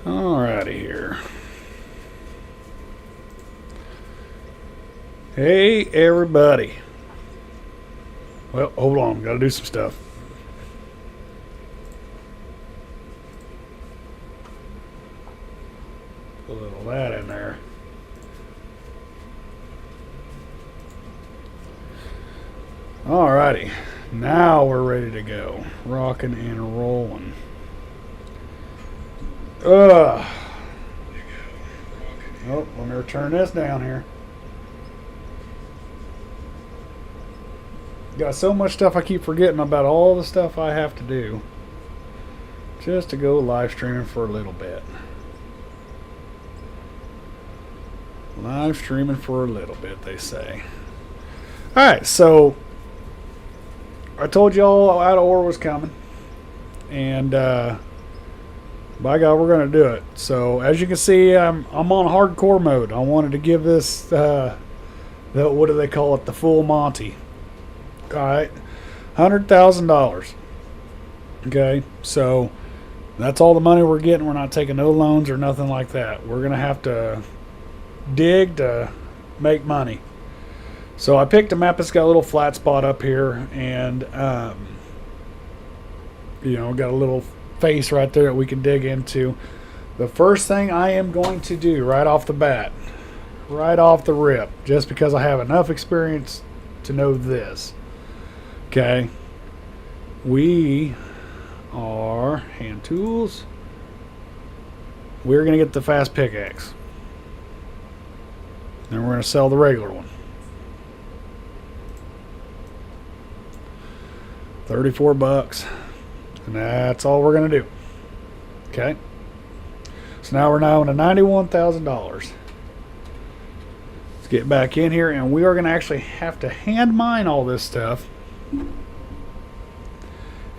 Alrighty here. Hey everybody. Well, hold on, gotta do some stuff. Put a little of that in there. Alrighty, now we're ready to go. Rocking and rolling. Oh, let me turn this down here. Got so much stuff I keep forgetting about all the stuff I have to do just to go live streaming for a little bit. Live streaming for a little bit, they say. Alright, so I told y'all Alittle was coming. And by God, we're going to do it. So as you can see, I'm on hardcore mode. I wanted to give this, what do they call it, the full Monty. Alright, $100,000. Okay, so that's all the money we're getting. We're not taking no loans or nothing like that. We're going to have to dig to make money. So I picked a map that's got a little flat spot up here, and you know, got a little face right there that we can dig into. The first thing I am going to do right off the bat, right off the rip, just because I have enough experience to know this. Okay, we are hand tools. We're going to get the fast pickaxe. Then we're going to sell the regular one. 34 bucks. And that's all we're going to do. Okay. So now we're down to $91,000. Let's get back in here, and we are going to actually have to hand mine all this stuff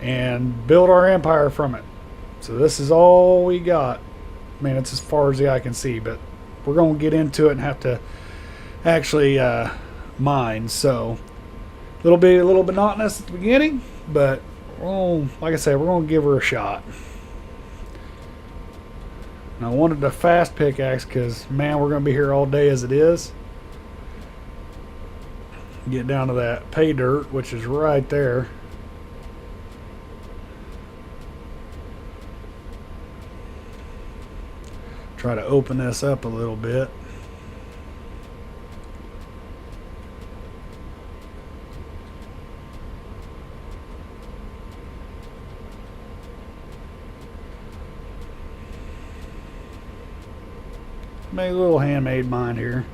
and build our empire from it. So this is all we got. I mean, it's as far as the eye can see, but we're going to get into it and have to actually mine. So a little bit monotonous at the beginning, but like I said, we're going to give her a shot. And I wanted a fast pickaxe because, man, we're going to be here all day as it is. Get down to that pay dirt, which is right there. Try to open this up a little bit. Make a little handmade mine here.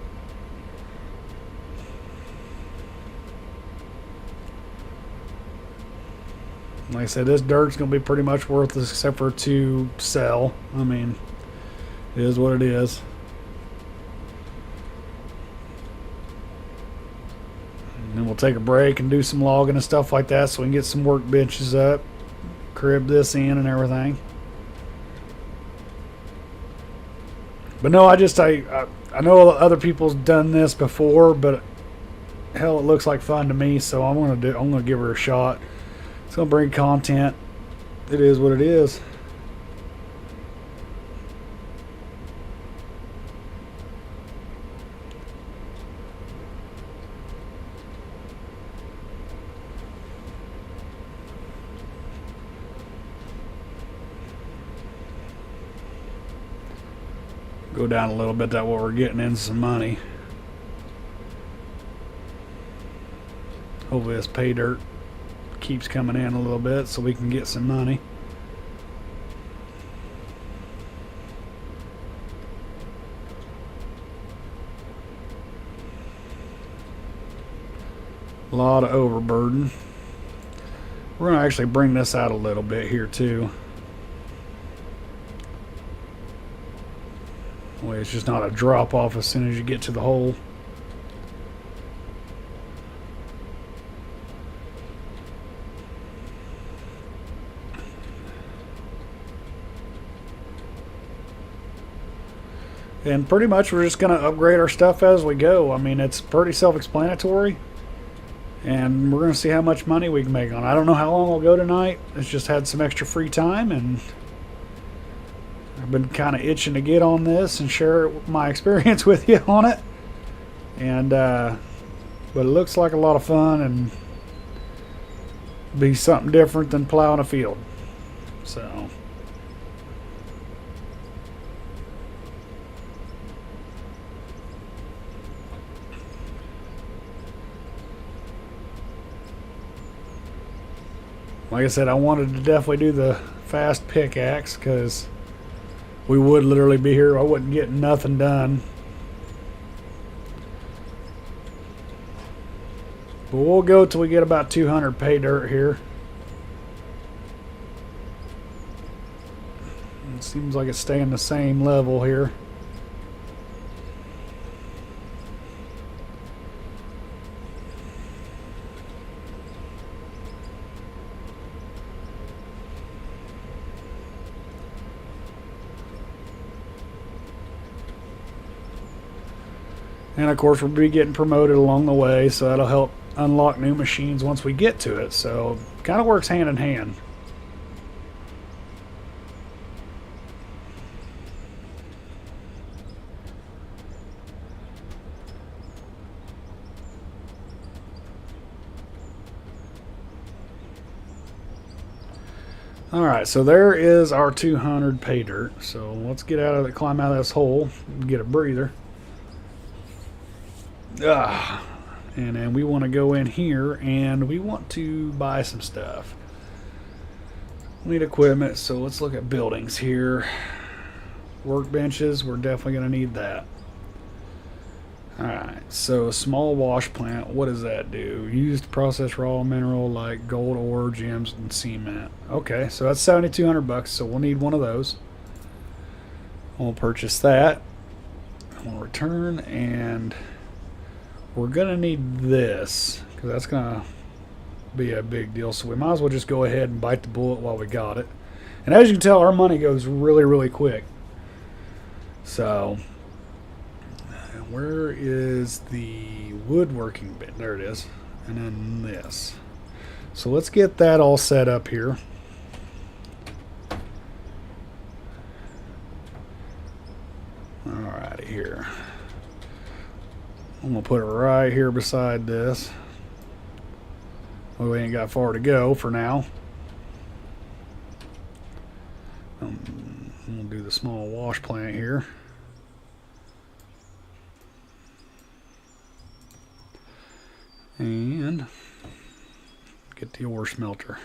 Like I said, this dirt's going to be pretty much worthless except for to sell. I mean, it is what it is. And then we'll take a break and do some logging and stuff like that so we can get some workbenches up, crib this in and everything. But no, I know other people's done this before, but hell, it looks like fun to me, so I'm gonna give her a shot. It's gonna bring content. It is what it is. Go down a little bit, that way we're getting in some money. Hopefully this pay dirt keeps coming in a little bit so we can get some money. A lot of overburden. We're going to actually bring this out a little bit here too. Way it's just not a drop off as soon as you get to the hole. And pretty much we're just going to upgrade our stuff as we go. I mean, it's pretty self-explanatory. And we're going to see how much money we can make on it. I don't know how long we'll go tonight. It's just had some extra free time, and I've been kind of itching to get on this and share my experience with you on it. And but it looks like a lot of fun and be something different than plowing a field. So like I said, I wanted to definitely do the fast pickaxe because we would literally be here. I wouldn't get nothing done. But we'll go till we get about 200 pay dirt here. It seems like it's staying the same level here. And of course, we'll be getting promoted along the way, so that'll help unlock new machines once we get to it. So kind of works hand in hand. Alright, so there is our 200 pay dirt. So let's get out of it, climb out of this hole, and get a breather. And then we want to go in here and we want to buy some stuff. We need equipment, so let's look at buildings here. Workbenches, we're definitely going to need that. Alright, so a small wash plant, what does that do? Used to process raw mineral like gold ore, gems, and cement. Okay, so that's 7,200 bucks, so we'll need one of those. We'll purchase that. We'll return, and we're gonna need this because that's gonna be a big deal, so we might as well just go ahead and bite the bullet while we got it. And as you can tell, our money goes really quick. So where is the woodworking bit? There it is. And then this. So let's get that all set up here. Alrighty, here. I'm going to put it right here beside this. Well, we ain't got far to go for now. We'll do the small wash plant here. And get the ore smelter.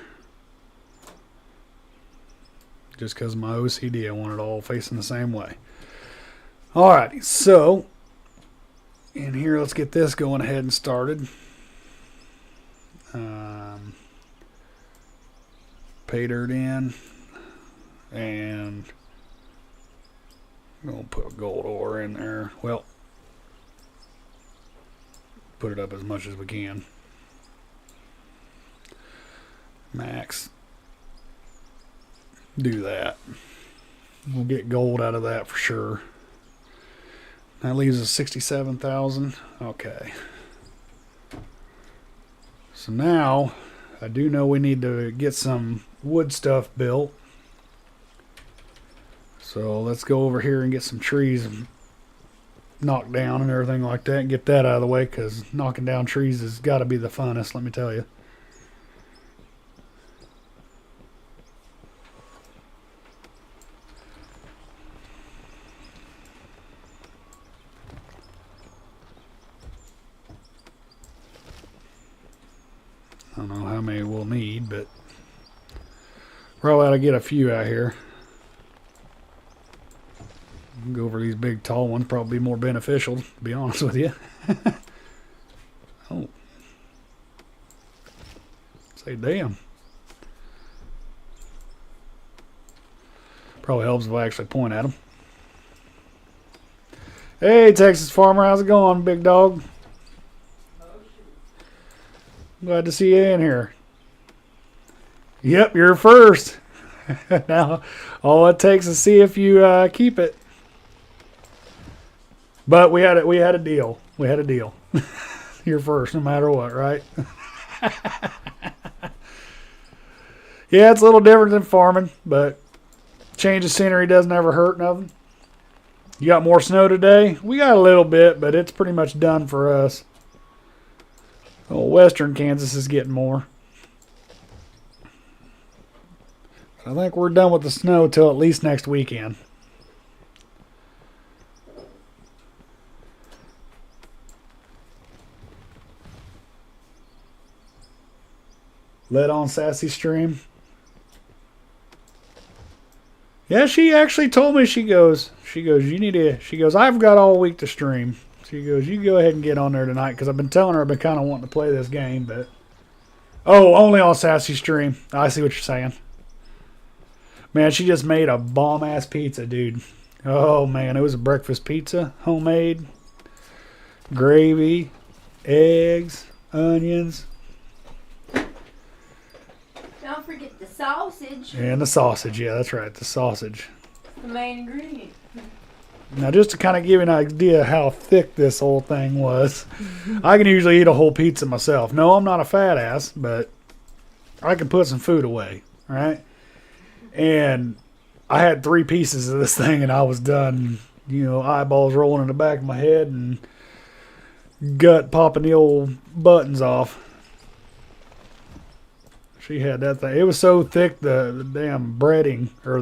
Just because of my OCD, I want it all facing the same way. Alrighty, so in here, let's get this going ahead and started. Pay dirt in, and I'm going to put gold ore in there. Well, put it up as much as we can. Max. Do that. We'll get gold out of that for sure. That leaves us 67,000. Okay. So now I do know we need to get some wood stuff built. So let's go over here and get some trees knocked down and everything like that and get that out of the way, because knocking down trees has got to be the funnest, let me tell you. I don't know how many we'll need, but probably ought to get a few out here. Go over these big tall ones, probably be more beneficial, to be honest with you. Oh. Say damn. Probably helps if I actually point at them. Hey, Texas farmer, how's it going, big dog? Glad to see you in here. Yep, you're first. Now, all it takes is to see if you keep it. But we had a deal. We had a deal. You're first, no matter what, right? Yeah, it's a little different than farming, but change of scenery doesn't ever hurt nothing. You got more snow today? We got a little bit, but it's pretty much done for us. Well, western Kansas is getting more. I think we're done with the snow till at least next weekend. Let on Sassy stream. Yeah, she actually told me, she goes, you need to, she goes, I've got all week to stream. She goes, you go ahead and get on there tonight, because I've been telling her I've been kind of wanting to play this game, but. Oh, only on Sassy stream. I see what you're saying. Man, she just made a bomb-ass pizza, dude. Oh, man, it was a breakfast pizza. Homemade. Gravy. Eggs. Onions. Don't forget the sausage. And the sausage. Yeah, that's right. The sausage. The main ingredient. Now, just to kind of give you an idea how thick this whole thing was, I can usually eat a whole pizza myself. No, I'm not a fat ass, but I can put some food away, right? And I had 3 pieces of this thing, and I was done. You know, eyeballs rolling in the back of my head and gut popping the old buttons off. She had that thing. It was so thick, the damn breading, or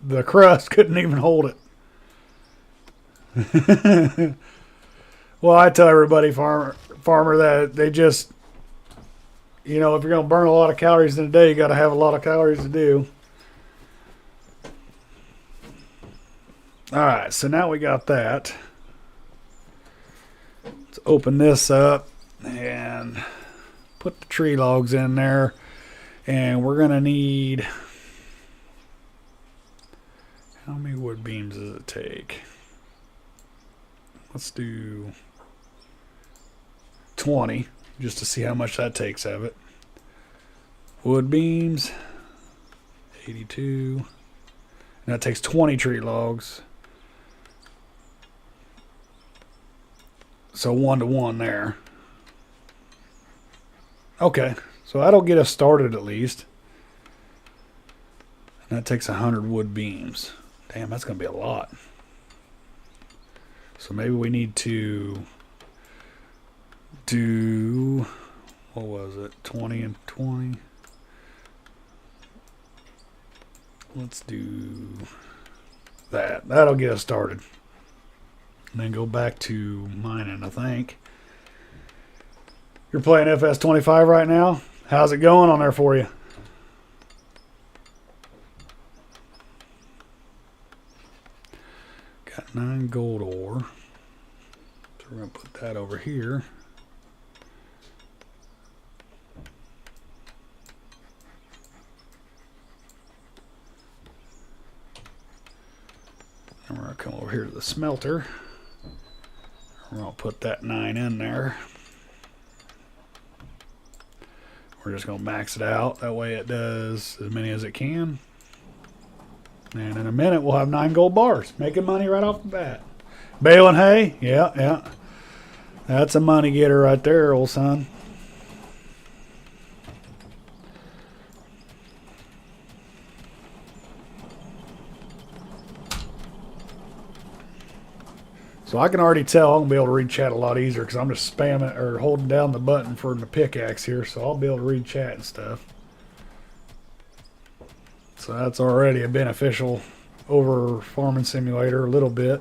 the crust couldn't even hold it. Well, I tell everybody, farmer, that they just, you know, if you're going to burn a lot of calories in a day, you got to have a lot of calories to do. All right, so now we got that. Let's open this up and put the tree logs in there. And we're going to need... How many wood beams does it take? Let's do 20, just to see how much that takes of it. Wood beams, 82. And that takes 20 tree logs. So 1 to 1 there. Okay, so that'll get us started at least. And that takes 100 wood beams. Damn, that's going to be a lot. So maybe we need to do, what was it, 20 and 20? Let's do that. That'll get us started. And then go back to mining, I think. You're playing FS25 right now? How's it going on there for you? Got 9 gold ore. So we're going to put that over here. And we're going to come over here to the smelter. We're going to put that 9 in there. We're just going to max it out. That way it does as many as it can. And in a minute, we'll have 9 gold bars. Making money right off the bat. Baling hay? Yeah. That's a money getter right there, old son. So I can already tell I'm going to be able to read chat a lot easier because I'm just spamming or holding down the button for the pickaxe here. So I'll be able to read chat and stuff. So that's already a beneficial over Farming Simulator a little bit.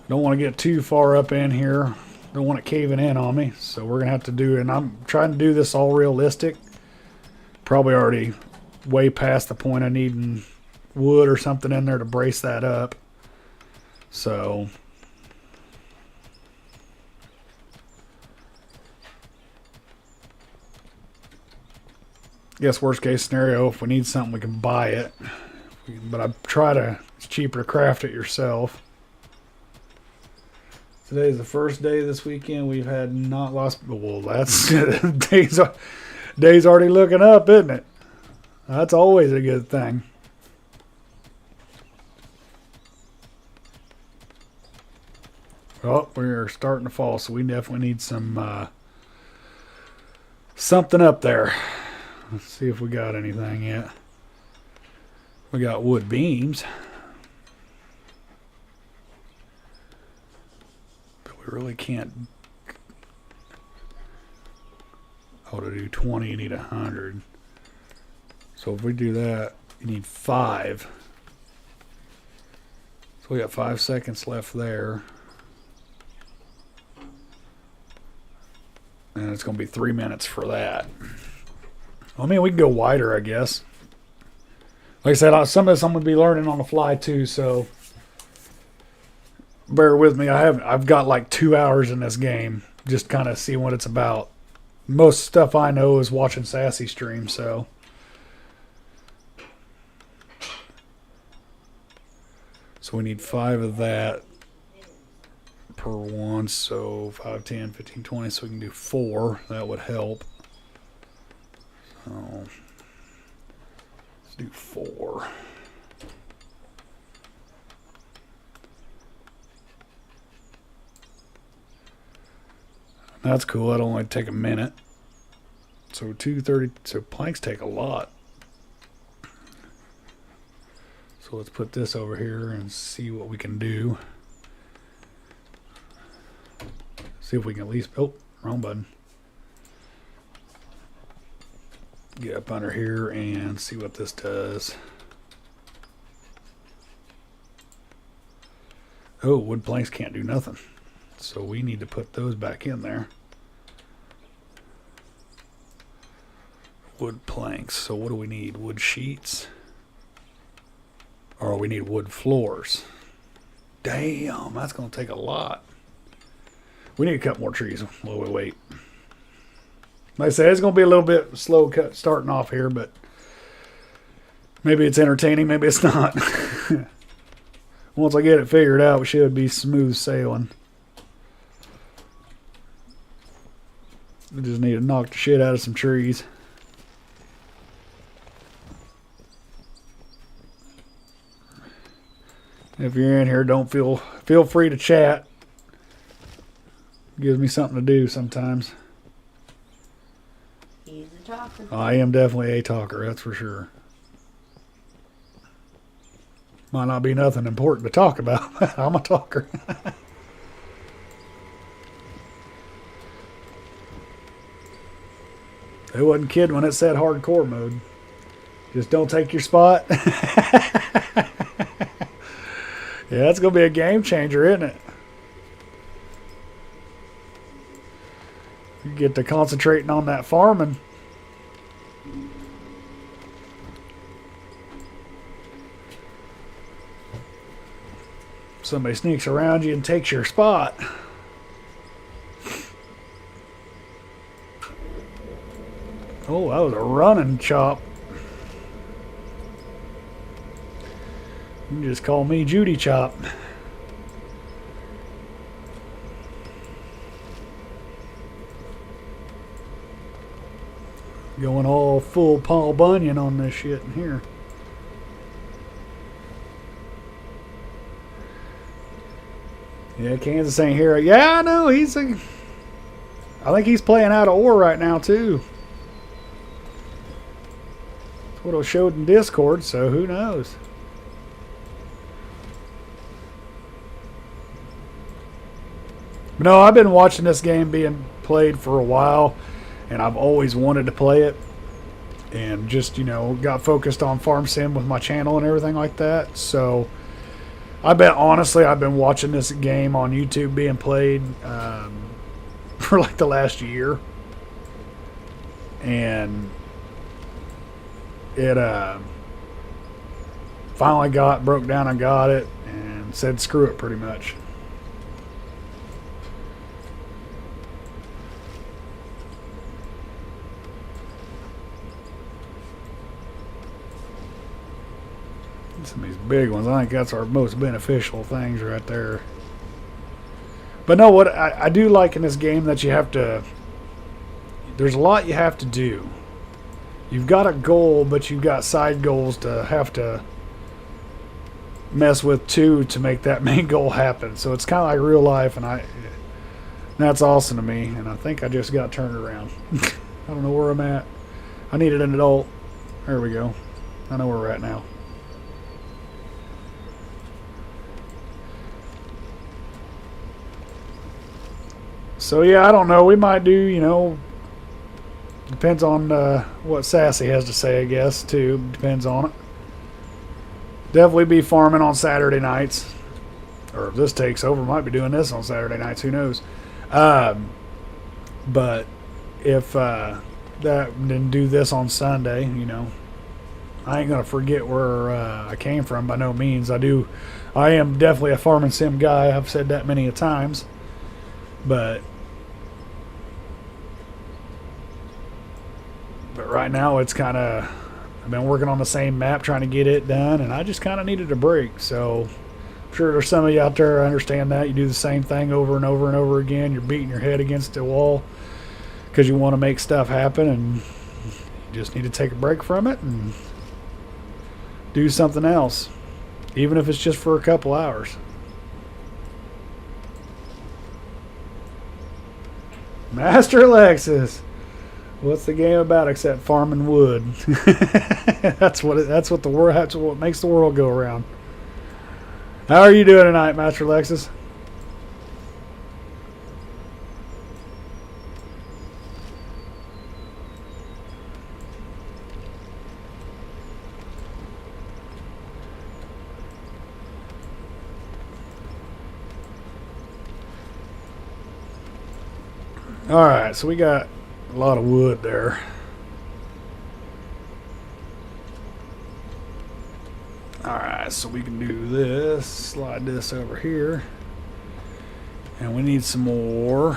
Don't want to get too far up in here. Don't want it caving in on me. So we're going to have to do, and I'm trying to do this all realistic. Probably already way past the point of needing wood or something in there to brace that up. So guess worst case scenario, if we need something, we can buy it. But I try to, it's cheaper to craft it yourself. Today's the first day this weekend we've had not lost. Well, that's days already looking up, isn't it? That's always a good thing. Oh, we're starting to fall, so we definitely need some something up there. Let's see if we got anything yet. We got wood beams. But we really can't. Oh, to do 20, you need 100. So if we do that, you need 5. So we got 5 seconds left there. And it's going to be 3 minutes for that. I mean, we can go wider, I guess. Like I said, some of this I'm going to be learning on the fly too, so bear with me. I've got like 2 hours in this game, just kind of see what it's about. Most stuff I know is watching Sassy stream, so. So we need 5 of that per one, so 5, 10, 15, 20, so we can do 4. That would help. So let's do 4. That's cool. That'll only take a minute. So 2:30. So planks take a lot. So let's put this over here and see what we can do. See if we can at least. Oh, wrong button. Get up under here and see what this does. Oh, wood planks can't do nothing. So we need to put those back in there. Wood planks. So what do we need? Wood sheets? Or we need wood floors. Damn, that's going to take a lot. We need to cut more trees while we wait. Like I said, it's going to be a little bit slow cut starting off here, but maybe it's entertaining, maybe it's not. Once I get it figured out, we should be smooth sailing. We just need to knock the shit out of some trees. If you're in here, don't feel free to chat. Gives me something to do sometimes. He's a talker. I am definitely a talker, that's for sure. Might not be nothing important to talk about, but I'm a talker. It wasn't kidding when it said hardcore mode. Just don't take your spot. Yeah, that's going to be a game changer, isn't it? You get to concentrating on that farming. Somebody sneaks around you and takes your spot. Oh, that was a running chop. You can just call me Judy Chop. Going all full Paul Bunyan on this shit in here. Yeah, Kansas ain't here. Yeah, I know. I think he's playing out of ore right now, too. That's what it showed in Discord, so who knows? No, I've been watching this game being played for a while, and I've always wanted to play it. And just, got focused on Farm Sim with my channel and everything like that. So, I've been watching this game on YouTube being played for like the last year. And it finally broke down and got it and said screw it pretty much. Some of these big ones, I think that's our most beneficial things right there. But no, what I do like in this game that you have to. There's a lot you have to do. You've got a goal, but you've got side goals to have to mess with too to make that main goal happen. So it's kind of like real life, and that's awesome to me. And I think I just got turned around. I don't know where I'm at. I needed an adult. There we go. I know where we're at now. So yeah, I don't know. We might do, depends on what Sassy has to say, I guess, too. Depends on it. Definitely be farming on Saturday nights. Or if this takes over, might be doing this on Saturday nights. Who knows? But if then do this on Sunday, I ain't going to forget where I came from by no means. I am definitely a farming sim guy. I've said that many a times. But right now it's kind of, I've been working on the same map trying to get it done, and I just kind of needed a break. So I'm sure there's some of you out there who understand that. You do the same thing over and over and over again. You're beating your head against the wall because you want to make stuff happen, and you just need to take a break from it and do something else, even if it's just for a couple hours. Master Alexis, what's the game about except farming wood? That's what makes the world go around. How are you doing tonight, Master Alexis? Alright, so we got a lot of wood there. Alright, so we can do this. Slide this over here. And we need some more.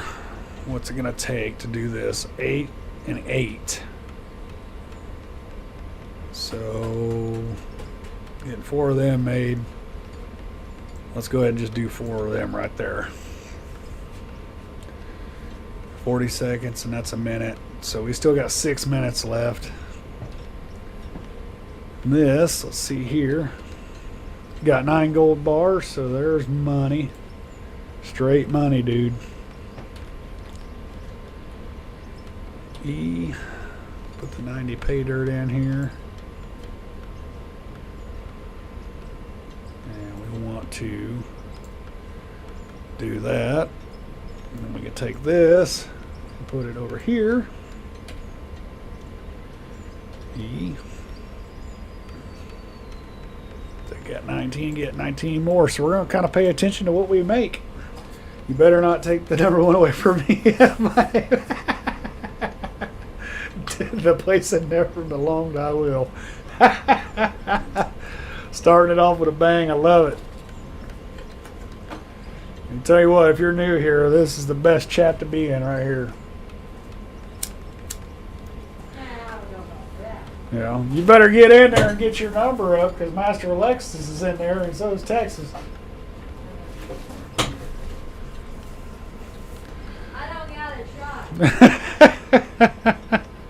What's it going to take to do this? 8 and 8. So, getting 4 of them made. Let's go ahead and just do 4 of them right there. 40 seconds, and that's a minute. So we still got 6 minutes left. This, let's see here. Got 9 gold bars, so there's money. Straight money, dude. E. Put the 90 pay dirt in here. And we want to do that. And then we can take this and put it over here. E. They got 19, get 19 more. So we're going to kind of pay attention to what we make. You better not take the number 1 away from me. The place that never belonged, I will. Starting it off with a bang, I love it. And tell you what, if you're new here, this is the best chat to be in right here. You better get in there and get your number up, because Master Alexis is in there, and so is Texas. I don't got a shot.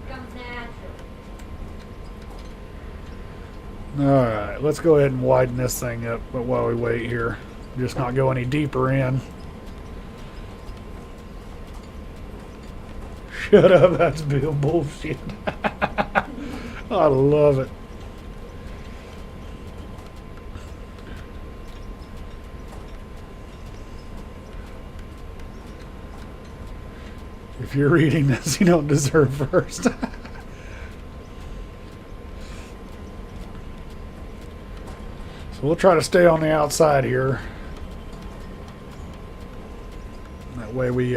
Comes natural. All right, let's go ahead and widen this thing up while we wait here. Just not go any deeper in. Shut up, that's Bill bullshit. I love it. If you're reading this, you don't deserve first. So we'll try to stay on the outside here. That way we,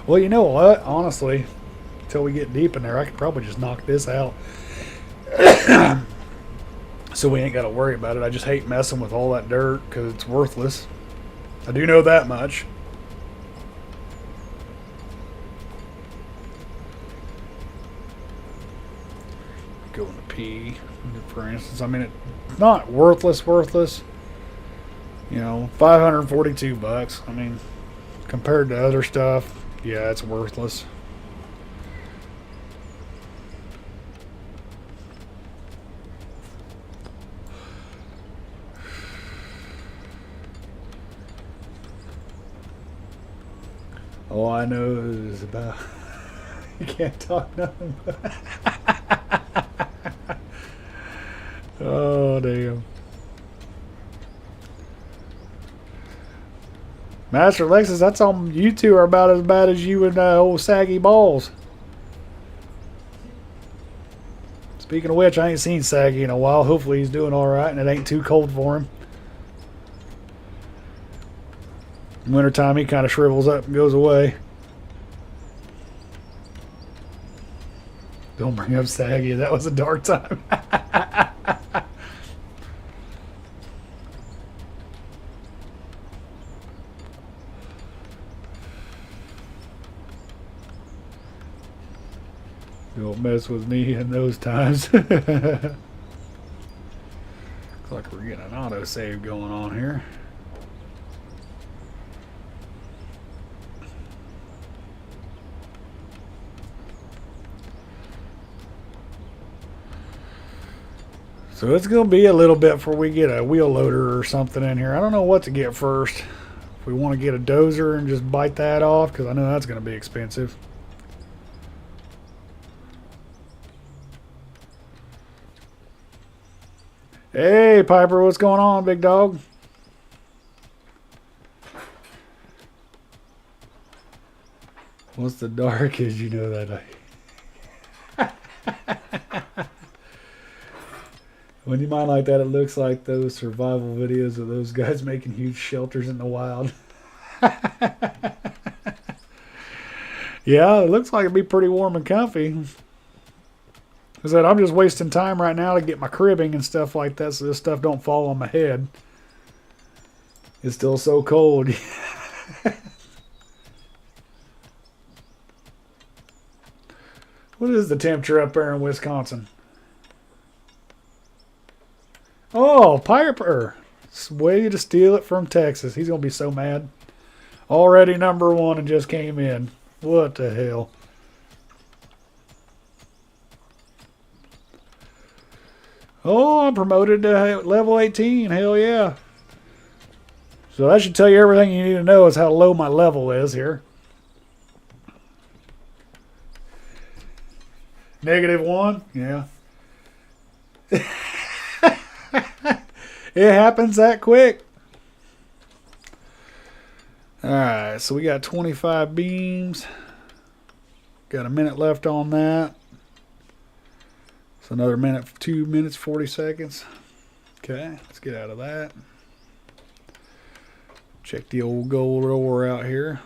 well, you know what? Honestly, until we get deep in there, I could probably just knock this out. So we ain't got to worry about it. I just hate messing with all that dirt because it's worthless. I do know that much. Go into P, for instance. I mean, it's not worthless. You know, $542. I mean, compared to other stuff, yeah, it's worthless. All I know is about you can't talk nothing. Oh damn. Master Lexus, that's on you two are about as bad as you and old Saggy Balls. Speaking of which, I ain't seen Saggy in a while. Hopefully he's doing alright and it ain't too cold for him. In wintertime, he kind of shrivels up and goes away. Don't bring up Saggy. That was a dark time. Don't mess with me in those times. Looks like we're getting an autosave going on here. So it's going to be a little bit before we get a wheel loader or something in here. I don't know what to get first. If we want to get a dozer and just bite that off, because I know that's going to be expensive. Hey, Piper, what's going on, big dog? What's the darkest you know that When you mine like that, it looks like those survival videos of those guys making huge shelters in the wild. Yeah, it looks like it'd be pretty warm and comfy. I said, I'm just wasting time right now to get my cribbing and stuff like that so this stuff don't fall on my head. It's still so cold. What is the temperature up there in Wisconsin? Oh, Piper. Way to steal it from Texas. He's going to be so mad. Already number one and just came in. What the hell? Oh, I'm promoted to level 18. Hell yeah. So that should tell you everything you need to know is how low my level is here. -1? Yeah. It happens that quick. Alright, so we got 25 beams. Got a minute left on that. So another minute, 2 minutes, 40 seconds. Okay, let's get out of that. Check the old gold ore out here.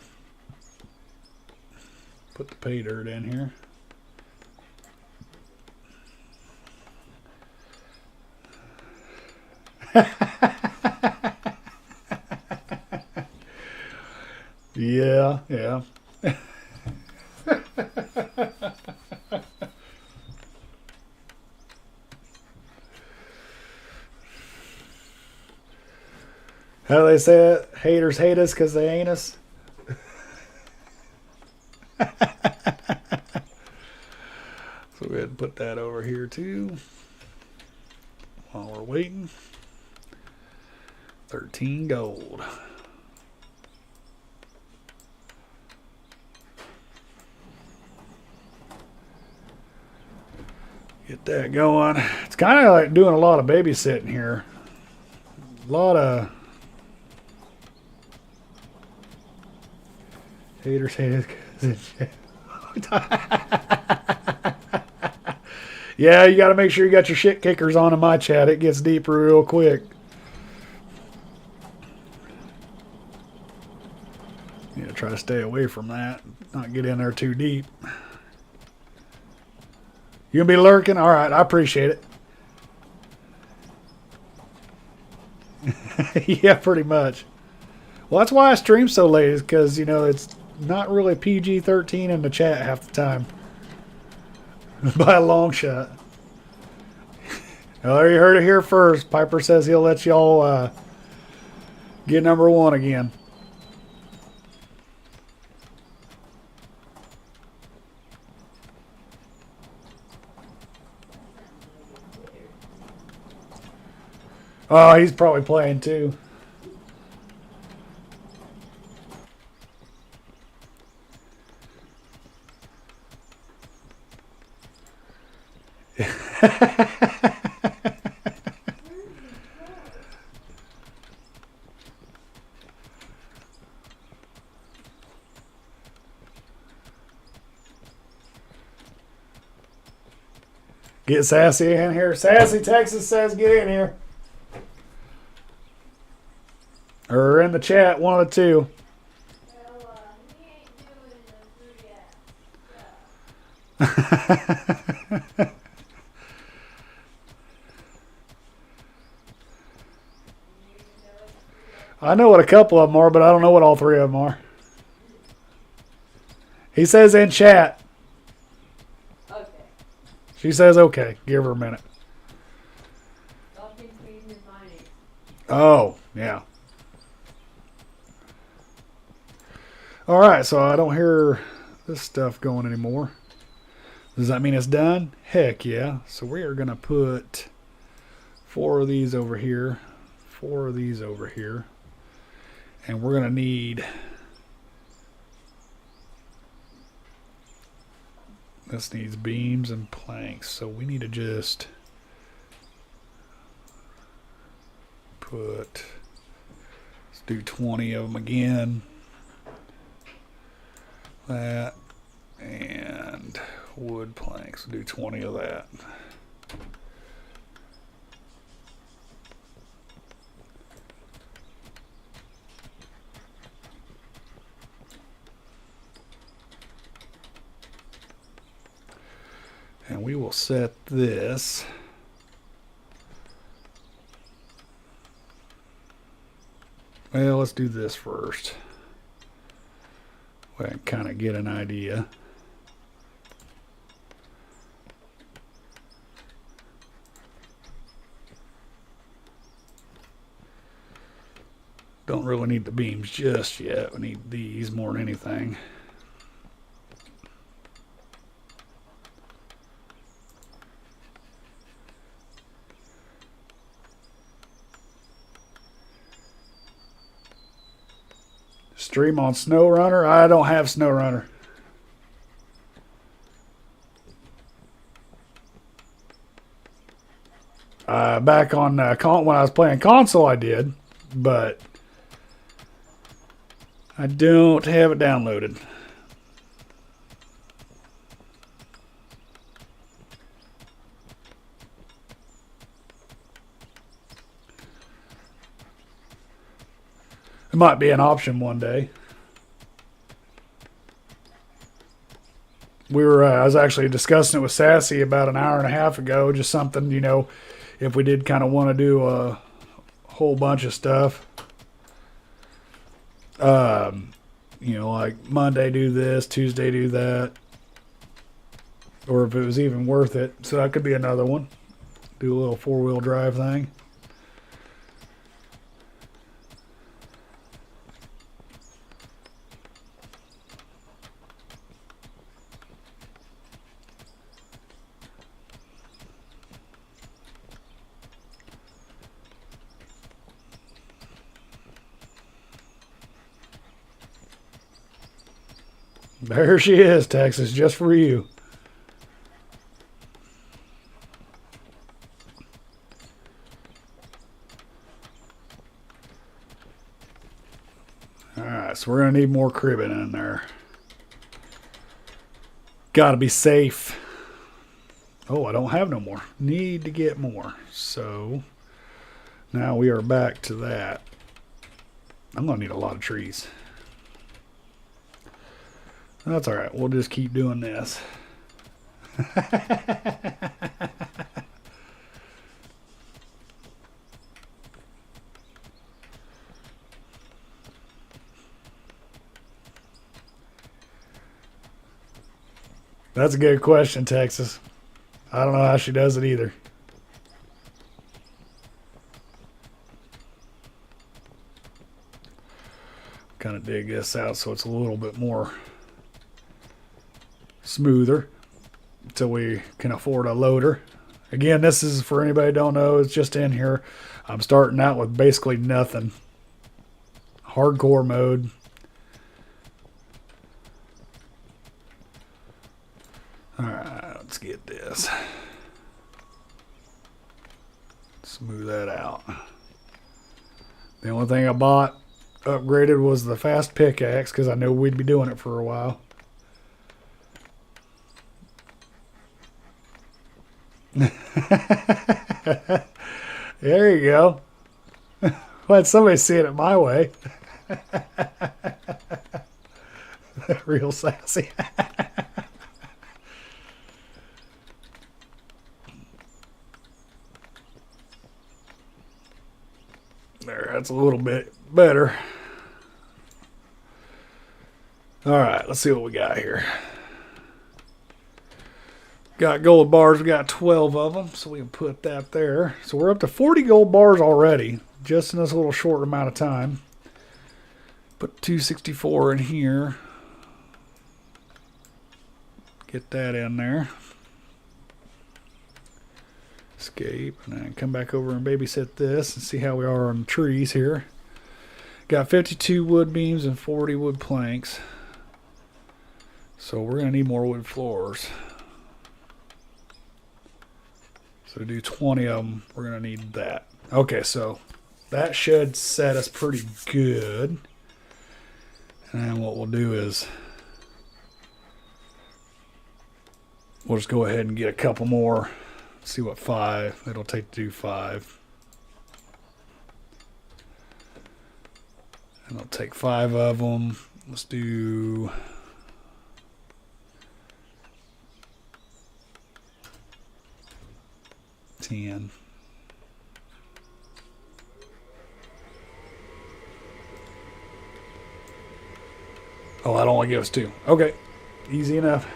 Put the pay dirt in here. Yeah, yeah. How do they say it? Haters hate us because they ain't us. So go ahead and put that over here too while we're waiting. 13 gold. Get that going. It's kind of like doing a lot of babysitting here. A lot of haters hate us. Yeah, you got to make sure you got your shit kickers on in my chat. It gets deep real quick. Yeah, try to stay away from that. Not get in there too deep. You gonna be lurking? All right, I appreciate it. Yeah, pretty much. Well, that's why I stream so late, is because, you know, it's not really PG-13 in the chat half the time. By a long shot. Well, you heard it here first. Piper says he'll let y'all Get number one again. Oh, he's probably playing too. Get Sassy in here. Sassy Texas says get in here. Or in the chat, one of the two. Well, he ain't doing the 3 yet. I know what a couple of them are, but I don't know what all three of them are. He says in chat. Okay. She says okay. Give her a minute. Talking speed is my name. Oh, yeah. All right, so I don't hear this stuff going anymore. Does that mean it's done? Heck yeah. So we are going to put 4 of these over here, 4 of these over here, and we're going to need this needs beams and planks, so we need to just put, let's do 20 of them again. That and wood planks. We'll do 20 of that. And we will set this well, let's do this first. I can kind of get an idea. Don't really need the beams just yet. We need these more than anything. Stream on SnowRunner? I don't have SnowRunner. Back on when I was playing console, I did, but I don't have it downloaded. It might be an option one day. I was actually discussing it with Sassy about an hour and a half ago. Just something, if we did kind of want to do a whole bunch of stuff. Like Monday do this, Tuesday do that. Or if it was even worth it. So that could be another one. Do a little 4-wheel drive thing. There she is, Texas, just for you. Alright, so we're going to need more cribbing in there. Got to be safe. Oh, I don't have no more. Need to get more. So, now we are back to that. I'm going to need a lot of trees. That's all right. We'll just keep doing this. That's a good question, Texas. I don't know how she does it either. going to dig this out so it's a little bit more smoother until we can afford a loader. Again, this is for anybody who don't know, it's just in here. I'm starting out with basically nothing. Hardcore mode. Alright, let's get this. Smooth that out. The only thing I bought upgraded was the fast pickaxe because I knew we'd be doing it for a while. There you go. Glad somebody's seeing it my way. Real sassy. There, that's a little bit better. All right, let's see what we got here. Got gold bars, we got 12 of them, so we can put that there. So we're up to 40 gold bars already, just in this little short amount of time. Put 264 in here. Get that in there. Escape, and then come back over and babysit this and see how we are on the trees here. Got 52 wood beams and 40 wood planks. So we're going to need more wood floors. So to do 20 of them, we're going to need that. Okay, so that should set us pretty good. And what we'll do is we'll just go ahead and get a couple more. See what 5 it'll take to do 5. And I'll take 5 of them. Let's do 10. Oh, that only gives 2. Okay, easy enough.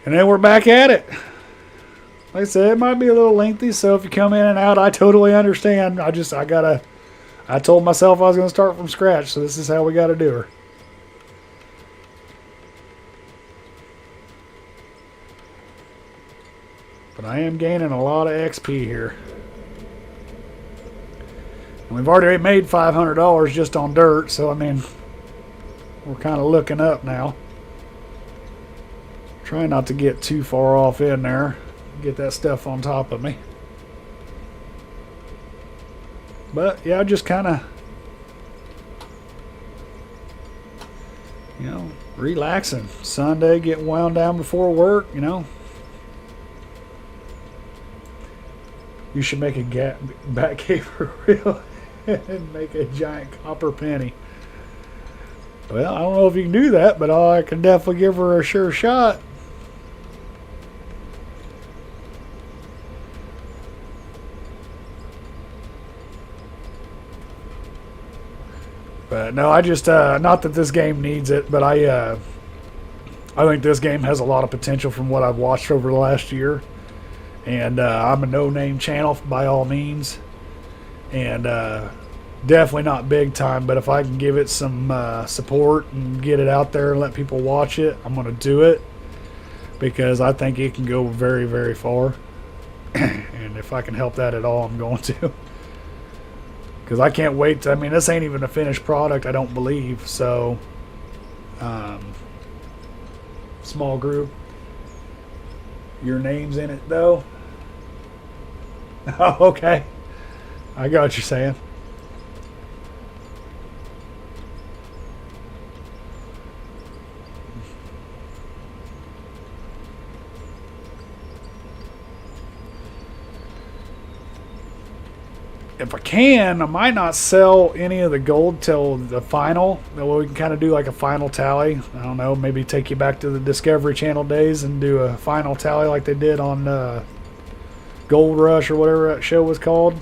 And then we're back at it. Like I said, it might be a little lengthy, so if you come in and out, I totally understand. I told myself I was going to start from scratch, so this is how we got to do her. But I am gaining a lot of XP here. And we've already made $500 just on dirt, so I mean, we're kind of looking up now. Trying not to get too far off in there. Get that stuff on top of me. But yeah, just kind of, you know, relaxing. Sunday, getting wound down before work, you know. You should make a bat cave for real and make a giant copper penny. Well, I don't know if you can do that, but I can definitely give her a sure shot. But no, I just not that this game needs it, but I think this game has a lot of potential from what I've watched over the last year. And I'm a no-name channel by all means, and definitely not big time. But if I can give it some support and get it out there and let people watch it, I'm going to do it because I think it can go very, very far. And if I can help that at all, I'm going to. Because I can't wait. I mean, this ain't even a finished product, I don't believe. So, small group. Your name's in it, though. Oh, okay. I got what you're saying. If I can, I might not sell any of the gold till the final. That way we can kind of do like a final tally. I don't know, maybe take you back to the Discovery Channel days and do a final tally like they did on Gold Rush or whatever that show was called.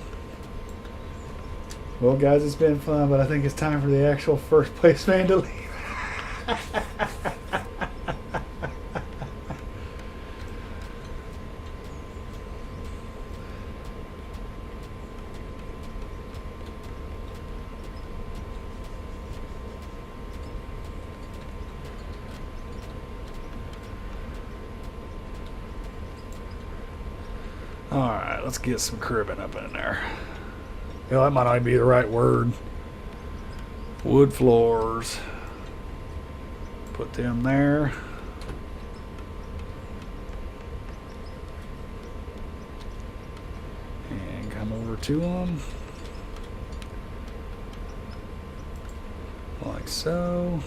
Well, guys, it's been fun, but I think it's time for the actual first place man to leave. Alright, let's get some cribbing up in there. Yeah, that might not be the right word. Wood floors. Put them there. And come over to them. Like so.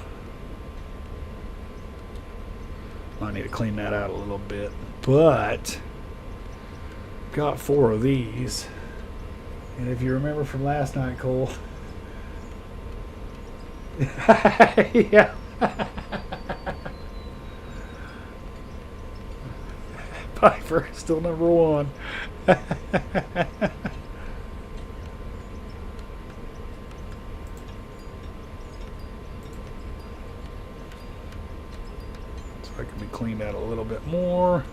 I need to clean that out a little bit. But got 4 of these. And if you remember from last night, Cole. Yeah. Piper still number 1. So I can be cleaned out a little bit more.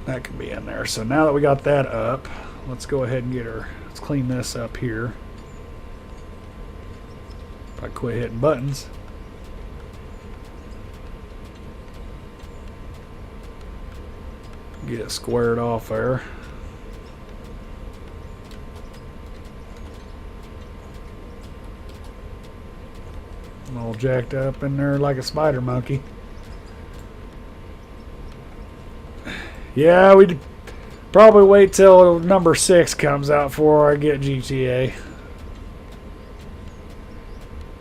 That can be in there. So now that we got that up, let's go ahead and get her. Let's clean this up here. If I quit hitting buttons. Get it squared off there. I'm all jacked up in there like a spider monkey. Yeah, we'd probably wait till number 6 comes out before I get GTA.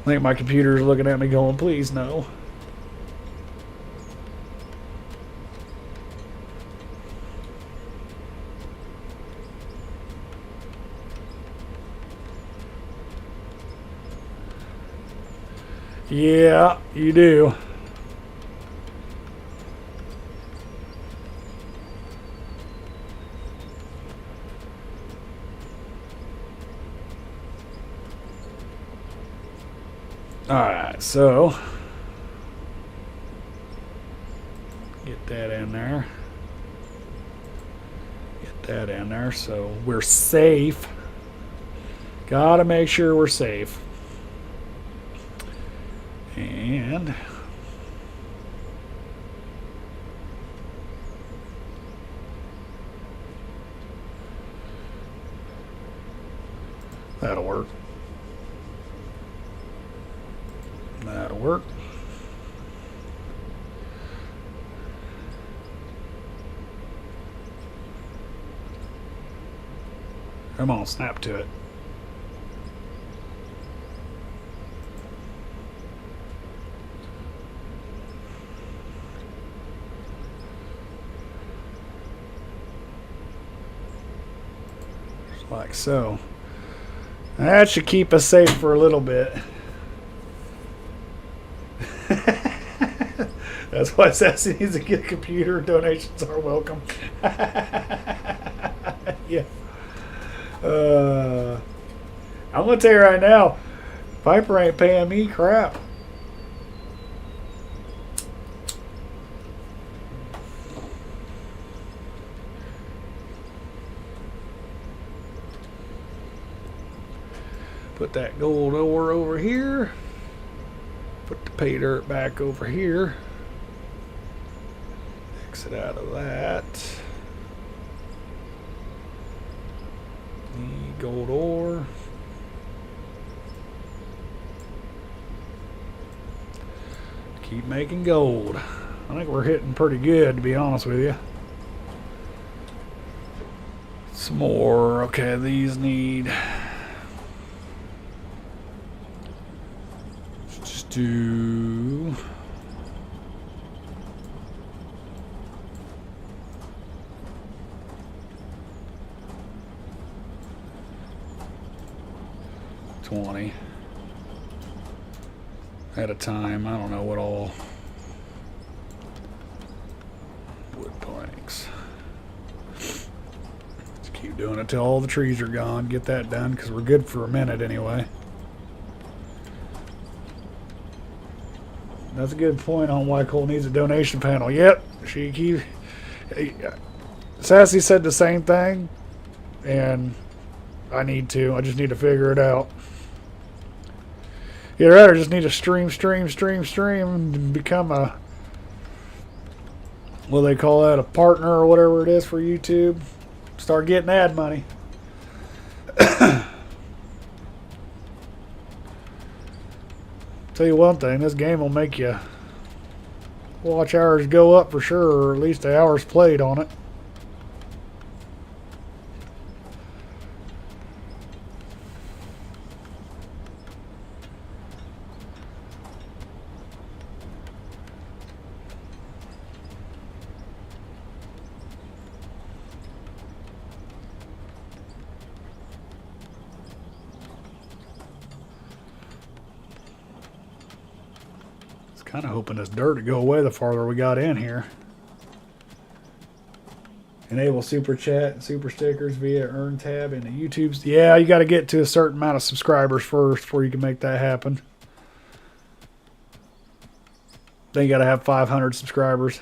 I think my computer's looking at me going, please no. Yeah, you do. Alright, so get that in there. Get that in there so we're safe. Gotta make sure we're safe. And that'll work. That'll work. Come on, snap to it. Just like so. That should keep us safe for a little bit. That's why Sassy needs to get a computer. Donations are welcome. Yeah. I'm going to tell you right now, Piper ain't paying me crap. Put that gold ore over here. Put the pay dirt back over here. Exit out of that. The gold ore. Keep making gold. I think we're hitting pretty good, to be honest with you. Some more. Okay, these need... Just do... $20 at a time. I don't know what all. Wood planks. Just keep doing it till all the trees are gone. Get that done because we're good for a minute anyway. That's a good point on why Cole needs a donation panel. Yep, she keeps. Sassy said the same thing, and I need to. I just need to figure it out. Either that or just need to stream and become a what they call that, a partner or whatever it is for YouTube. Start getting ad money. Tell you one thing, this game will make you watch hours go up for sure, or at least the hours played on it. Kind of hoping this dirt to go away the farther we got in here. Enable super chat and super stickers via earn tab in the YouTube's. Yeah, you got to get to a certain amount of subscribers first before you can make that happen. Then you got to have 500 subscribers.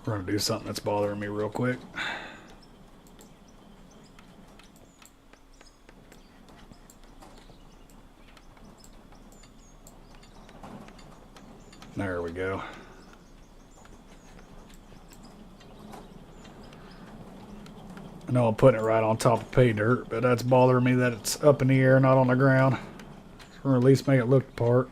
We're going to do something that's bothering me real quick. There we go. I know I'm putting it right on top of pay dirt, but that's bothering me that it's up in the air, not on the ground. Or at least make it look the part.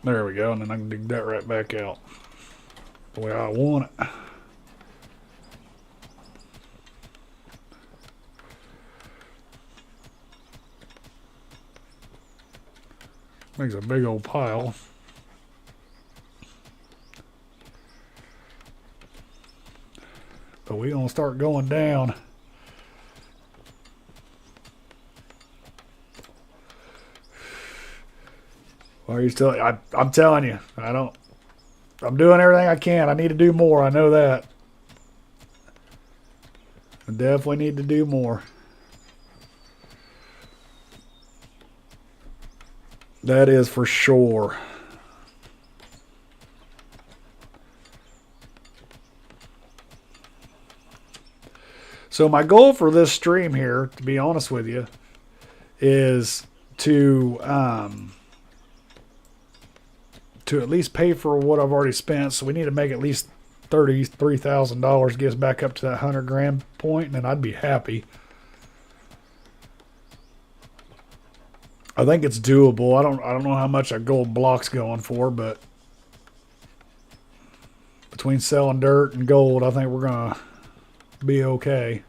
There we go, and then I can dig that right back out the way I want it. Makes a big old pile. But we gonna start going down. Why are you still? I'm telling you, I'm doing everything I can. I need to do more. I know that. I definitely need to do more. That is for sure. So my goal for this stream here, to be honest with you, is to at least pay for what I've already spent. So we need to make at least $33,000, get us back up to that 100 grand point, and then I'd be happy. I think it's doable. I don't know how much a gold block's going for, but between selling dirt and gold, I think we're gonna be okay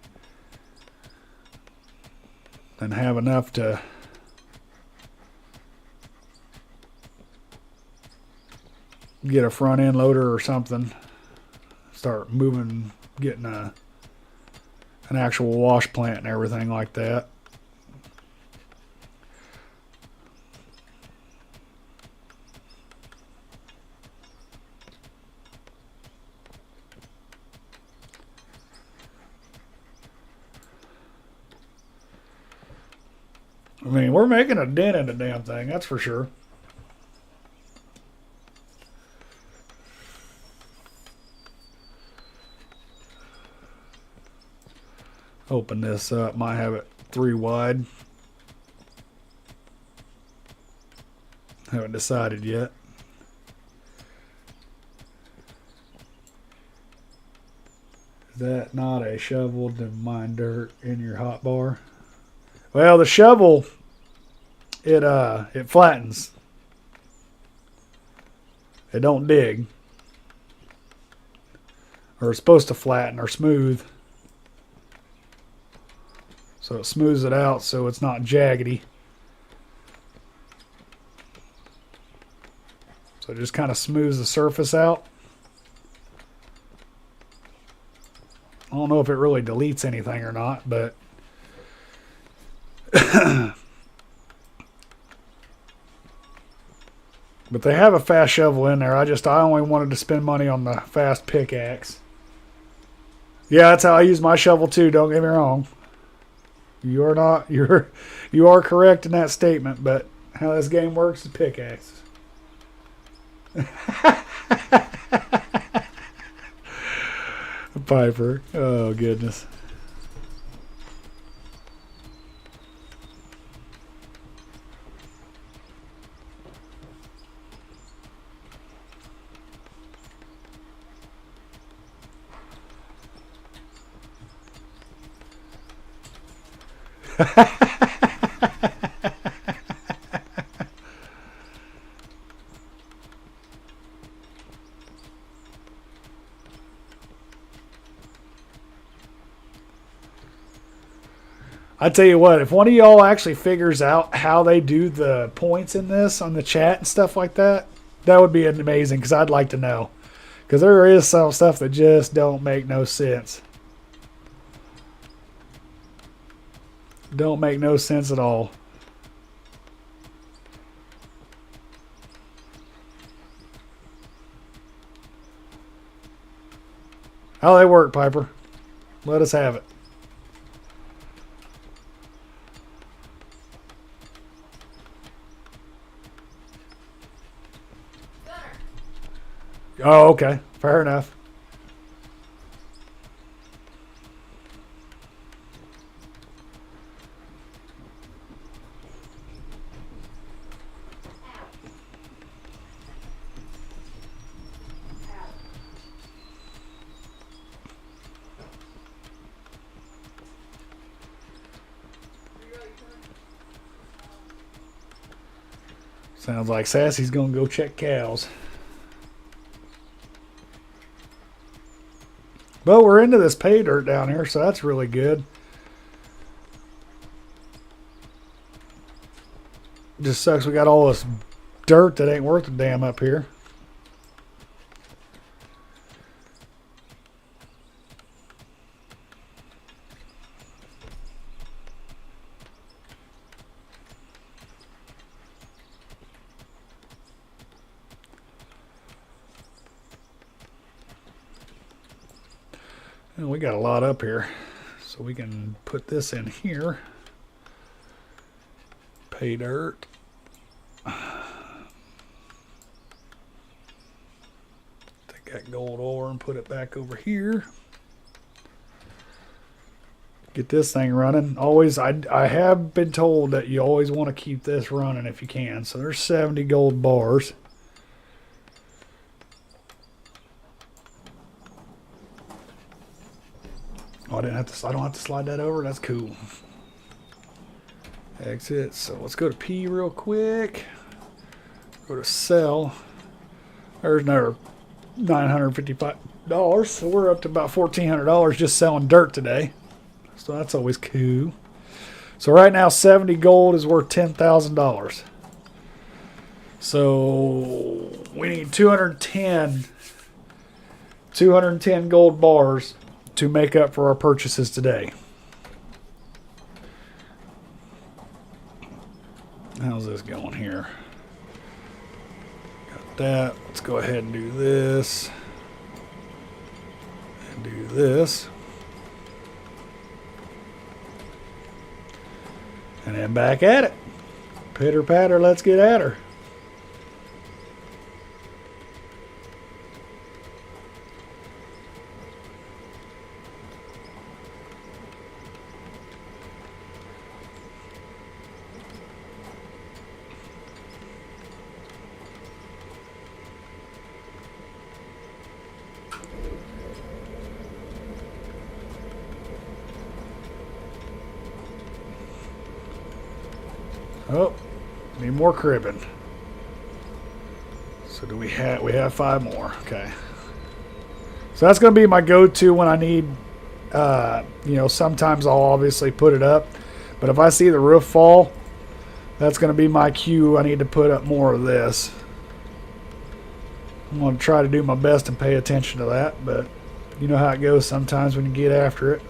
and have enough to get a front end loader or something, start moving, getting an actual wash plant and everything like that. I mean, we're making a dent in the damn thing, that's for sure. Open this up, might have it 3 wide. Haven't decided yet. Is that not a shovel to mine dirt in your hot bar? Well, the shovel, it flattens. It don't dig. Or it's supposed to flatten or smooth. So it smooths it out so it's not jaggedy. So it just kind of smooths the surface out. I don't know if it really deletes anything or not, but but they have a fast shovel in there. I only wanted to spend money on the fast pickaxe. Yeah, that's how I use my shovel too, don't get me wrong. You are not. You are correct in that statement. But how this game works is pickaxes. Piper. Oh goodness. I tell you what, if one of y'all actually figures out how they do the points in this on the chat and stuff like that, that would be amazing because I'd like to know. Because there is some stuff that just don't make no sense. Don't make no sense at all. How they work, Piper? Let us have it. Oh, okay. Fair enough. Sounds like Sassy's gonna go check cows. But we're into this pay dirt down here, so that's really good. Just sucks we got all this dirt that ain't worth a damn up here. And we got a lot up here, so we can put this in here. Pay dirt. Take that gold ore and put it back over here. Get this thing running. Always, I have been told that you always want to keep this running if you can. So there's 70 gold bars. Oh, I don't have to slide that over. That's cool. Exit. So let's go to P real quick. Go to sell. There's another $955. So we're up to about $1,400 just selling dirt today. So that's always cool. So right now 70 gold is worth $10,000. So we need 210 gold bars to make up for our purchases today. How's this going here? Got that. Let's go ahead and do this. And do this. And then back at it. Pitter patter, let's get at her. Oh, need more cribbing. So do we have 5 more. Okay. So that's going to be my go-to when I need, sometimes I'll obviously put it up. But if I see the roof fall, that's going to be my cue. I need to put up more of this. I'm going to try to do my best and pay attention to that. But you know how it goes sometimes when you get after it.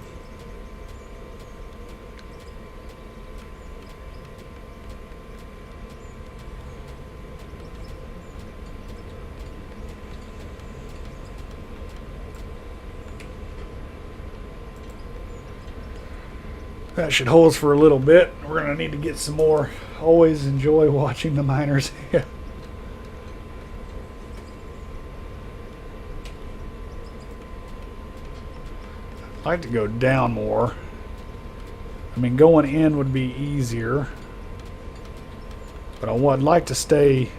That should hold us for a little bit. We're going to need to get some more. Always enjoy watching the miners. Yeah. I'd like to go down more. I mean, going in would be easier. But I would like to stay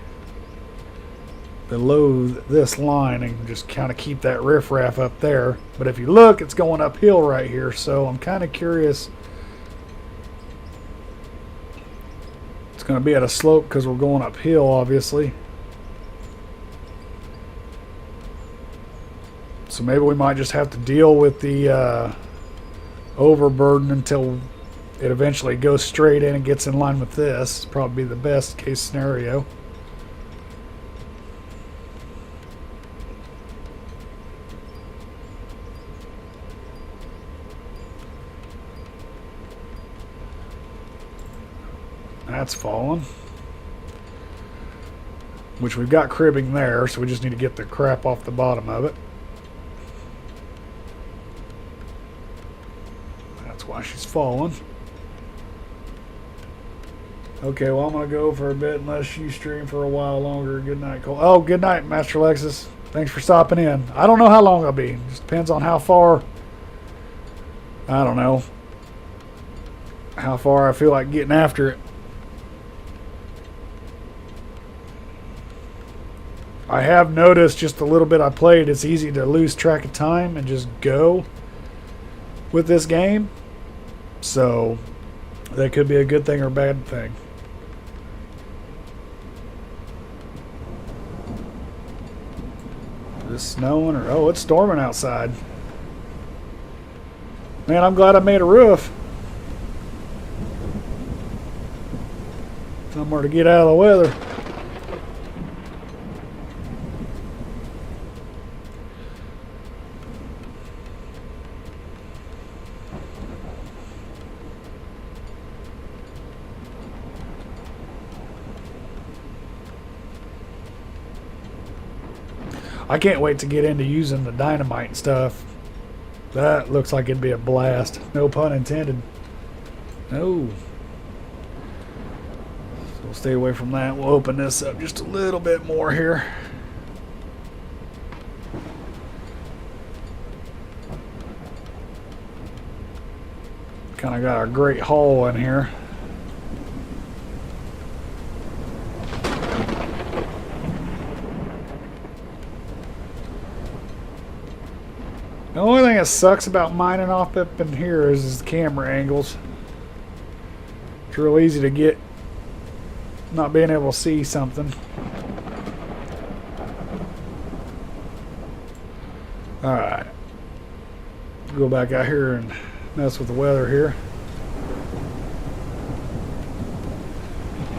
below this line and just kind of keep that riffraff up there. But if you look, it's going uphill right here. So I'm kind of curious. It's going to be at a slope because we're going uphill, obviously. So maybe we might just have to deal with the overburden until it eventually goes straight in and gets in line with this. It's probably the best case scenario. That's fallen. Which we've got cribbing there, so we just need to get the crap off the bottom of it. That's why she's fallen. Okay, well, I'm going to go for a bit unless you stream for a while longer. Good night, Cole. Oh, good night, Master Lexus. Thanks for stopping in. I don't know how long I'll be. Just depends on how far, I don't know, how far I feel like getting after it. I have noticed just a little bit I played, it's easy to lose track of time and just go with this game. So that could be a good thing or a bad thing. Is it snowing or oh, it's storming outside. Man, I'm glad I made a roof. Somewhere to get out of the weather. I can't wait to get into using the dynamite and stuff. That looks like it'd be a blast. No pun intended. No. So we'll stay away from that. We'll open this up just a little bit more here. Kind of got a great haul in here. The only thing that sucks about mining off up in here is the camera angles. It's real easy to get not being able to see something. Alright. Go back out here and mess with the weather here.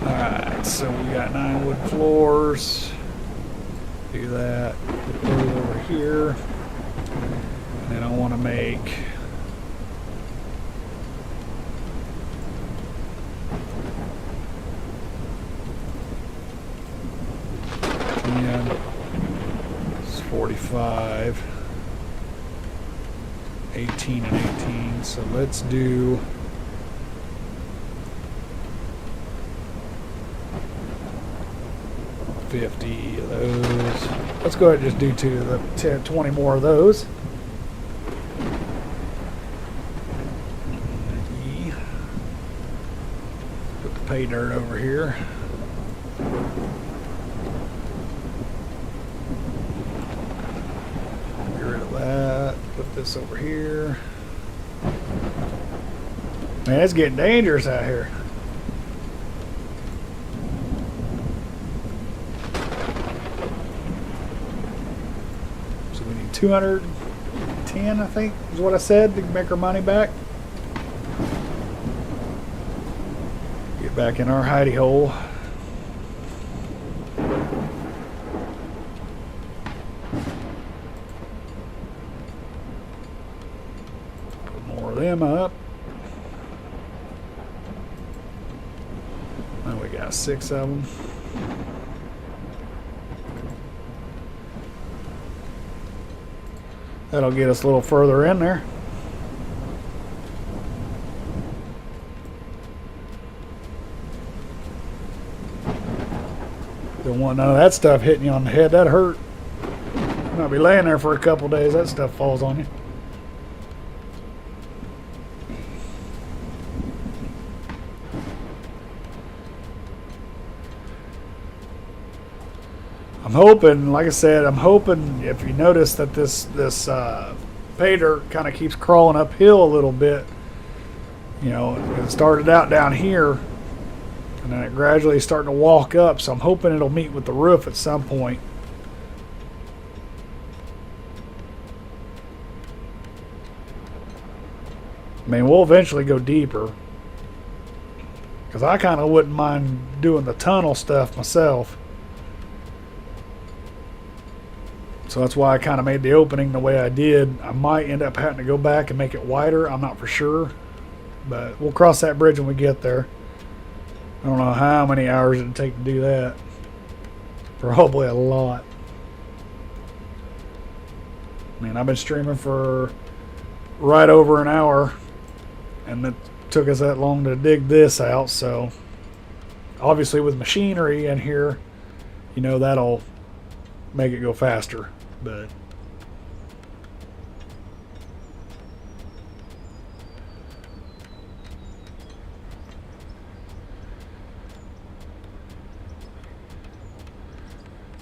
Alright, so we got 9 wood floors. Do that. Put those over here. And I want to make it's 45, 18 and 18. So let's do 50 of those. Let's go ahead and just do 20 more of those. Pay dirt over here. Get rid of that. Put this over here. Man, it's getting dangerous out here. So we need 210, I think, is what I said, to make our money back. Back in our hidey hole. Put more of them up. Now we got 6 of them. That'll get us a little further in there. Don't want none of that stuff hitting you on the head. That hurt. You might be laying there for a couple days. That stuff falls on you. I'm hoping, like I said, I'm hoping if you notice that this pay dirt kind of keeps crawling uphill a little bit. You know, it started out down here, and then it gradually starting to walk up. So I'm hoping it'll meet with the roof at some point. I mean, we'll eventually go deeper, because I kind of wouldn't mind doing the tunnel stuff myself. So that's why I kind of made the opening the way I did. I might end up having to go back and make it wider. I'm not for sure. But we'll cross that bridge when we get there. I don't know how many hours it'd take to do that. Probably a lot. I mean, I've been streaming for right over an hour, and it took us that long to dig this out. So obviously with machinery in here, you know, that'll make it go faster. But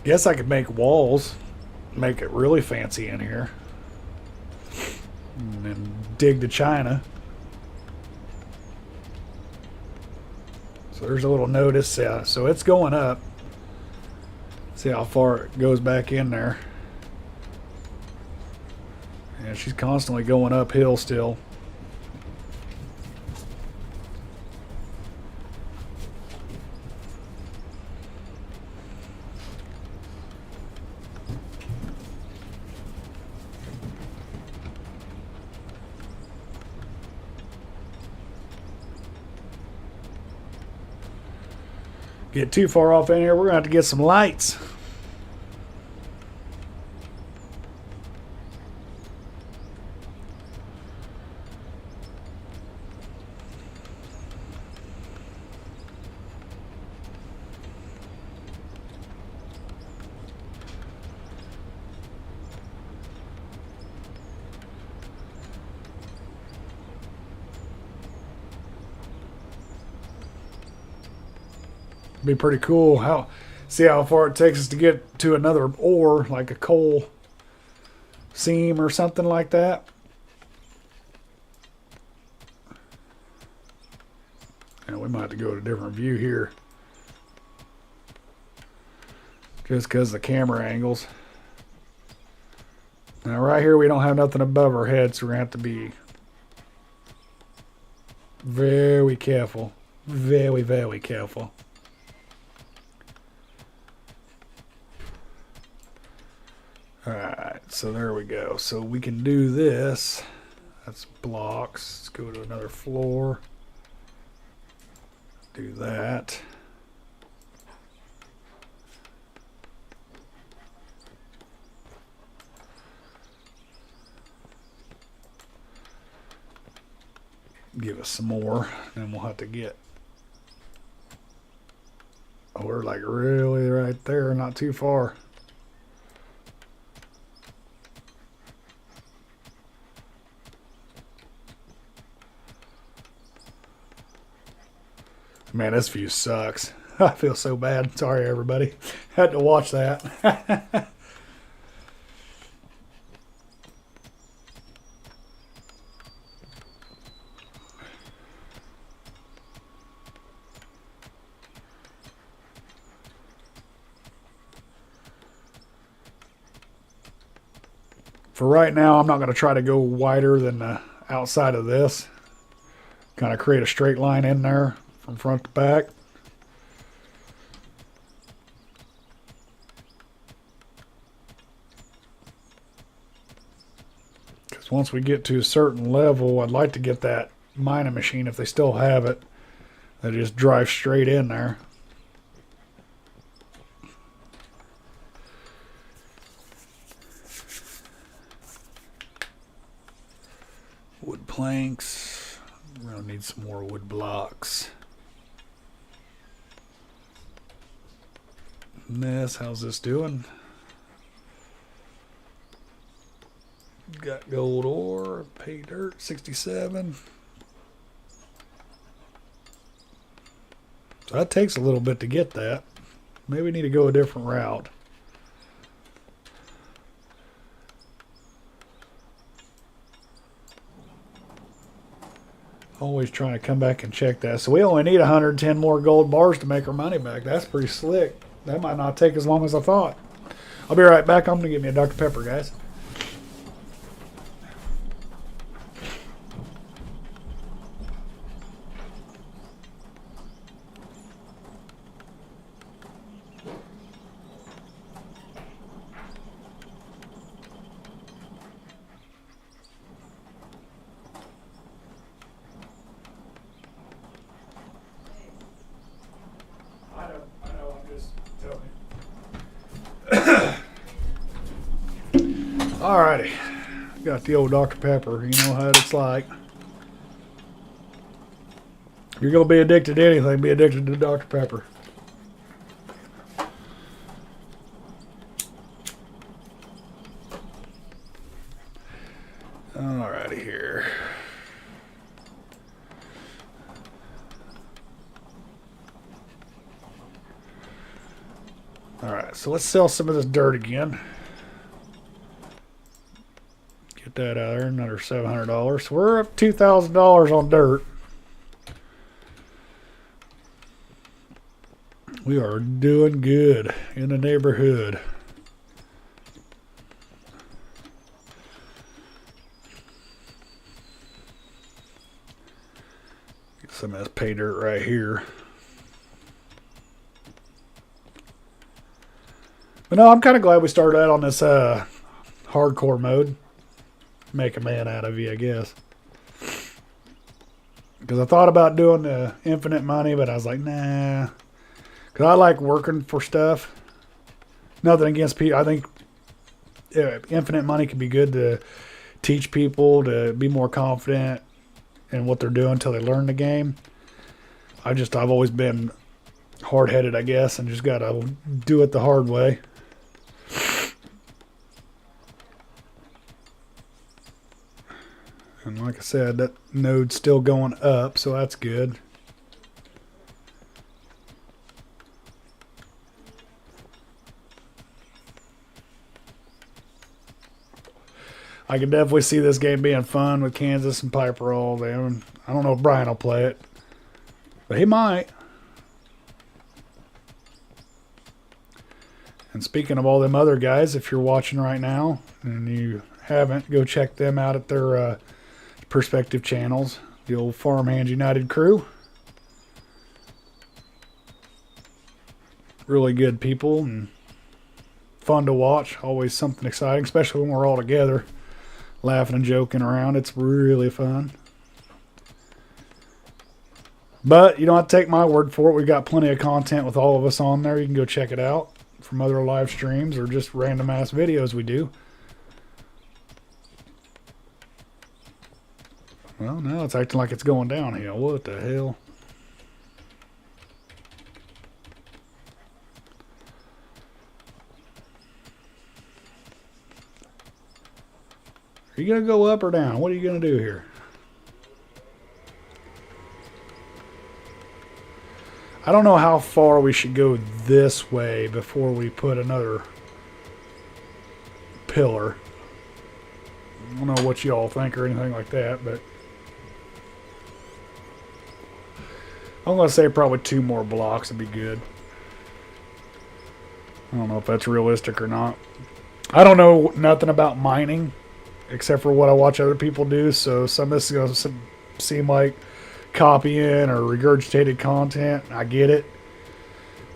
guess I could make walls, make it really fancy in here, and then dig to China. So there's a little notice. Yeah, so it's going up. See how far it goes back in there. Yeah, she's constantly going uphill still. Get too far off in here, we're gonna have to get some lights. Be pretty cool. See how far it takes us to get to another ore, like a coal seam or something like that. And we might have to go to a different view here, just because of the camera angles. Now right here we don't have nothing above our head, so we're gonna have to be very careful. Very, very careful. Alright, so there we go. So we can do this. That's blocks. Let's go to another floor. Do that. Give us some more. Then we'll have to get... Oh, we're like really right there, not too far. Man, this view sucks. I feel so bad. Sorry, everybody. Had to watch that. For right now, I'm not going to try to go wider than the outside of this. Kind of create a straight line in there from front to back. Because once we get to a certain level, I'd like to get that mining machine, if they still have it, that just drives straight in there. Wood planks. We're going to need some more wood blocks. And this, how's this doing? Got gold ore, pay dirt, 67. So that takes a little bit to get that. Maybe we need to go a different route. Always trying to come back and check that. So we only need 110 more gold bars to make our money back. That's pretty slick. That might not take as long as I thought. I'll be right back. I'm going to get me a Dr. Pepper, guys. I know, I'm just telling you. Alrighty. Got the old Dr. Pepper. You know how it's like. If you're going to be addicted to anything, be addicted to Dr. Pepper. Alrighty here. Alright, so let's sell some of this dirt again. Get that out of there, another $700. So we're up $2,000 on dirt. We are doing good in the neighborhood. Get some of this pay dirt right here. But no, I'm kind of glad we started out on this hardcore mode. Make a man out of you, I guess. Because I thought about doing the infinite money, but I was like, nah. Because I like working for stuff. Nothing against people. I think infinite money can be good to teach people to be more confident in what they're doing until they learn the game. I've always been hard-headed, I guess, and just got to do it the hard way. And like I said, that node's still going up, so that's good. I can definitely see this game being fun with Kansas and Piper all day. I don't know if Brian will play it, but he might. And speaking of all them other guys, if you're watching right now and you haven't, go check them out at their perspective channels. The old Farmhands United crew. Really good people and fun to watch. Always something exciting, especially when we're all together laughing and joking around. It's really fun. But you don't have to take my word for it. We've got plenty of content with all of us on there. You can go check it out from other live streams or just random ass videos we do. Well, now it's acting like it's going downhill. What the hell? Are you going to go up or down? What are you going to do here? I don't know how far we should go this way before we put another pillar. I don't know what y'all think or anything like that, but I'm going to say probably 2 more blocks would be good. I don't know if that's realistic or not. I don't know nothing about mining except for what I watch other people do, so some of this is going to seem like copying or regurgitated content. I get it.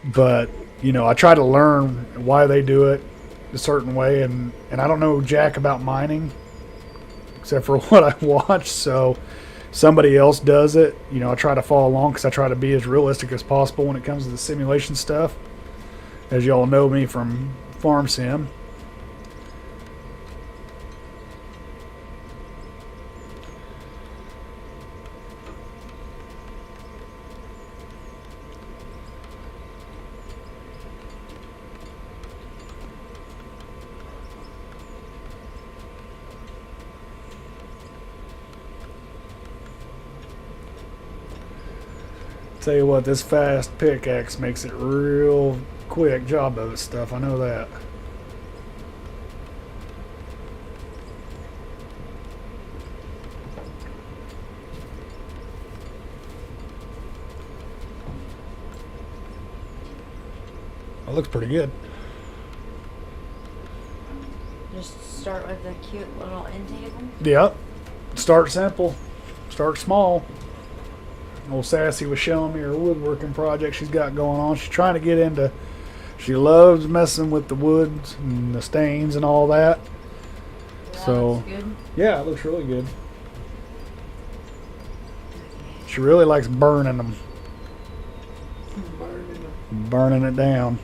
But, you know, I try to learn why they do it a certain way, and I don't know jack about mining except for what I watch, so somebody else does it. You know, I try to follow along because I try to be as realistic as possible when it comes to the simulation stuff. As y'all know me from Farm Sim. Tell you what, this fast pickaxe makes it real quick job of its stuff. I know that. It looks pretty good. Just start with a cute little end table. Yep. Start simple. Start small. Old Sassy was showing me her woodworking project she's got going on. She's trying to get into... She loves messing with the woods and the stains and all that. That So, looks good. yeah, it looks really good. She really likes burning them. Burning it down.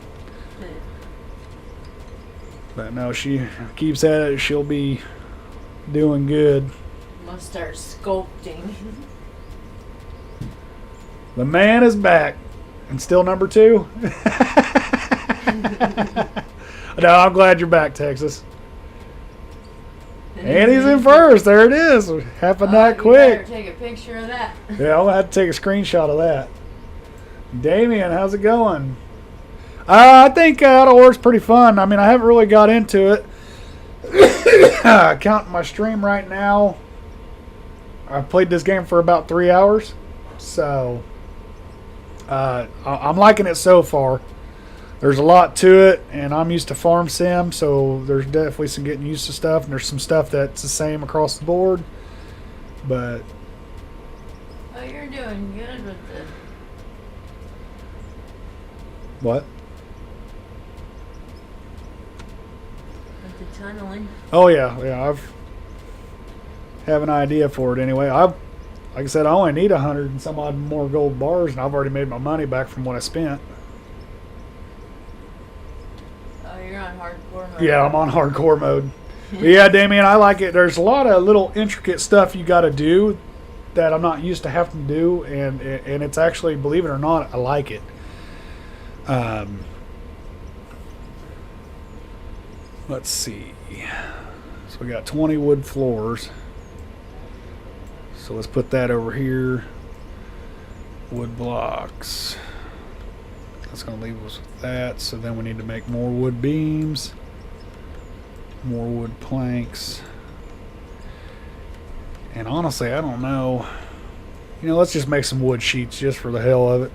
But no, she keeps at it. She'll be doing good. I'm gonna start sculpting. The man is back. And still number 2. No, I'm glad you're back, Texas. And he's in first. There it is. Happened that You quick. better take a picture of that. Yeah, I'm going to have to take a screenshot of that. Damien, how's it going? I think Outdoors pretty fun. I mean, I haven't really got into it. Counting my stream right now, I've played this game for about 3 hours. So, I'm liking it so far. There's a lot to it, and I'm used to farm sim, so there's definitely some getting used to stuff, and there's some stuff that's the same across the board. But Oh, you're doing good with what? the tunneling. Oh yeah, I've have an idea for it anyway. Like I said, I only need 100 and some odd more gold bars, and I've already made my money back from what I spent. Oh, you're on hardcore mode. Yeah, I'm on hardcore mode. But yeah, Damien, I like it. There's a lot of little intricate stuff you got to do that I'm not used to having to do, and it's actually, believe it or not, I like it. Let's see. So we got 20 wood floors. So let's put that over here. Wood blocks. That's going to leave us with that. So then we need to make more wood beams. More wood planks. And honestly, I don't know. You know, let's just make some wood sheets just for the hell of it.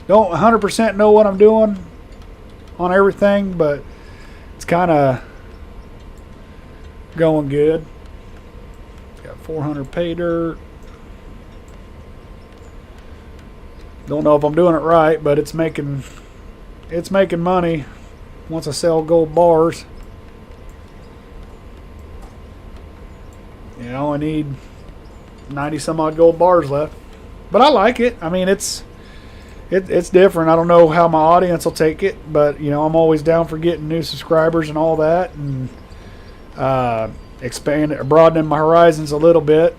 Don't 100% know what I'm doing on everything, but it's kind of going good. Got 400 pay dirt. Don't know if I'm doing it right, but it's making money once I sell gold bars. Yeah, I only need 90 some odd gold bars left, but I like it. I mean, it's different. I don't know how my audience will take it, but you know, I'm always down for getting new subscribers and all that, and broadening my horizons a little bit.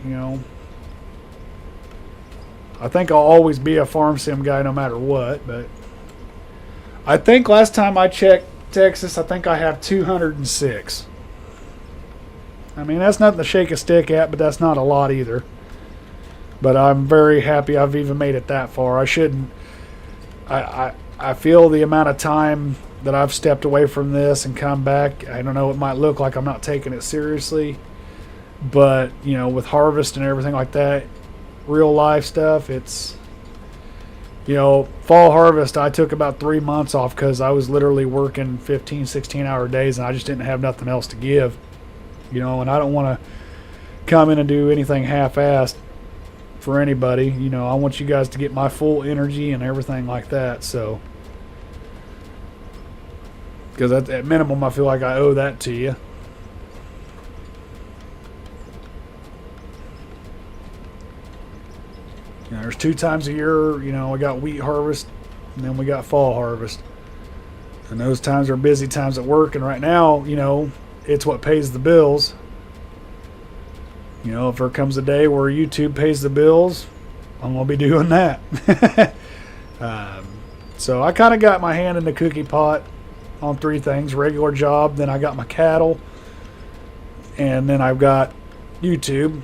You know, I think I'll always be a farm sim guy no matter what, but I think last time I checked Texas, I think I have 206. I mean, that's nothing to shake a stick at, but that's not a lot either. But I'm very happy I've even made it that far. I shouldn't. I feel the amount of time that I've stepped away from this and come back. I don't know. It might look like I'm not taking it seriously, but you know, with harvest and everything like that, real life stuff. It's, you know, fall harvest. I took about 3 months off because I was literally working 15, 16-hour days, and I just didn't have nothing else to give. You know, and I don't want to come in and do anything half-assed for anybody. You know, I want you guys to get my full energy and everything like that. So, because at minimum, I feel like I owe that to you. You know, there's 2 times a year. You know, I got wheat harvest, and then we got fall harvest. And those times are busy times at work. And right now, you know, it's what pays the bills. You know, if there comes a day where YouTube pays the bills, I'm going to be doing that. So I kind of got my hand in the cookie pot on 3 things. Regular job, then I got my cattle, And then I've got YouTube.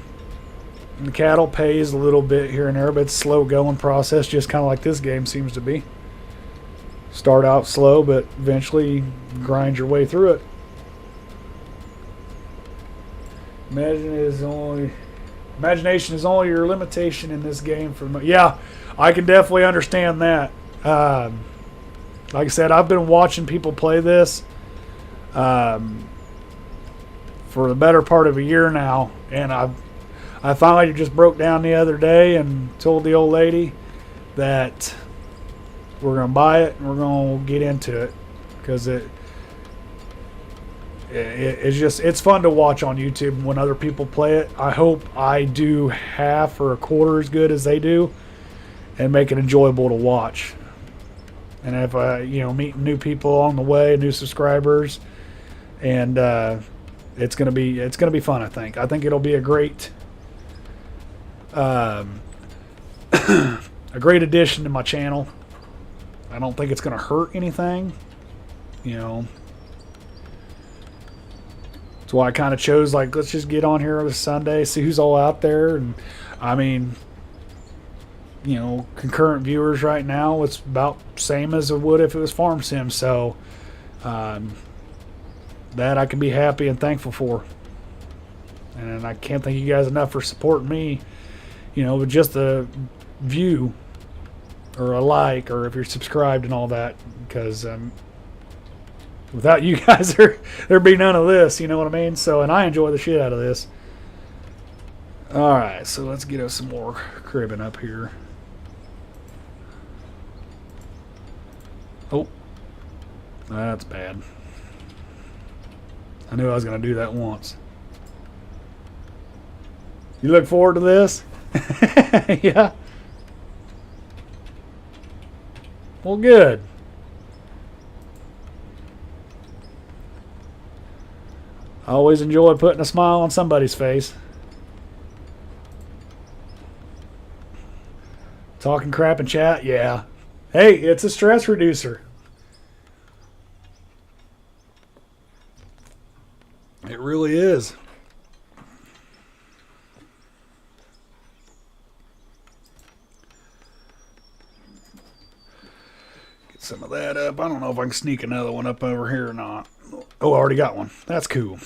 And the cattle pays a little bit here and there, but it's a slow going process, just kind of like this game seems to be. Start out slow, but eventually grind your way through it. Imagination is only your limitation in this game. Yeah, I can definitely understand that. Like I said, I've been watching people play this for the better part of a year now, and I finally just broke down the other day and told the old lady that we're going to buy it and we're going to get into it, because it's fun to watch on YouTube when other people play it. I hope I do half or a quarter as good as they do and make it enjoyable to watch. And if I meet new people along the way, new subscribers, and it's gonna be fun. I think it'll be a great a great addition to my channel. I don't think it's gonna hurt anything, That's why I kind of chose, like, let's just get on here this Sunday, see who's all out there. And I mean, concurrent viewers right now, it's about same as it would if it was Farm Sim. So that I can be happy and thankful for. And I can't thank you guys enough for supporting me, with just a view or a like, or if you're subscribed and all that, because without you guys, there'd be none of this, you know what I mean? So, and I enjoy the shit out of this. Alright, so let's get us some more cribbing up here. Oh, that's bad. I knew I was going to do that once. You look forward to this? Yeah. Well, good. I always enjoy putting a smile on somebody's face. Talking crap in chat? Yeah. Hey, it's a stress reducer. It really is. Get some of that up. I don't know if I can sneak another one up over here or not. Oh, I already got one. That's cool.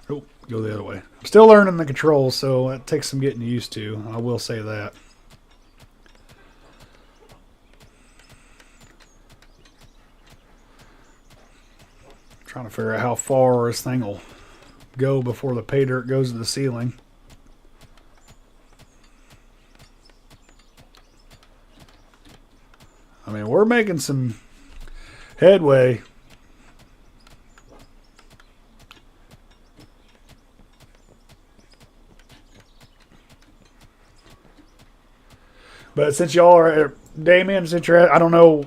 Oh, go the other way. I'm still learning the controls, so it takes some getting used to. I will say that. Trying to figure out how far this thing will go before the pay dirt goes to the ceiling. I mean, we're making some headway. But since y'all are, Damien's interested, I don't know,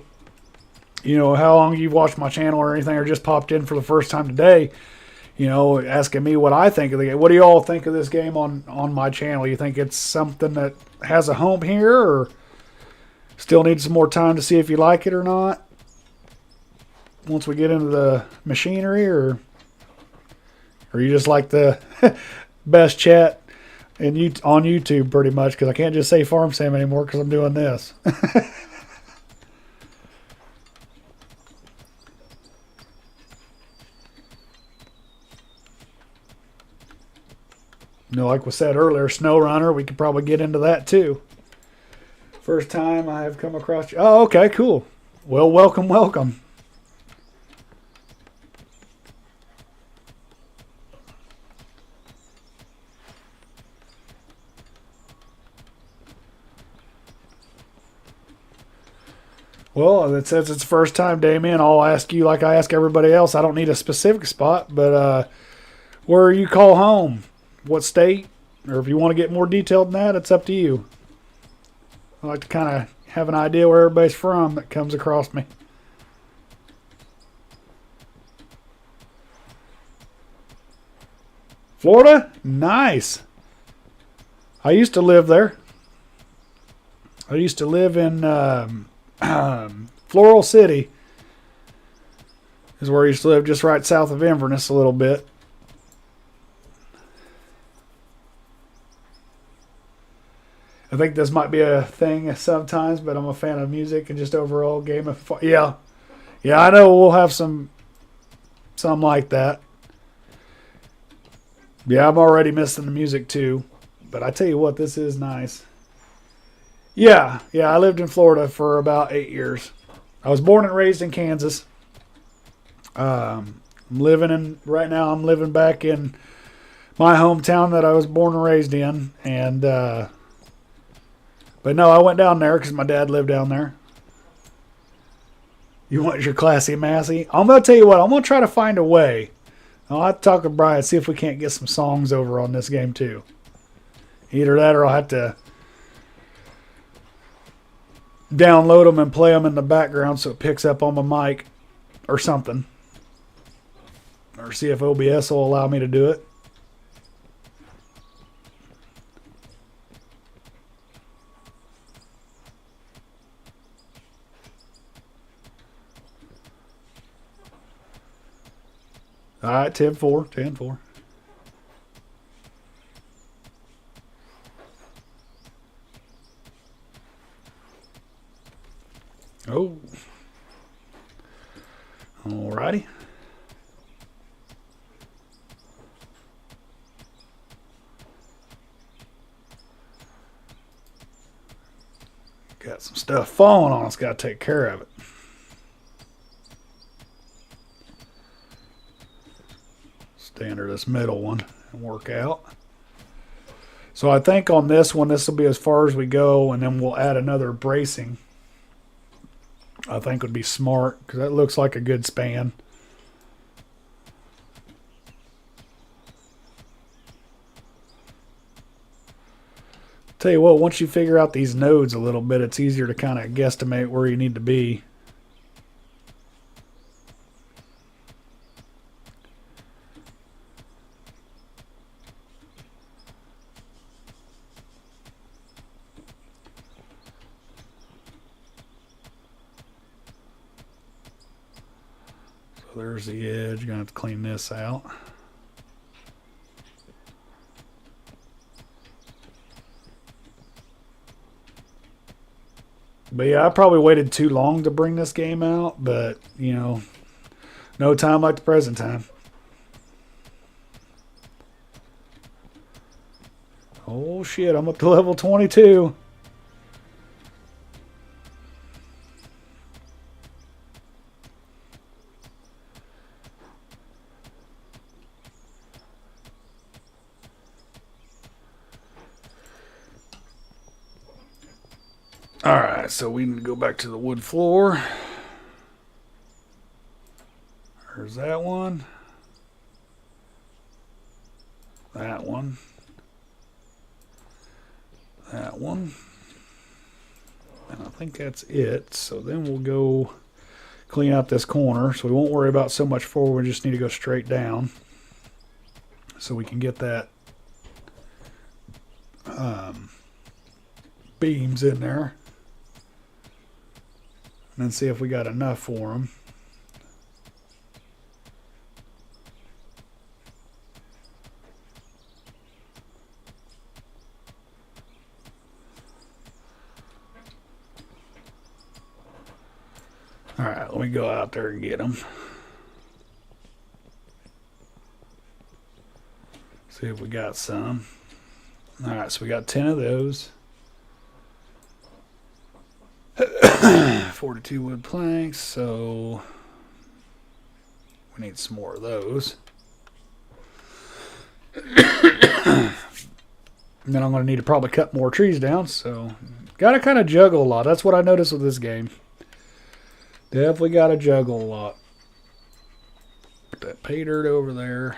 how long you've watched my channel or anything, or just popped in for the first time today, asking me what I think of the game. What do y'all think of this game on my channel? You think it's something that has a home here, or still need some more time to see if you like it or not once we get into the machinery, or you just like the best chat on YouTube pretty much, because I can't just say Farm Sim anymore because I'm doing this. Like we said earlier, SnowRunner, we could probably get into that too. First time I have come across you. Oh, okay, cool. Well, welcome. Well, it says it's first time, Damien. I'll ask you like I ask everybody else. I don't need a specific spot, but where you call home? What state? Or if you want to get more detailed than that, it's up to you. I like to kind of have an idea where everybody's from that comes across me. Florida? Nice. I used to live there. I used to live in Floral City. Is where I used to live, just right south of Inverness a little bit. I think this might be a thing sometimes, but I'm a fan of music and just overall game of fun. Yeah. Yeah, I know we'll have some like that. Yeah, I'm already missing the music too. But I tell you what, this is nice. Yeah, I lived in Florida for about 8 years. I was born and raised in Kansas. Right now I'm living back in my hometown that I was born and raised in. And, but no, I went down there because my dad lived down there. You want your classy massy? I'm going to tell you what, I'm going to try to find a way. I'll have to talk to Brian, see if we can't get some songs over on this game too. Either that or I'll have to download them and play them in the background so it picks up on my mic or something. Or see if OBS will allow me to do it. All right, 10-4, 10-4. Oh. Alrighty. Got some stuff falling on us. Got to take care of it. Stay under this middle one and work out. So I think on this one, this will be as far as we go, and then we'll add another bracing. I think would be smart because that looks like a good span. Tell you what, once you figure out these nodes a little bit, it's easier to kind of guesstimate where you need to be. So there's the edge. You're going to have to clean this out. But yeah, I probably waited too long to bring this game out, but, you know, no time like the present time. Oh, shit, I'm up to level 22. Alright, so we need to go back to the wood floor. There's that one. That one. That one. And I think that's it. So then we'll go clean out this corner. So we won't worry about so much forward. We just need to go straight down. So we can get that beams in there. And then see if we got enough for them. All right, let me go out there and get them. See if we got some. All right, so we got 10 of those. 42 wood planks, so we need some more of those. And then I'm going to need to probably cut more trees down, so got to kind of juggle a lot. That's what I noticed with this game. Definitely got to juggle a lot. Put that pay dirt over there.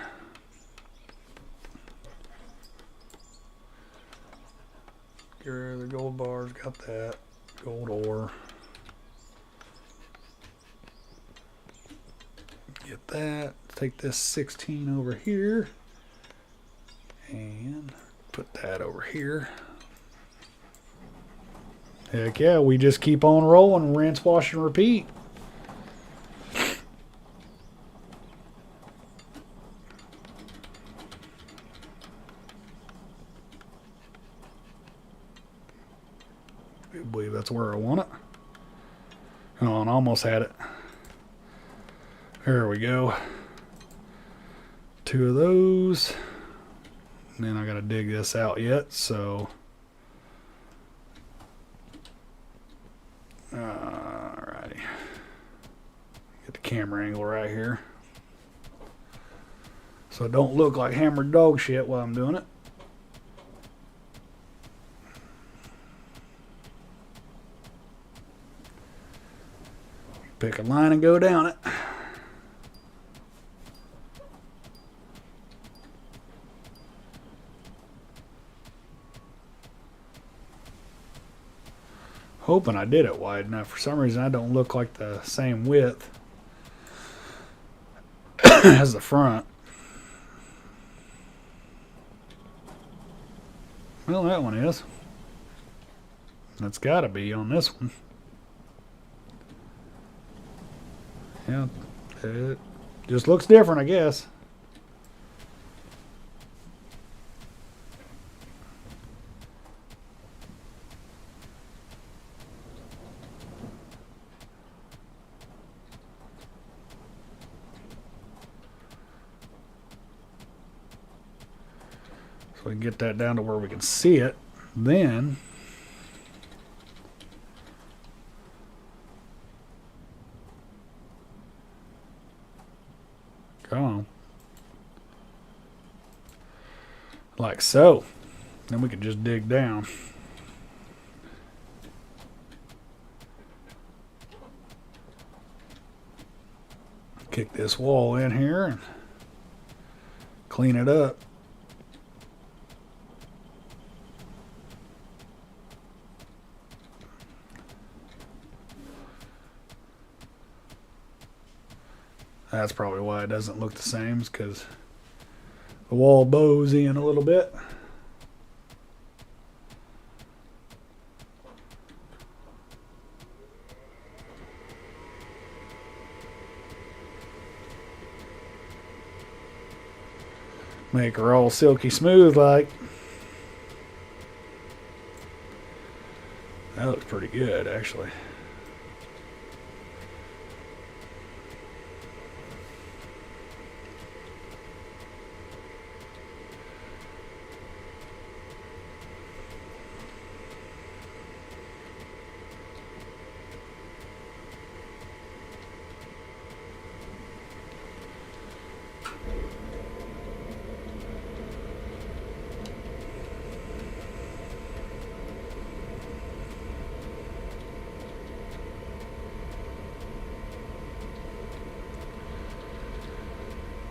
Get rid of the gold bars, got that. Gold ore. Get that. Take this 16 over here. And put that over here. Heck yeah, we just keep on rolling. Rinse, wash, and repeat. I do believe that's where I want it. Hold on, almost had it. There we go. 2 of those. And then I gotta dig this out yet, so. Alrighty. Get the camera angle right here. So it don't look like hammered dog shit while I'm doing it. Pick a line and go down it. Hoping I did it wide enough. For some reason I don't look like the same width as the front. Well, that one is. That's got to be on this one. Yeah, it just looks different, I guess. So we can get that down to where we can see it. Then come on. Like so. Then we can just dig down. Kick this wall in here and clean it up. That's probably why it doesn't look the same, because the wall bows in a little bit. Make her all silky smooth like. That looks pretty good, actually.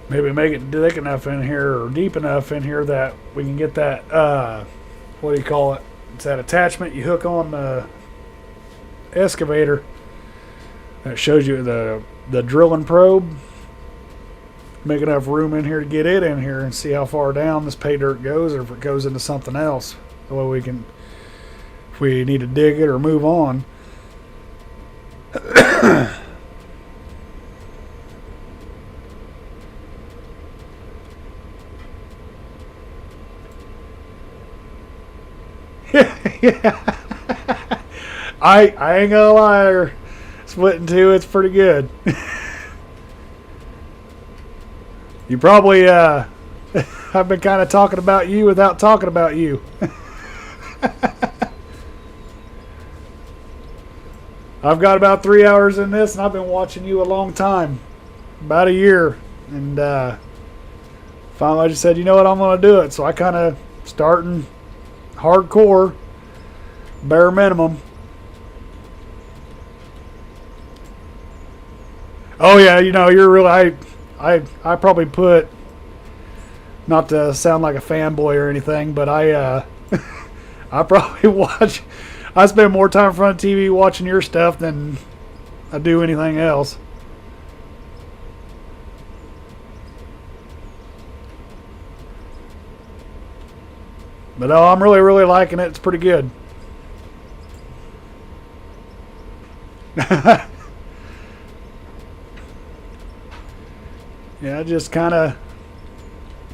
Maybe make it thick enough in here or deep enough in here that we can get that, what do you call it? It's that attachment you hook on the excavator that shows you the drilling probe. Make enough room in here to get it in here and see how far down this pay dirt goes, or if it goes into something else. That way we can, if we need to dig it or move on. Yeah. I ain't gonna lie, splitting two, it's pretty good. You probably I've been kind of talking about you without talking about you. I've got about 3 hours in this, and I've been watching you a long time, about a year, and finally I just said, you know what, I'm gonna do it. So I kind of starting hardcore, bare minimum. Oh yeah, you know, you're really, I probably put, not to sound like a fanboy or anything, but I probably I spend more time in front of TV watching your stuff than I do anything else. But no, I'm really, really liking it. It's pretty good. Yeah, I just kind of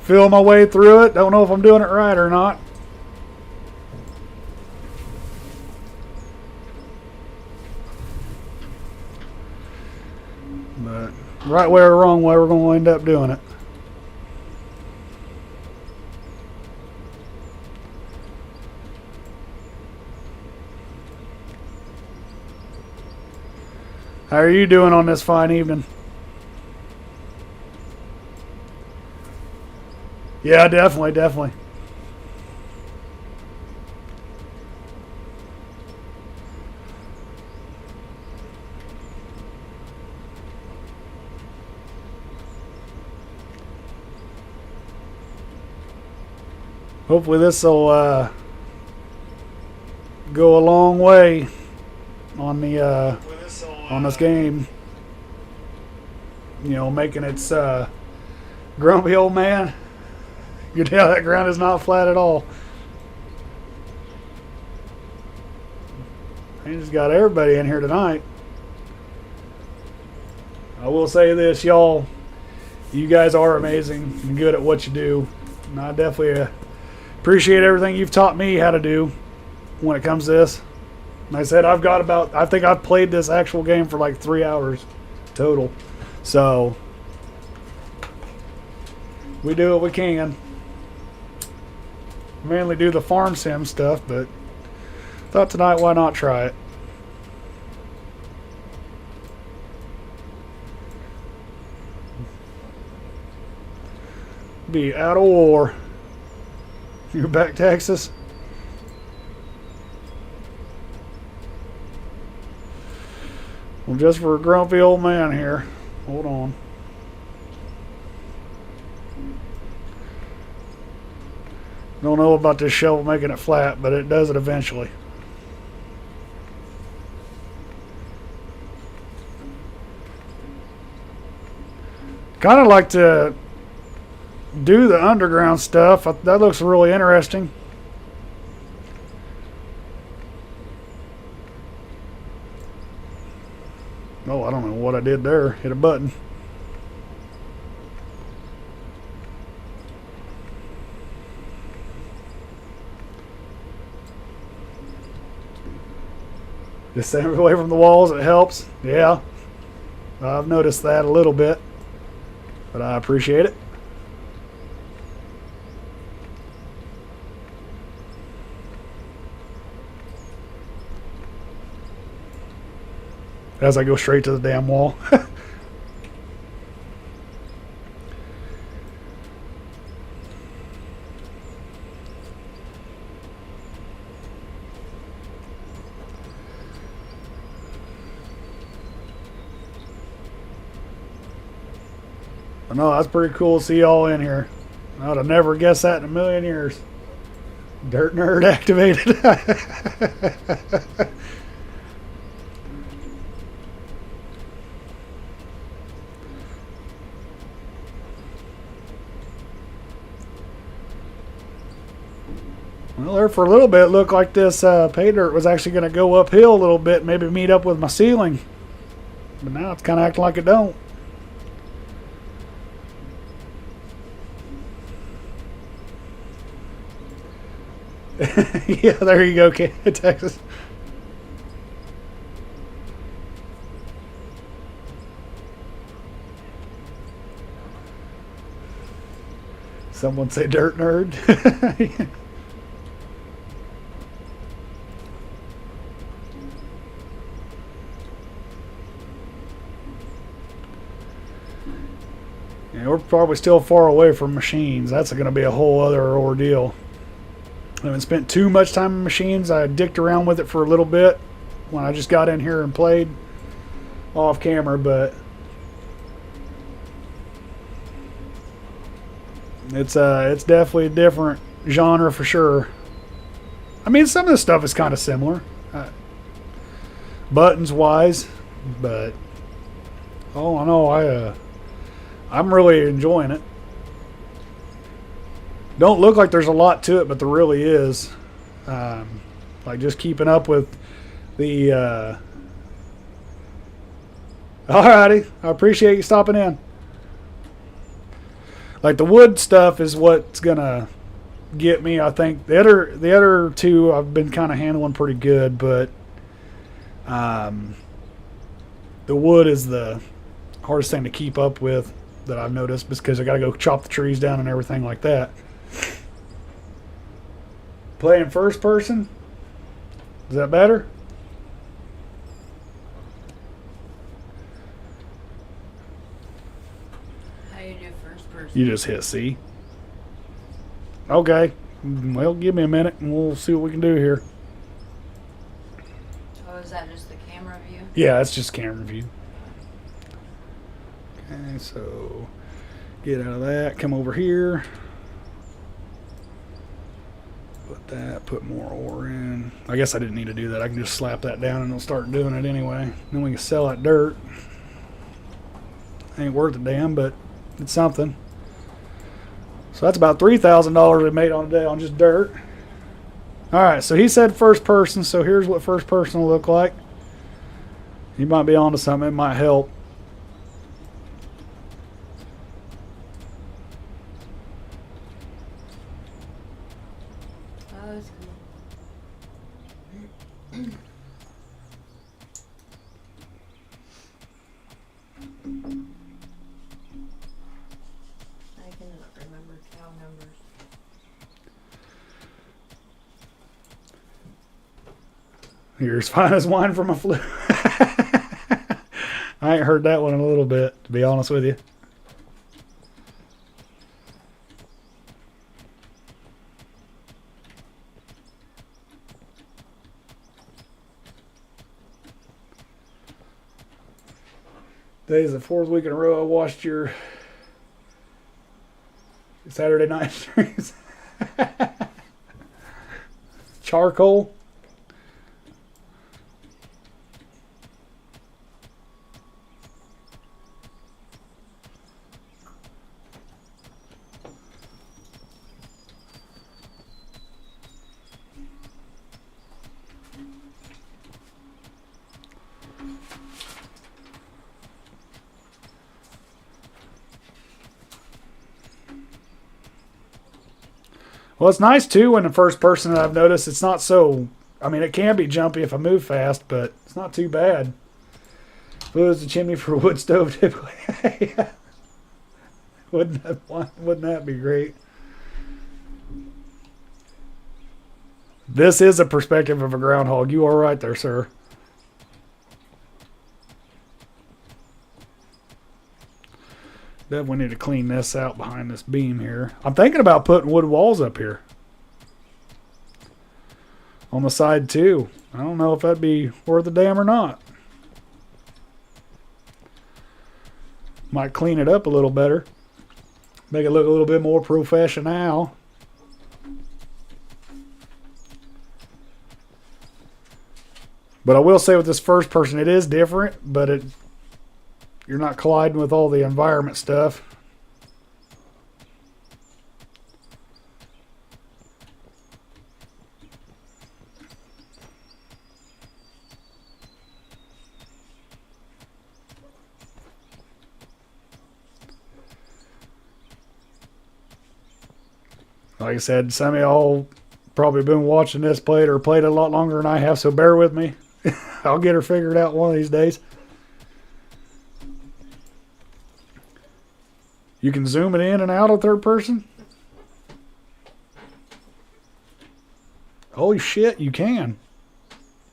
feel my way through it. Don't know if I'm doing it right or not. right way or wrong way, we're going to end up doing it. How are you doing on this fine evening? Yeah, definitely, definitely. Hopefully this will go a long way on the on this game. You know, making its grumpy old man. You can tell that ground is not flat at all. He just got everybody in here tonight. I will say this, y'all. You guys are amazing and good at what you do. And I definitely appreciate everything you've taught me how to do when it comes to this. Like I said, I think I've played this actual game for like 3 hours total. So, we do what we can. Mainly do the farm sim stuff, but thought tonight, why not try it? Be out of war. You're back, Texas? Well, just for a grumpy old man here. Hold on. Don't know about this shovel making it flat, but it does it eventually. Kind of like to do the underground stuff. That looks really interesting. Oh, I don't know what I did there. Hit a button. Just stay away from the walls. It helps. Yeah. I've noticed that a little bit. But I appreciate it. As I go straight to the damn wall. But no, that's pretty cool to see y'all in here. I would have never guessed that in a million years. Dirt nerd activated. Well, there for a little bit, it looked like this pay dirt was actually going to go uphill a little bit, maybe meet up with my ceiling. But now it's kind of acting like it don't. Yeah, there you go, Texas. Someone say dirt nerd. Yeah, we're probably still far away from machines. That's going to be a whole other ordeal. I haven't spent too much time in machines. I dicked around with it for a little bit when I just got in here and played off camera, but it's definitely a different genre for sure. I mean, some of the stuff is kind of similar, buttons wise, but oh, I know I'm really enjoying it. Don't look like there's a lot to it, but there really is. Like just keeping up with the. Alrighty, I appreciate you stopping in. Like the wood stuff is what's gonna get me. I think the other two I've been kind of handling pretty good, but the wood is the hardest thing to keep up with that I've noticed, because I got to go chop the trees down and everything like that. Playing first person, is that better? How do you do first person? You just hit C. Okay. Well, give me a minute and we'll see what we can do here. Oh, is that just the camera view? Yeah, it's just camera view. Okay, so get out of that. Come over here. Put that. Put more ore in. I guess I didn't need to do that. I can just slap that down and it'll start doing it anyway. Then we can sell that dirt. Ain't worth a damn, but it's something. So that's about $3,000 we made on a day on just dirt. Alright, so he said first person, so here's what first person will look like. You might be onto something, it might help. Oh, that's cool. I cannot remember cow numbers. You're as fine as wine from a flute. I ain't heard that one in a little bit, to be honest with you. Today's the 4th week in a row I watched your Saturday night streams. Charcoal. Well, it's nice too when the first person that I've noticed, it's not so, I mean, it can be jumpy if I move fast, but it's not too bad. Blue is the chimney for a wood stove typically. Wouldn't that be great? This is a perspective of a groundhog. You are right there, sir. Definitely need to clean this out behind this beam here. I'm thinking about putting wood walls up here. On the side too. I don't know if that'd be worth a damn or not. Might clean it up a little better. Make it look a little bit more professional. But I will say with this first person, it is different, but you're not colliding with all the environment stuff. Like I said, some of y'all probably been watching this played or played it a lot longer than I have, so bear with me. I'll get her figured out one of these days. You can zoom it in and out of third person? Holy shit, you can.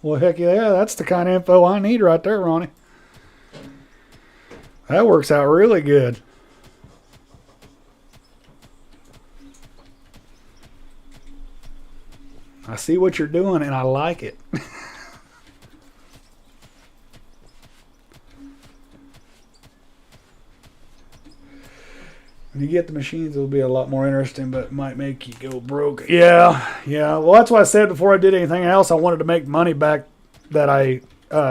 Well, heck yeah, that's the kind of info I need right there, Ronnie. That works out really good. I see what you're doing and I like it. When you get the machines, it'll be a lot more interesting, but it might make you go broke. Yeah. Well, that's why I said before I did anything else, I wanted to make money back that I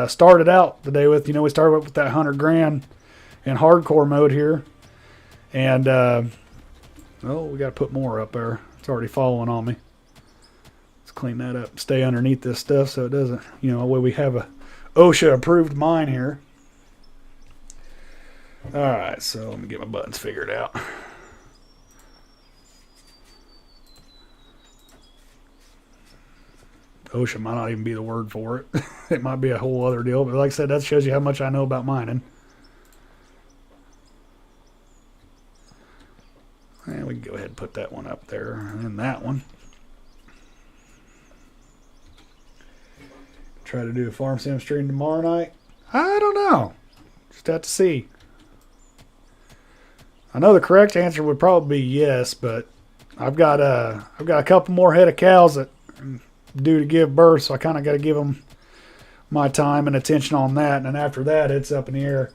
started out the day with. You know, we started with that 100 grand in hardcore mode here. And, we got to put more up there. It's already falling on me. Let's clean that up. Stay underneath this stuff so it doesn't, we have a OSHA approved mine here. Alright, so let me get my buttons figured out. OSHA might not even be the word for it. It might be a whole other deal, but like I said, that shows you how much I know about mining. And we can go ahead and put that one up there and that one. Try to do a farm sim stream tomorrow night. I don't know. Just have to see. I know the correct answer would probably be yes, but I've got a couple more head of cows that are due to give birth, so I kind of got to give them my time and attention on that. And then after that, it's up in the air.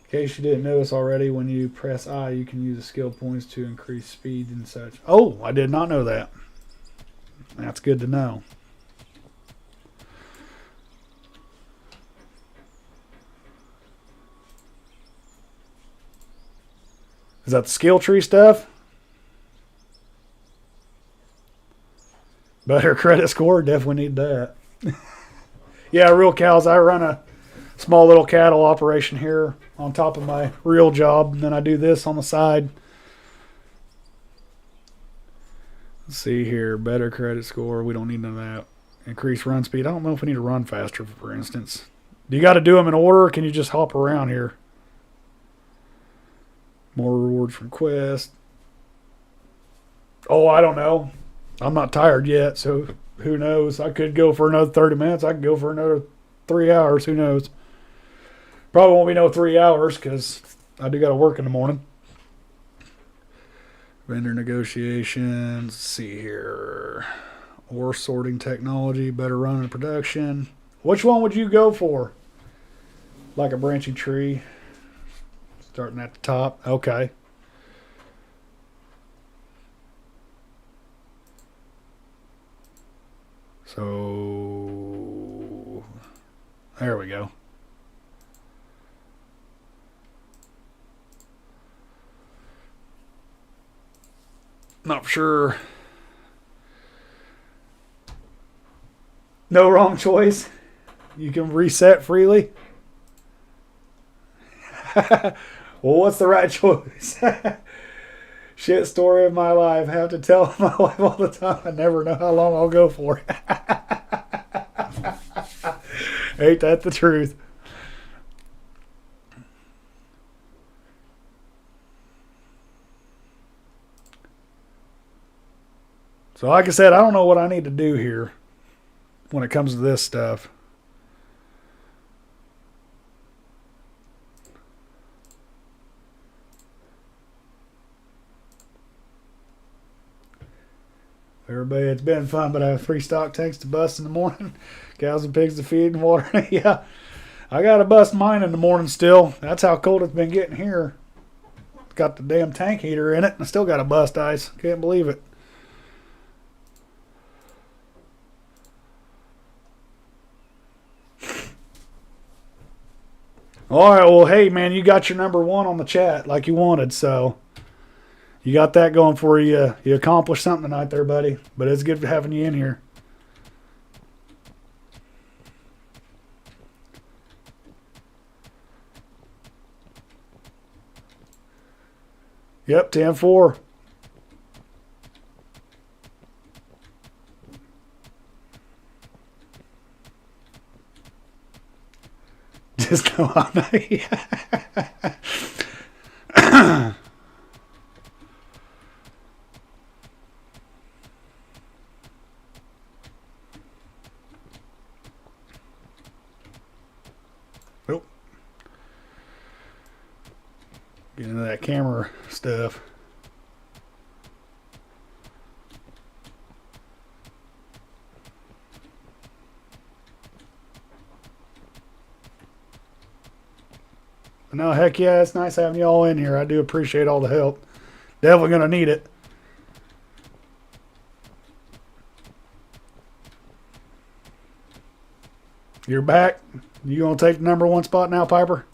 In case you didn't notice already, when you press I, you can use the skill points to increase speed and such. Oh, I did not know that. That's good to know. Is that the skill tree stuff? Better credit score, definitely need that. Yeah, real cows. I run a small little cattle operation here on top of my real job, and then I do this on the side. Let's see here. Better credit score. We don't need none of that. Increase run speed. I don't know if we need to run faster, for instance. Do you got to do them in order, or can you just hop around here? More rewards from quest. Oh, I don't know. I'm not tired yet, so who knows? I could go for another 30 minutes. I could go for another 3 hours. Who knows? Probably won't be no 3 hours because I do got to work in the morning. Vendor negotiations. Let's see here. Ore sorting technology. Better run in production. Which one would you go for? Like a branching tree. Starting at the top. Okay. So there we go. Not sure. No wrong choice. You can reset freely. Well, what's the right choice? Shit story of my life. I have to tell my wife all the time. I never know how long I'll go for. Ain't that the truth? So like I said, I don't know what I need to do here when it comes to this stuff. Everybody, it's been fun, but I have 3 stock tanks to bust in the morning. Cows and pigs to feed and water. Yeah, I got to bust mine in the morning still. That's how cold it's been getting here. It's got the damn tank heater in it, and I still got to bust ice. Can't believe it. All right, well, hey, man, you got your number 1 on the chat like you wanted, so you got that going for you. You accomplished something tonight there, buddy. But it's good having you in here. Yep, 10-4. Just go on. Nope. Get into that camera stuff. But no, heck yeah, it's nice having you all in here. I do appreciate all the help. Definitely going to need it. You're back. You going to take the number 1 spot now, Piper?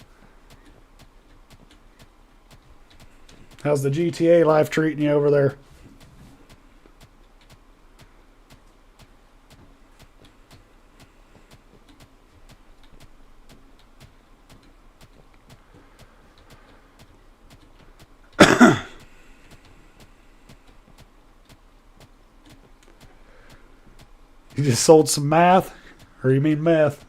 How's the GTA life treating you over there? You just sold some math? Or you mean meth?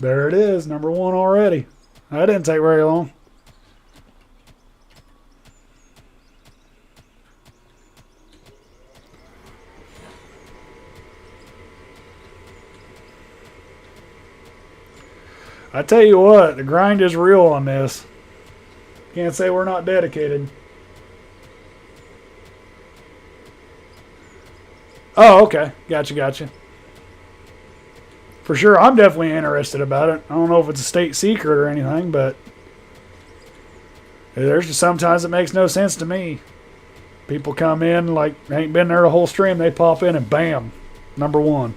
There it is, number one already. That didn't take very long. I tell you what, the grind is real on this. Can't say we're not dedicated. Oh, okay. Gotcha. For sure, I'm definitely interested about it. I don't know if it's a state secret or anything, but there's just sometimes it makes no sense to me. People come in like ain't been there the whole stream, they pop in and bam, number one.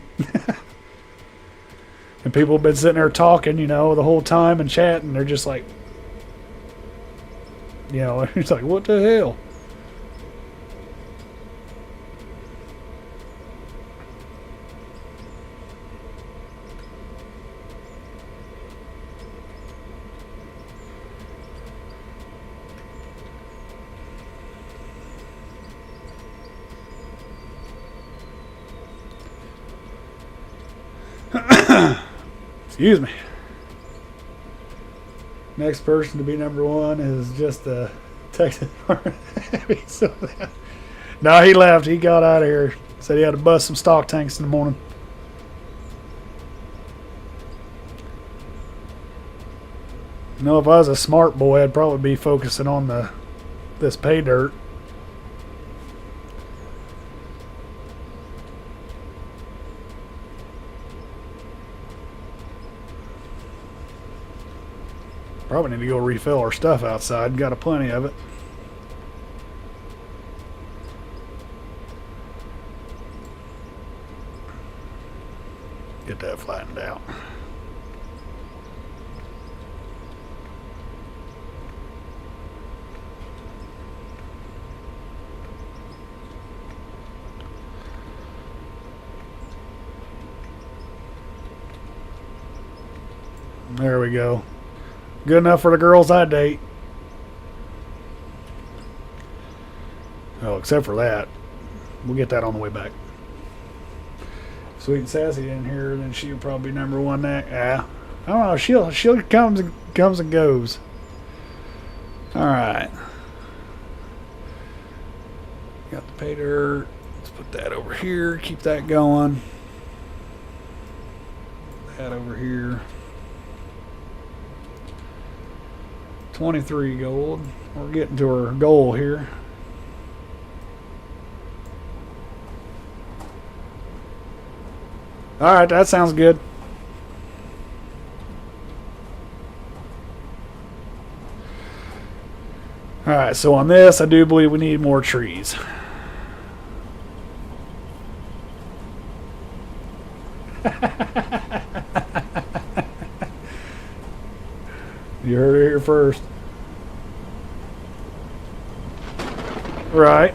And people have been sitting there talking, the whole time and chatting. They're just like, it's like, what the hell? Excuse me. Next person to be number one is just a Texas. No, he left. He got out of here. Said he had to bust some stock tanks in the morning. If I was a smart boy, I'd probably be focusing on this pay dirt. Probably need to go refill our stuff outside. Got a plenty of it. Get that flattened out. There we go. Good enough for the girls I date. Oh, except for that. We'll get that on the way back. Sweet and Sassy in here, then she'll probably be number one next. I don't know. She'll comes and goes. All right. Got the pay dirt. Let's put that over here. Keep that going. That over here. 23 gold. We're getting to our goal here. All right, that sounds good. All right, so on this, I do believe we need more trees. You heard it here first. Right.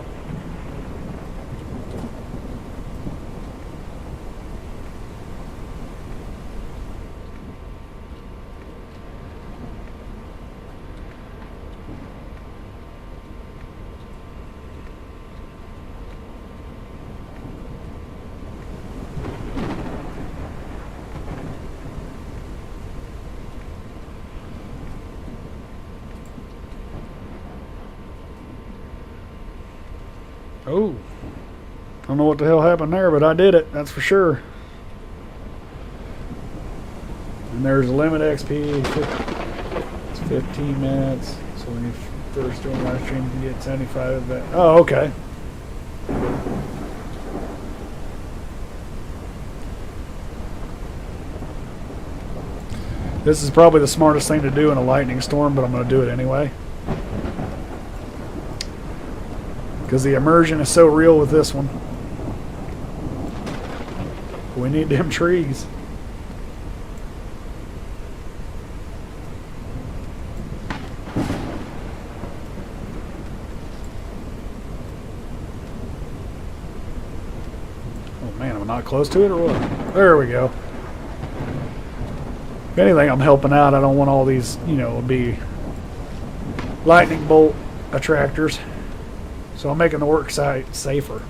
Oh, I don't know what the hell happened there, but I did it. That's for sure. And there's a limit XP. It's 15 minutes. So when you first join live stream, you can get 75 of that. Oh, okay. This is probably the smartest thing to do in a lightning storm, but I'm going to do it anyway. Because the immersion is so real with this one. We need them trees. Oh man, am I not close to it or what? There we go. If anything, I'm helping out. I don't want all these, be lightning bolt attractors. So I'm making the work site safer.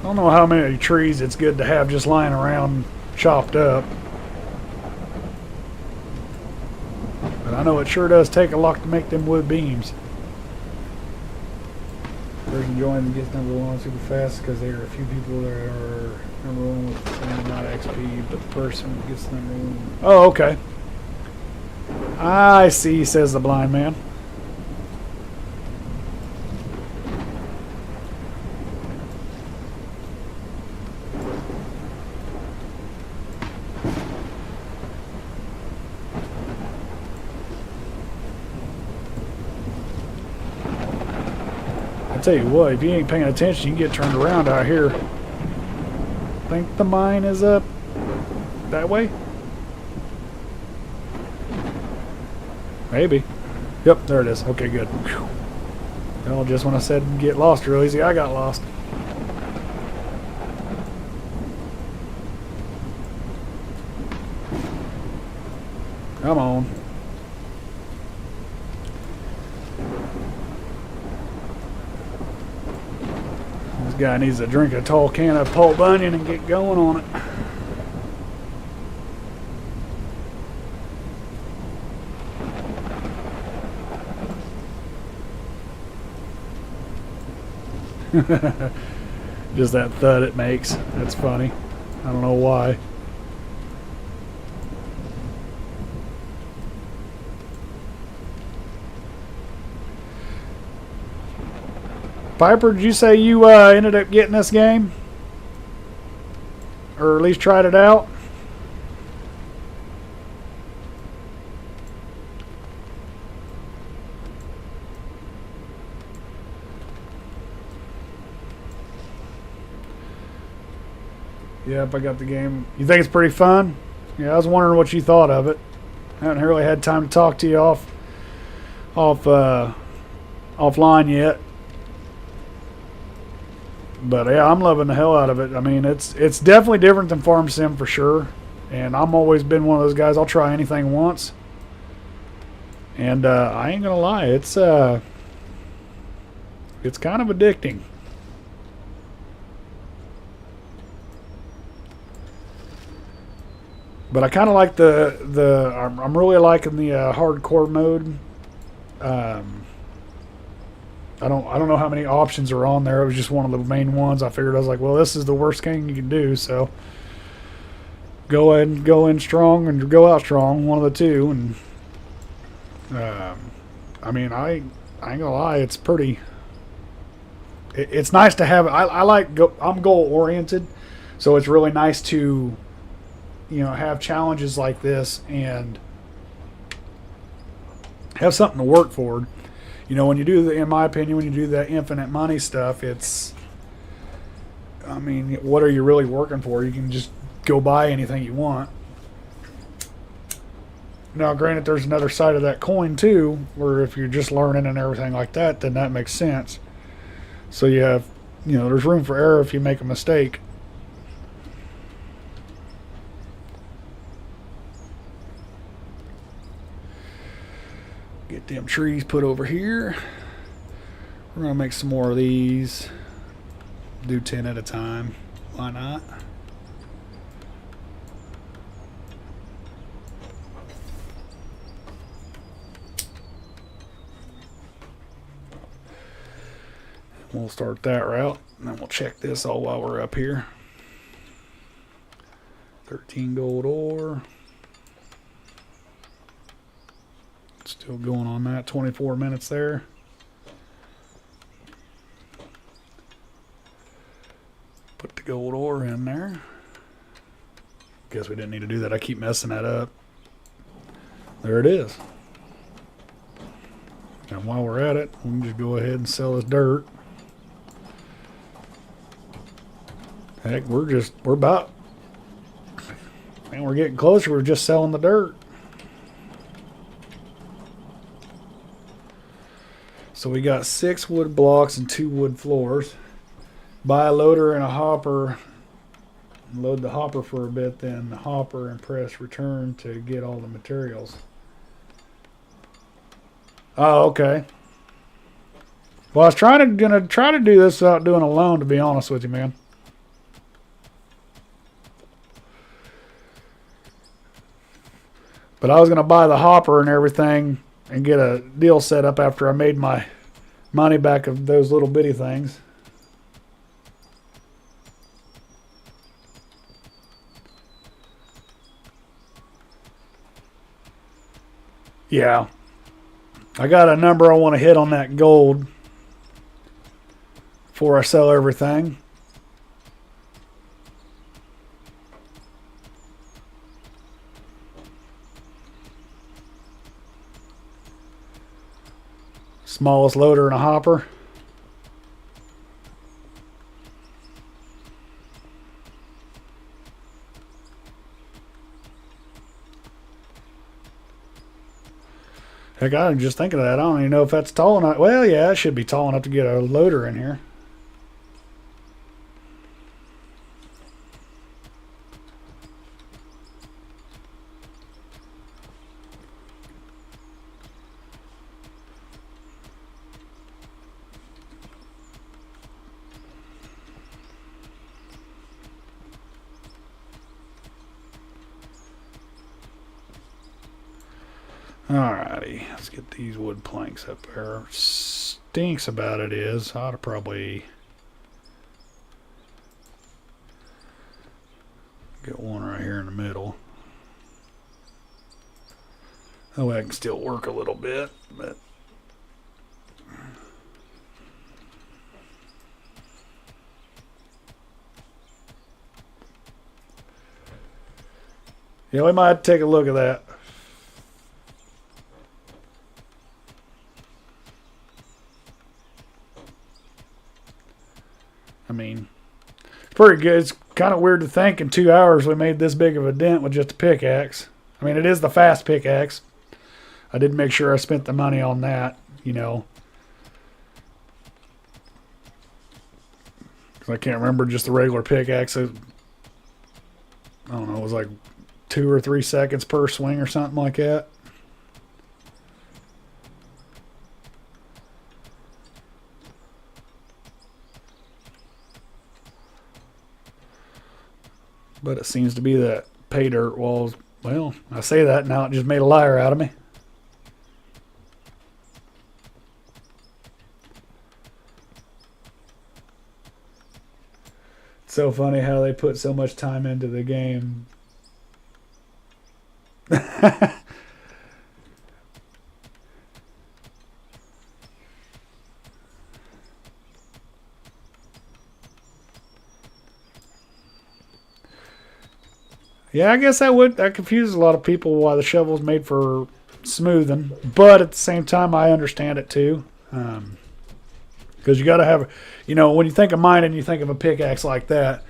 don't know how many trees it's good to have just lying around chopped up. But I know it sure does take a lot to make them wood beams. Person joins and gets number one super fast because there are a few people that are number one with the same amount of XP, but the person gets number one. Oh, okay. I see, says the blind man. I tell you what, if you ain't paying attention, you can get turned around out here. Think the mine is up that way? Maybe. Yep, there it is. Okay, good. Whew. Well, just when I said get lost real easy, I got lost. Come on. This guy needs to drink a tall can of Paul Bunyan and get going on it. Just that thud it makes. That's funny. I don't know why. Piper, did you say you ended up getting this game? Or at least tried it out? Yep, I got the game. You think it's pretty fun? Yeah, I was wondering what you thought of it. I haven't really had time to talk to you offline yet. But yeah, I'm loving the hell out of it. I mean, it's definitely different than Farm Sim for sure. And I'm always been one of those guys. I'll try anything once. And I ain't gonna lie, it's kind of addicting. But I kind of like I'm really liking the hardcore mode. I don't know how many options are on there. It was just one of the main ones. I figured, I was like, well, this is the worst thing you can do, so go in strong and go out strong, one of the two. And I mean, I ain't gonna lie, it's pretty. It's nice to have. I'm goal oriented, so it's really nice to, have challenges like this and have something to work for. When you do in my opinion, when you do that infinite money stuff, I mean, what are you really working for? You can just go buy anything you want. Now, granted, there's another side of that coin too, where if you're just learning and everything like that, then that makes sense. So you have, there's room for error if you make a mistake. Get them trees put over here. We're going to make some more of these. Do 10 at a time. Why not? We'll start that route, and then we'll check this all while we're up here. 13 gold ore. Still going on that. 24 minutes there. Put the gold ore in there. Guess we didn't need to do that. I keep messing that up. There it is. And while we're at it, we can just go ahead and sell this dirt. Heck, we're about, man, we're getting closer. We're just selling the dirt. So we got 6 wood blocks and 2 wood floors. Buy a loader and a hopper. Load the hopper for a bit, then the hopper and press return to get all the materials. Oh, okay. Well, I was gonna try to do this without doing a loan, to be honest with you, man. But I was going to buy the hopper and everything and get a deal set up after I made my money back of those little bitty things. Yeah. I got a number I want to hit on that gold before I sell everything. Smallest loader in a hopper. Heck, I'm just thinking of that. I don't even know if that's tall enough. Well, yeah, it should be tall enough to get a loader in here. Alrighty, let's get these wood planks up there. Stinks about it is, I ought to probably get one right here in the middle. That way I can still work a little bit, but yeah, we might take a look at that. I mean, it's pretty good. It's kind of weird to think in 2 hours we made this big of a dent with just a pickaxe. I mean, it is the fast pickaxe. I did make sure I spent the money on that, you know. Because I can't remember just the regular pickaxe. I don't know, it was like 2 or 3 seconds per swing or something like that. But it seems to be that pay dirt walls. Well, I say that now, it just made a liar out of me. It's so funny how they put so much time into the game. Yeah, I guess that confuses a lot of people why the shovel's made for smoothing, but at the same time, I understand it too. Because you got to have, you know, when you think of mining, you think of a pickaxe like that.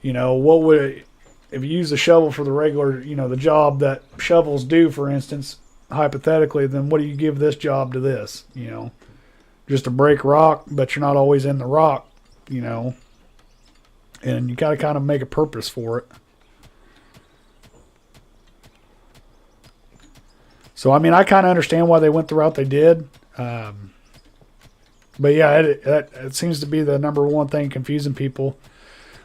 You know, what would it, if you use the shovel for the regular, you know, the job that shovels do, for instance, hypothetically, then what do you give this job to this? You know, just to break rock, but you're not always in the rock, you know, and you got to kind of make a purpose for it. So, I mean, I kind of understand why they went the route they did. But yeah, it seems to be the number one thing confusing people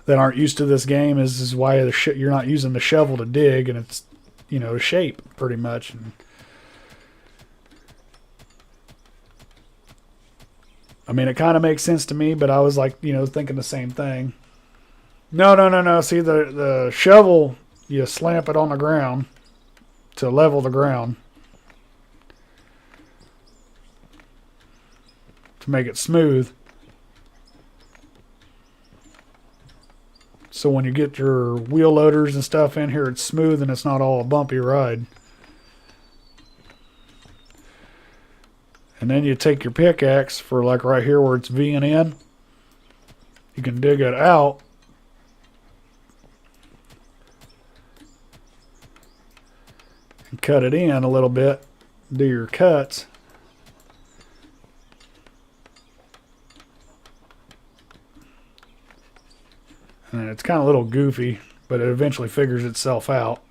that aren't used to this game is why you're not using the shovel to dig, and it's, you know, to shape pretty much. And I mean, it kind of makes sense to me, but I was like, you know, thinking the same thing. No. See, the shovel, you slamp it on the ground to level the ground, to make it smooth. So when you get your wheel loaders and stuff in here, it's smooth and it's not all a bumpy ride. And then you take your pickaxe for like right here where it's V'ing in. You can dig it out. And cut it in a little bit. Do your cuts. And it's kind of a little goofy, but it eventually figures itself out.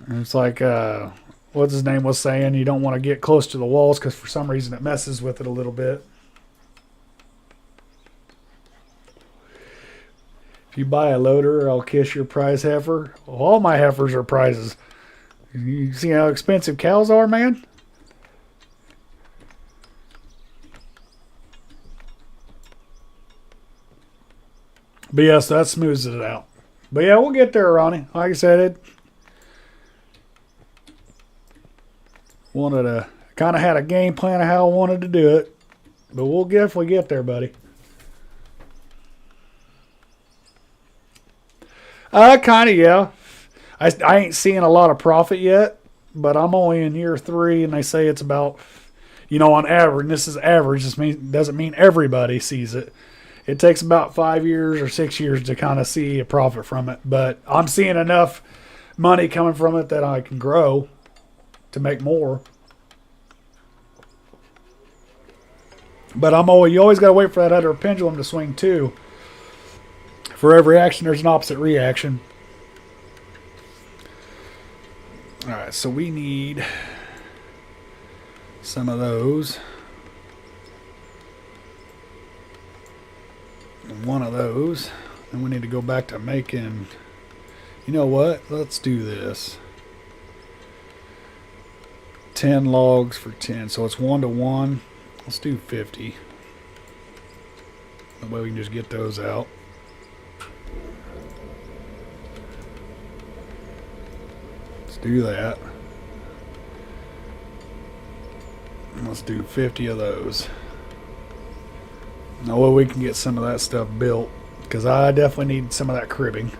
And it's like, what's his name was saying, you don't want to get close to the walls because for some reason it messes with it a little bit. If you buy a loader, I'll kiss your prize heifer. All my heifers are prizes. You see how expensive cows are, man? But yes, that smooths it out. But yeah, we'll get there, Ronnie. Like I said, it wanted to kind of had a game plan of how I wanted to do it. But we'll definitely get there, buddy. Kind of, yeah. I ain't seeing a lot of profit yet, but I'm only in year 3, and they say it's about, on average, and this is average, doesn't mean everybody sees it. It takes about 5 years or 6 years to kind of see a profit from it, but I'm seeing enough money coming from it that I can grow to make more. But you always got to wait for that other pendulum to swing too. For every action, there's an opposite reaction. All right, so we need some of those. And one of those. And we need to go back to making... You know what? Let's do this. 10 logs for 10. So it's 1 to 1. Let's do 50. That way we can just get those out. Let's do that. And let's do 50 of those. That way we can get some of that stuff built. Because I definitely need some of that cribbing.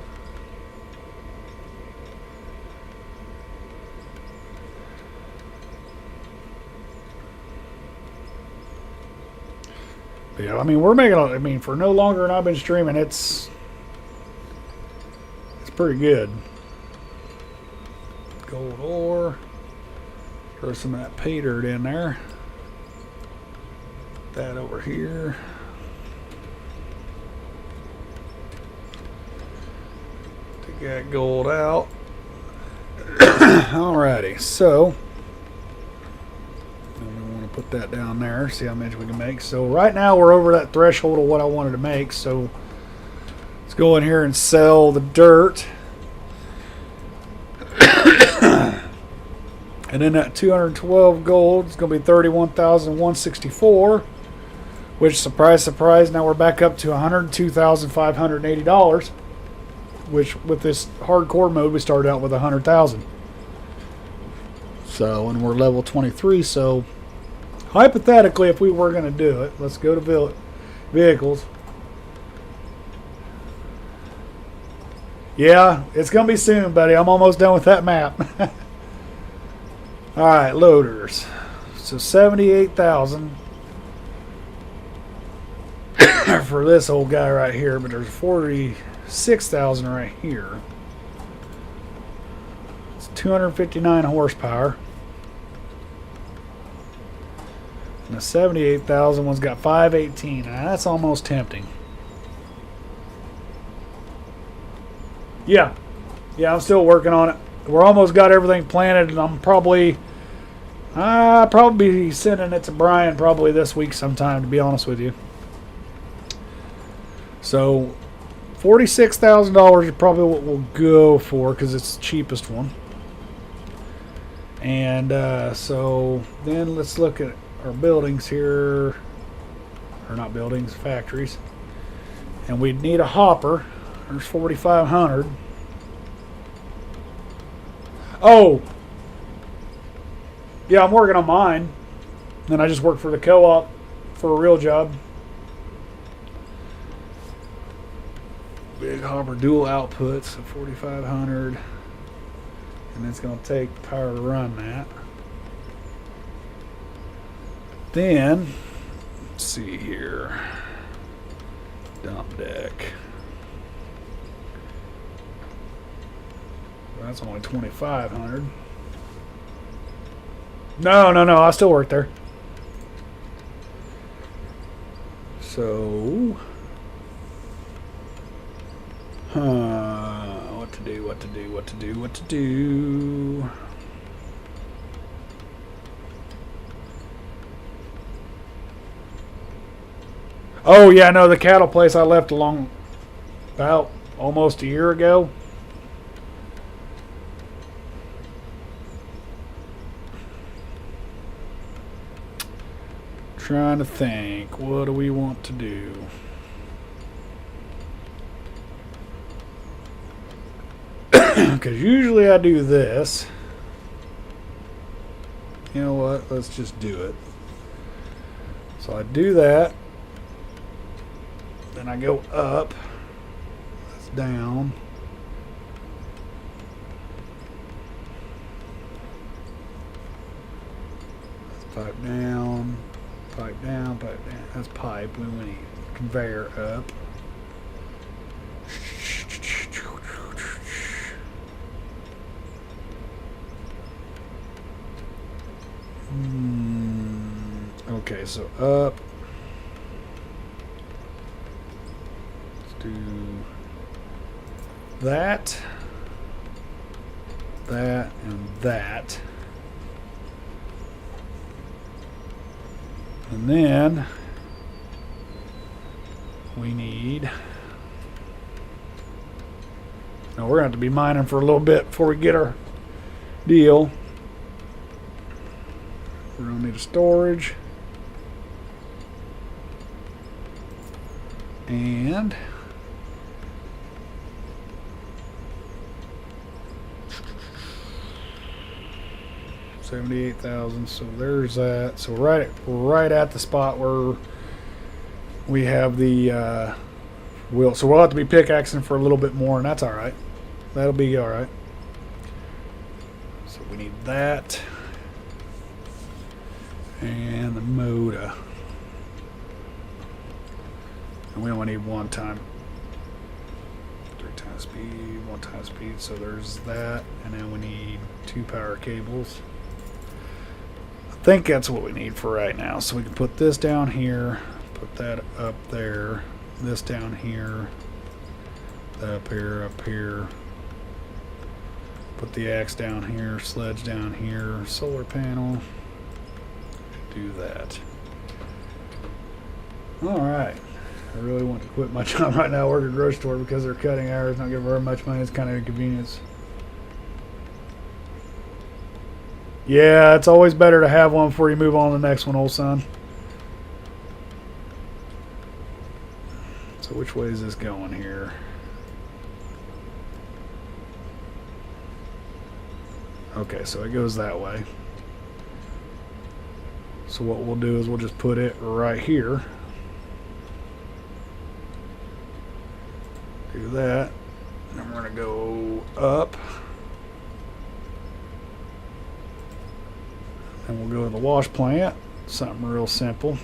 Yeah, I mean, we're making for no longer than I've been streaming, it's pretty good. Gold ore. Throw some of that pay dirt in there. That over here. Take that gold out. Alrighty, so put that down there, see how much we can make. So right now we're over that threshold of what I wanted to make, so let's go in here and sell the dirt. And then that 212 gold is going to be 31,164, which, surprise surprise, now we're back up to $102,580, which with this hardcore mode we started out with 100,000. So, and we're level 23, so hypothetically, if we were going to do it, let's go to vehicles. Yeah, it's going to be soon, buddy. I'm almost done with that map. All right, loaders. So 78,000 for this old guy right here, but there's 46,000 right here. It's 259 horsepower. And the 78,000 one's got 518. Now that's almost tempting. Yeah, I'm still working on it. We're almost got everything planted, and I'll probably be sending it to Brian probably this week sometime, to be honest with you. So $46,000 is probably what we'll go for because it's the cheapest one. And so then let's look at our buildings here, or not buildings, factories, and we'd need a hopper. There's 4,500. Oh, yeah, I'm working on mine. Then I just work for the co-op for a real job. Big hopper, dual outputs, so 4,500, and it's going to take power to run that. Then, let's see here. Dump deck. That's only 2,500. No, I still work there. So, what to do? Oh yeah, no, the cattle place I left about almost a year ago. Trying to think, what do we want to do? Because usually I do this. You know what? Let's just do it. So I do that. Then I go up. That's down. That's pipe down. Pipe down, pipe down. That's pipe. We need conveyor up. Okay, so up. Let's do that, that, and that. And then we need. Now we're going to have to be mining for a little bit before we get our deal. We're going to need a storage. And $78,000. So there's that. So we're right at the spot where we have the wheel. So we'll have to be pickaxing for a little bit more, and that's all right. That'll be all right. So we need that and the motor. And we only need 1 time. 3 times speed, 1 time speed. So there's that. And then we need 2 power cables. I think that's what we need for right now. So we can put this down here, put that up there, this down here, that up here. Put the axe down here, sledge down here, solar panel. Do that. All right. I really want to quit my job right now, work at a grocery store, because they're cutting hours, not giving very much money. It's kind of inconvenience. Yeah, it's always better to have one before you move on to the next one, old son. So which way is this going here? Okay, so it goes that way. So what we'll do is we'll just put it right here. Do that. And we're going to go up. And we'll go to the wash plant. Something real simple.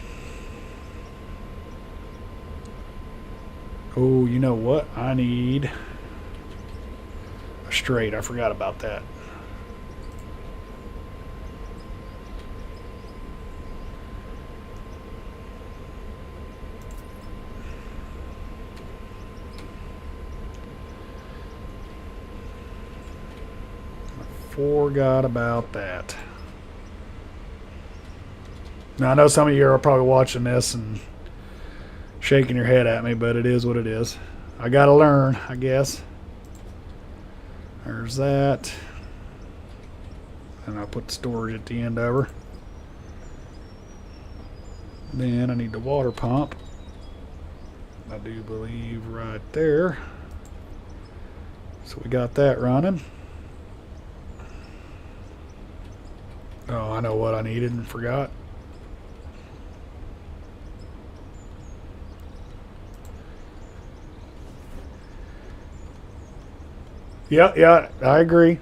Oh, you know what? I need a straight. I forgot about that. Forgot about that. Now I know some of you are probably watching this and shaking your head at me, but it is what it is. I gotta learn, I guess. There's that. And I'll put the storage at the end of her. Then I need the water pump. I do believe right there. So we got that running. Oh, I know what I needed and forgot. Yeah, I agree.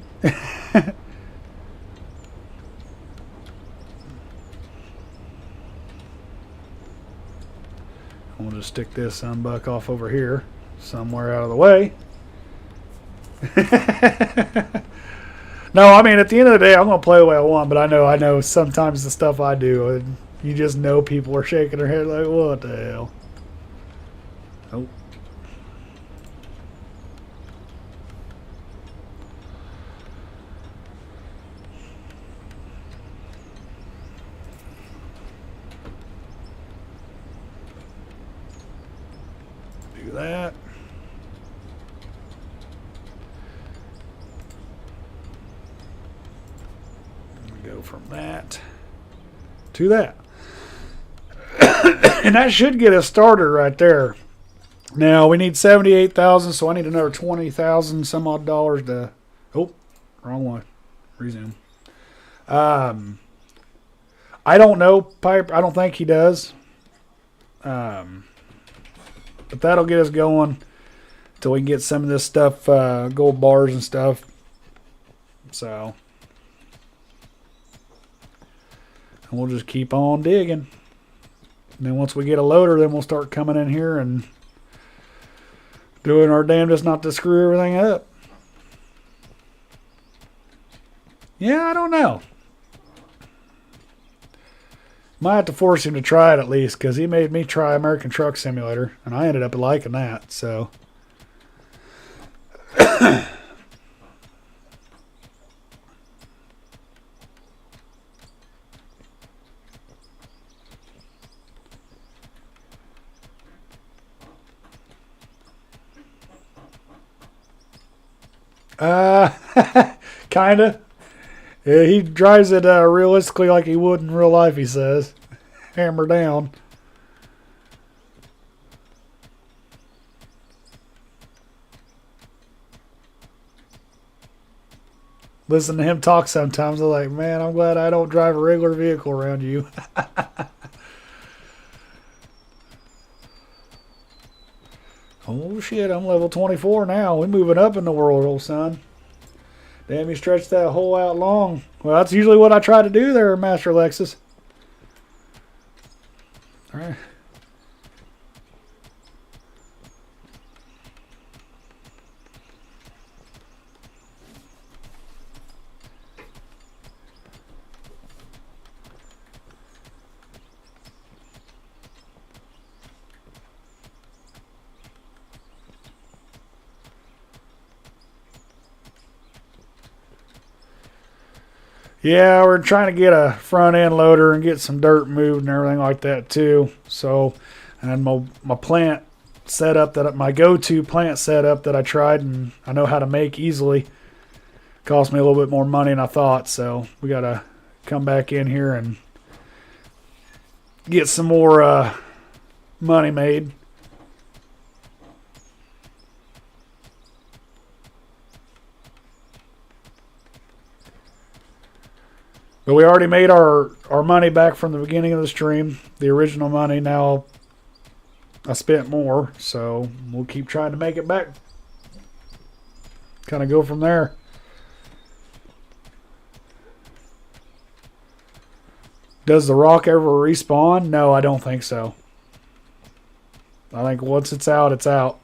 We'll just stick this sunbuck off over here, somewhere out of the way. No, I mean, at the end of the day, I'm going to play the way I want, but I know sometimes the stuff I do, and you just know people are shaking their head like, what the hell? Oh. Do that. go from that to that. And that should get us started right there. Now we need 78,000, so I need another 20,000 some odd dollars to. Oh, wrong one. Resume. I don't know, Pipe. I don't think he does. But that'll get us going till we can get some of this stuff, gold bars and stuff. So, and we'll just keep on digging. And then once we get a loader, then we'll start coming in here and doing our damnedest not to screw everything up. Yeah, I don't know. Might have to force him to try it at least, because he made me try American Truck Simulator, and I ended up liking that, so. Kinda. Yeah, he drives it realistically like he would in real life, he says. Hammer down. Listen to him talk sometimes. I'm like, man, I'm glad I don't drive a regular vehicle around you. Oh, shit, I'm level 24 now. We're moving up in the world, old son. Damn, you stretched that hole out long. Well, that's usually what I try to do there, Master Lexus. All right. Yeah, we're trying to get a front end loader and get some dirt moved and everything like that too. So, and my plant setup, that my go-to plant setup that I tried and I know how to make easily, cost me a little bit more money than I thought. So we got to come back in here and get some more money made. But we already made our money back from the beginning of the stream. The original money. Now I spent more. So we'll keep trying to make it back. Kind of go from there. Does the rock ever respawn? No, I don't think so. I think once it's out, it's out.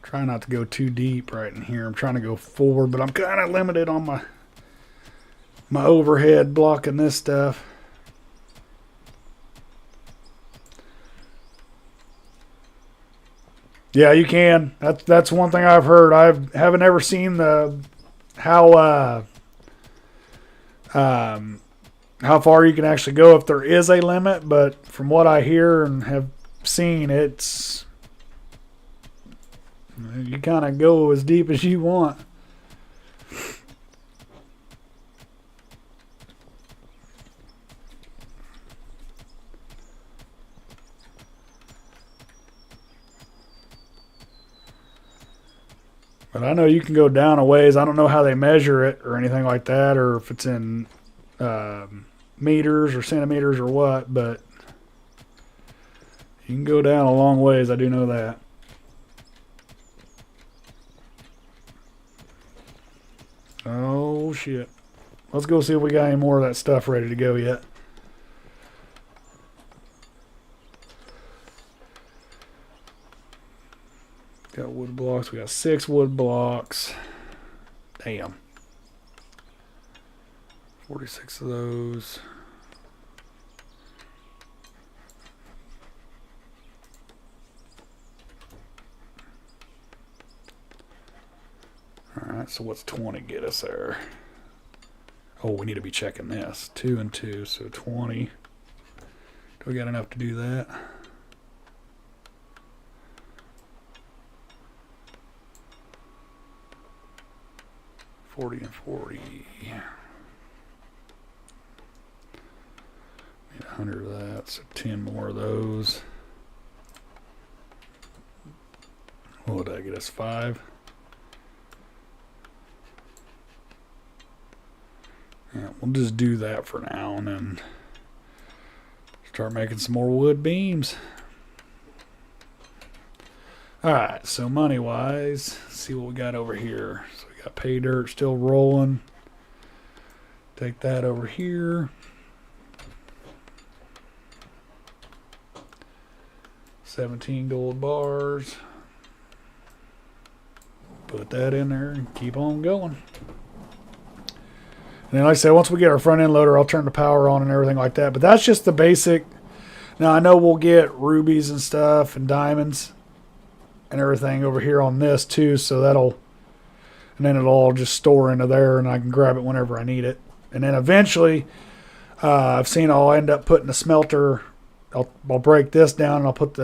Try not to go too deep right in here. I'm trying to go forward, but I'm kind of limited on my overhead blocking this stuff. Yeah, you can. That's one thing I've heard. I haven't ever seen how far you can actually go if there is a limit, but from what I hear and have seen, it's you kind of go as deep as you want. But I know you can go down a ways. I don't know how they measure it or anything like that, or if it's in meters or centimeters or what, but you can go down a long ways. I do know that. Oh, shit. Let's go see if we got any more of that stuff ready to go yet. Got wood blocks. We got 6 wood blocks. Damn. 46 of those. Alright, so what's 20 get us there? Oh, we need to be checking this. 2 and 2, so 20. Do we got enough to do that? $40 and $40. Need 100 of that, so 10 more of those. What would that get us? 5? Yeah, we'll just do that for now and then start making some more wood beams. Alright, so money wise, see what we got over here. So we got pay dirt still rolling. Take that over here. 17 gold bars. Put that in there and keep on going. And then, like I said, once we get our front end loader, I'll turn the power on and everything like that. But that's just the basic. Now, I know we'll get rubies and stuff and diamonds and everything over here on this too. So that'll, and then it'll all just store into there and I can grab it whenever I need it. And then eventually, I've seen I'll end up putting the smelter. I'll break this down and I'll put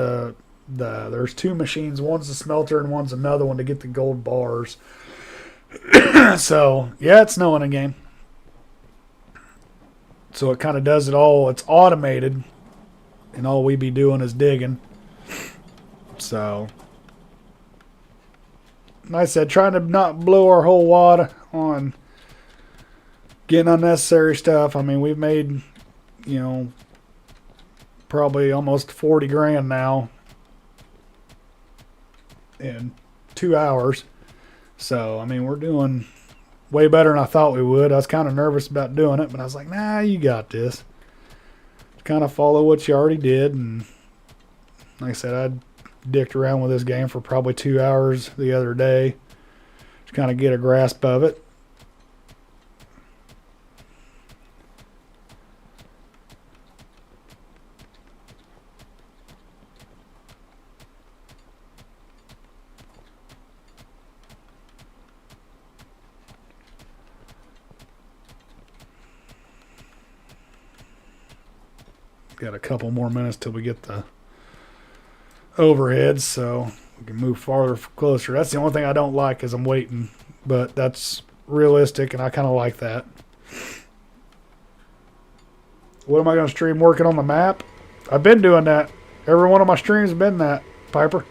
there's 2 machines. One's the smelter and one's another one to get the gold bars. So, yeah, it's snowing again. So it kind of does it all. It's automated. And all we be doing is digging. So, like I said, trying to not blow our whole wad on getting unnecessary stuff. I mean, we've made, probably almost 40 grand now in 2 hours. So, I mean, we're doing way better than I thought we would. I was kind of nervous about doing it, but I was like, nah, you got this. Kind of follow what you already did. And like I said, I dicked around with this game for probably 2 hours the other day to kind of get a grasp of it. Got a couple more minutes till we get the overheads, so we can move farther closer. That's the only thing I don't like is I'm waiting, but that's realistic and I kind of like that. What am I going to stream? Working on the map? I've been doing that. Every one of my streams has been that, Piper.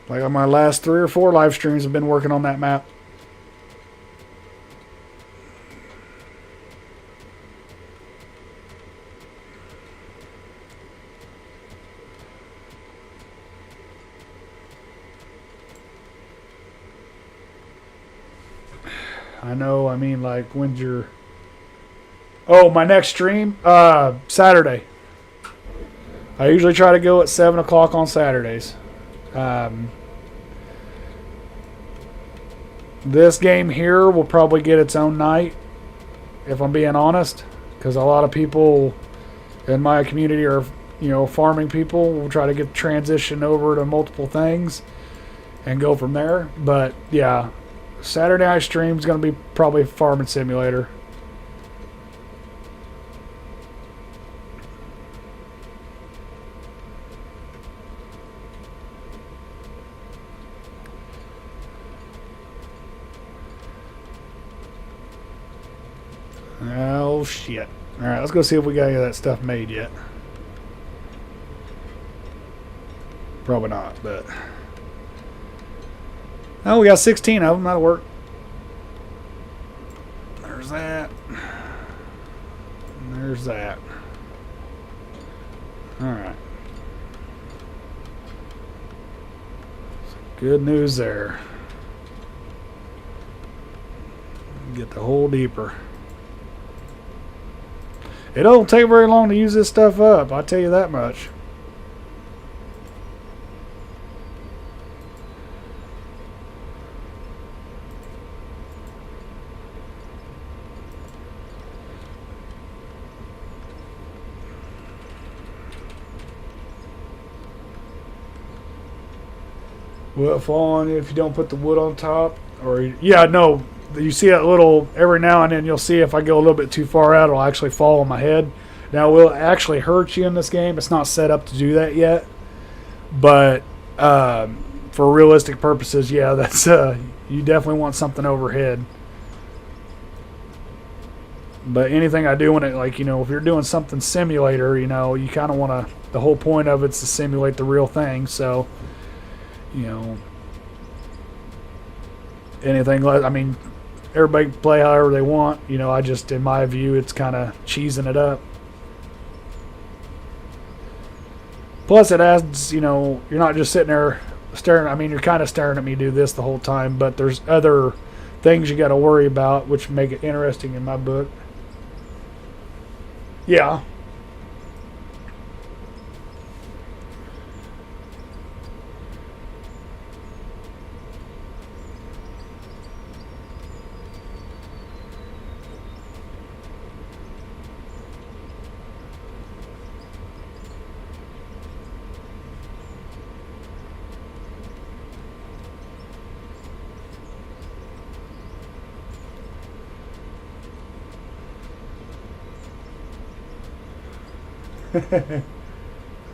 Like on my last 3 or 4 live streams have been working on that map. I know, I mean, like, when's your... Oh, my next stream? Saturday. I usually try to go at 7 o'clock on Saturdays. This game here will probably get its own night, if I'm being honest, because a lot of people in my community are, farming people. We'll try to get the transition over to multiple things and go from there. But, yeah... Saturday night stream is going to be probably Farming Simulator. Oh, shit. Alright, let's go see if we got any of that stuff made yet. Probably not, but... Oh, we got 16 of them. That'll work. There's that. And there's that. Alright. Good news there. Get the hole deeper. It don't take very long to use this stuff up. I'll tell you that much. Will it fall on you if you don't put the wood on top? Or yeah, no. You see that little every now and then. You'll see if I go a little bit too far out, it'll actually fall on my head. Now, will it actually hurt you in this game? It's not set up to do that yet. But for realistic purposes, yeah, that's you definitely want something overhead. But anything I do when it, like, if you're doing something simulator, you kind of want to. The whole point of it's to simulate the real thing. So, anything like, everybody can play however they want. I just, in my view, it's kind of cheesing it up. Plus, it adds, you're not just sitting there staring. You're kind of staring at me do this the whole time, but there's other things you got to worry about, which make it interesting in my book. Yeah.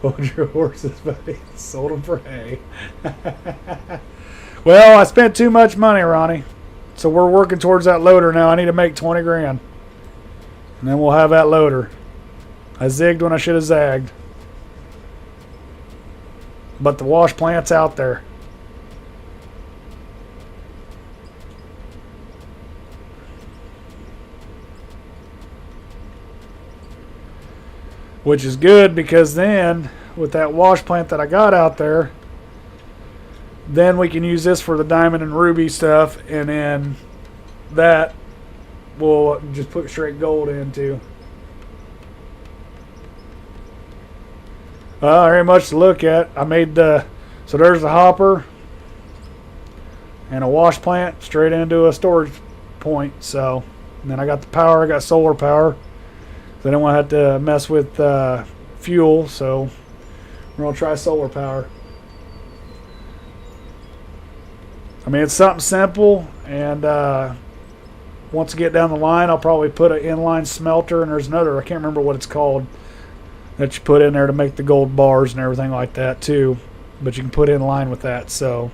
Hold your horses, buddy. Sold them for hay. Well, I spent too much money, Ronnie. So we're working towards that loader now. I need to make 20 grand. And then we'll have that loader. I zigged when I should have zagged. But the wash plant's out there. Which is good, because then with that wash plant that I got out there, then we can use this for the diamond and ruby stuff, and then that we'll just put straight gold into. Very much to look at. I made so there's the hopper and a wash plant straight into a storage point. So, and then I got the power. I got solar power. So I don't want to have to mess with fuel, so we're going to try solar power. It's something simple, and once I get down the line, I'll probably put an inline smelter, and there's another, I can't remember what it's called, that you put in there to make the gold bars and everything like that too, but you can put in line with that. So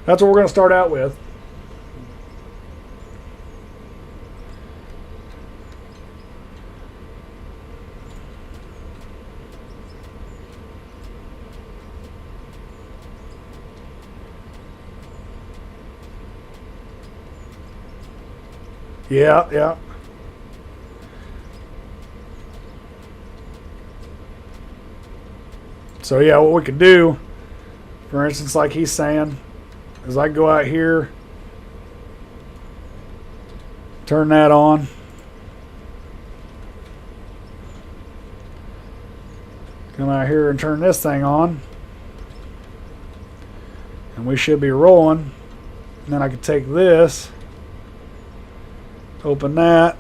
that's what we're going to start out with. Yeah. So yeah, what we could do, for instance, like he's saying, is I go out here, turn that on, come out here and turn this thing on, and we should be rolling. And then I could take this, open that,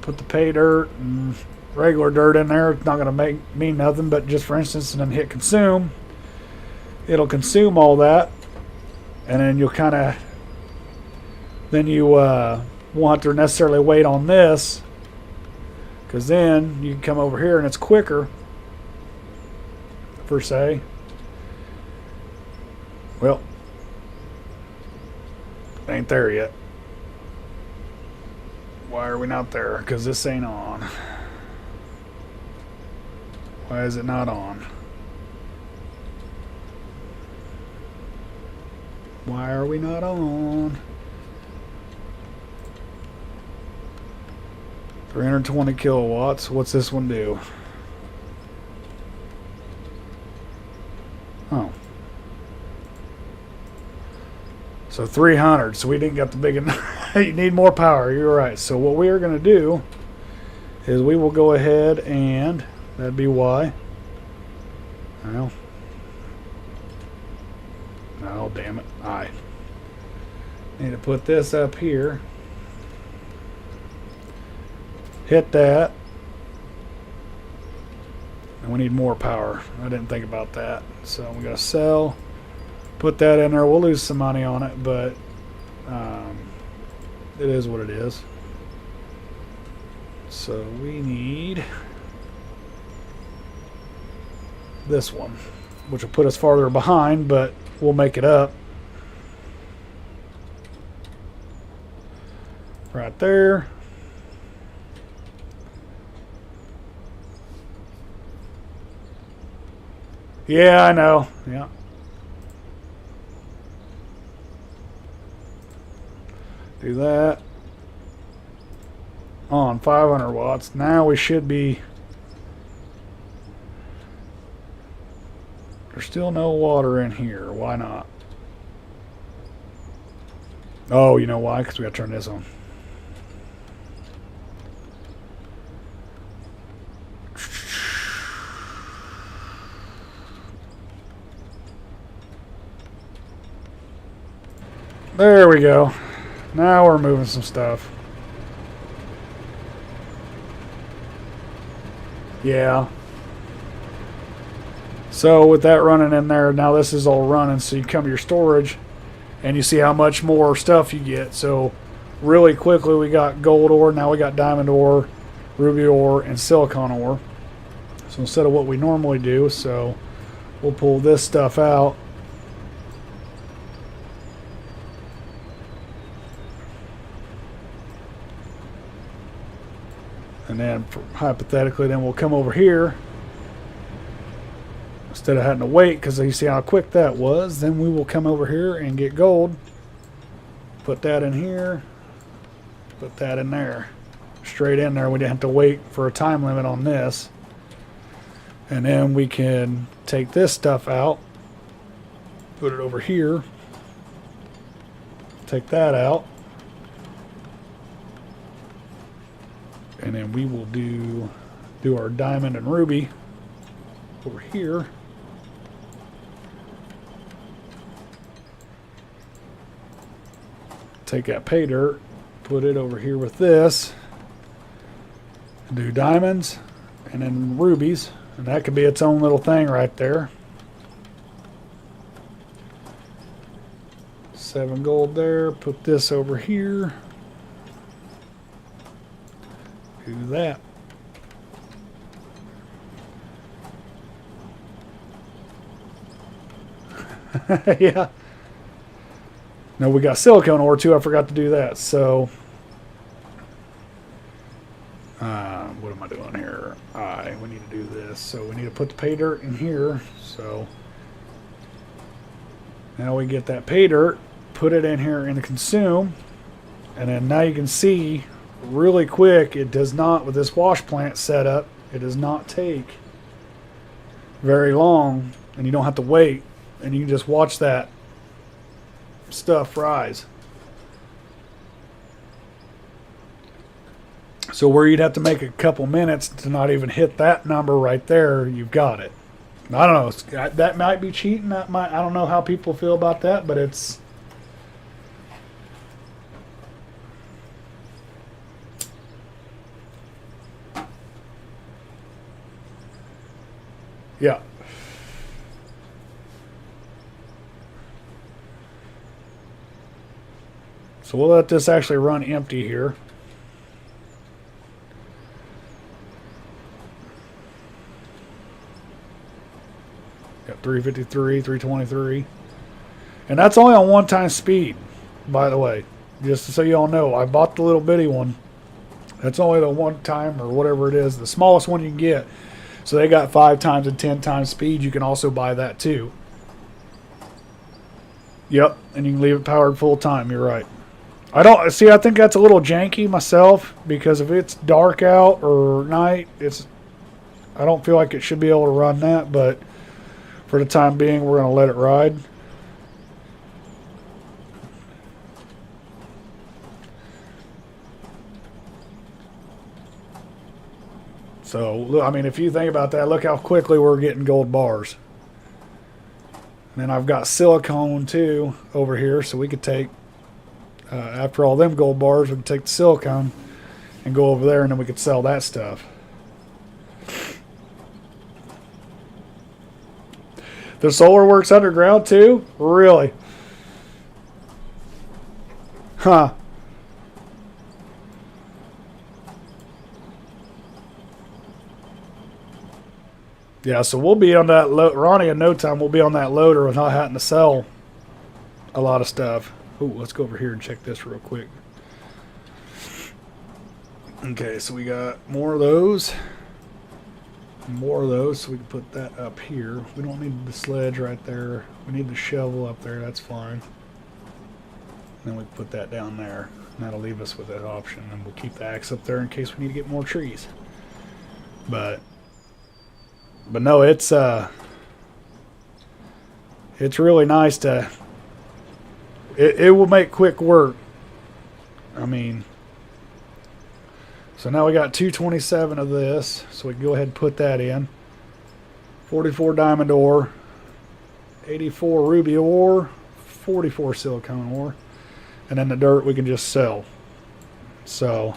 put the pay dirt and regular dirt in there. It's not going to mean nothing, but just for instance, and then hit consume. It'll consume all that, and then you'll won't have to necessarily wait on this, because then you can come over here and it's quicker, per se. Well, ain't there yet. Why are we not there? Because this ain't on. Why is it not on? Why are we not on? 320 kilowatts. What's this one do? Oh. So 300. So we didn't get the big enough. You need more power. You're right. So what we are going to do is we will go ahead and that'd be Y. Well. Oh, damn it. I need to put this up here. Hit that. And we need more power. I didn't think about that. So we got to sell Put that in there. We'll lose some money on it, but it is what it is. So we need this one, which will put us farther behind, but we'll make it up. Right there. Yeah, I know. Yeah. Do that. On 500 watts. Now we should be... There's still no water in here. Why not? Oh, you know why? Because we got to turn this on. There we go. Now we're moving some stuff. Yeah. So with that running in there, now this is all running. So you come to your storage and you see how much more stuff you get. So really quickly we got gold ore, now we got diamond ore, ruby ore, and silicon ore. So instead of what we normally do, so we'll pull this stuff out. And then hypothetically, then we'll come over here. Instead of having to wait, because you see how quick that was, then we will come over here and get gold. Put that in here. Put that in there. Straight in there. We didn't have to wait for a time limit on this. And then we can take this stuff out. Put it over here. Take that out. And then we will do our diamond and ruby over here. Take that pay dirt, put it over here with this. Do diamonds and then rubies. And that could be its own little thing right there. 7 gold there. Put this over here. Do that. Yeah. No, we got silicone ore too. I forgot to do that. So, what am I doing here? We need to do this. So we need to put the pay dirt in here. So now we get that pay dirt, put it in here in the consume, and then now you can see really quick, it does not, with this wash plant setup, it does not take very long, and you don't have to wait, and you can just watch that stuff rise. So where you'd have to make a couple minutes to not even hit that number right there, you've got it. I don't know, that might be cheating, that might, I don't know how people feel about that, but it's yeah. So we'll let this actually run empty here. Got 353, 323. And that's only on 1-time speed, by the way. Just so you all know, I bought the little bitty one. That's only the 1-time or whatever it is, the smallest one you can get. So they got 5 times and 10 times speed. You can also buy that too. Yep, and you can leave it powered full time. You're right. I think that's a little janky myself, because if it's dark out or night, I don't feel like it should be able to run that, but for the time being, we're going to let it ride. So, I mean, if you think about that, look how quickly we're getting gold bars. And then I've got silicone too over here, so we could take, after all them gold bars, we could take the silicone and go over there, and then we could sell that stuff. The solar works underground too? Really? Huh. Yeah, so we'll be on that Ronnie, in no time, we'll be on that loader without having to sell a lot of stuff. Ooh, let's go over here and check this real quick. Okay, so we got more of those. More of those, so we can put that up here. We don't need the sledge right there. We need the shovel up there, that's fine. Then we put that down there. And that'll leave us with that option. And we'll keep the axe up there in case we need to get more trees. But no, it's really nice to... It will make quick work. I mean... So now we got 227 of this, so we can go ahead and put that in. 44 diamond ore, 84 ruby ore, 44 silicone ore, and then the dirt we can just sell. So,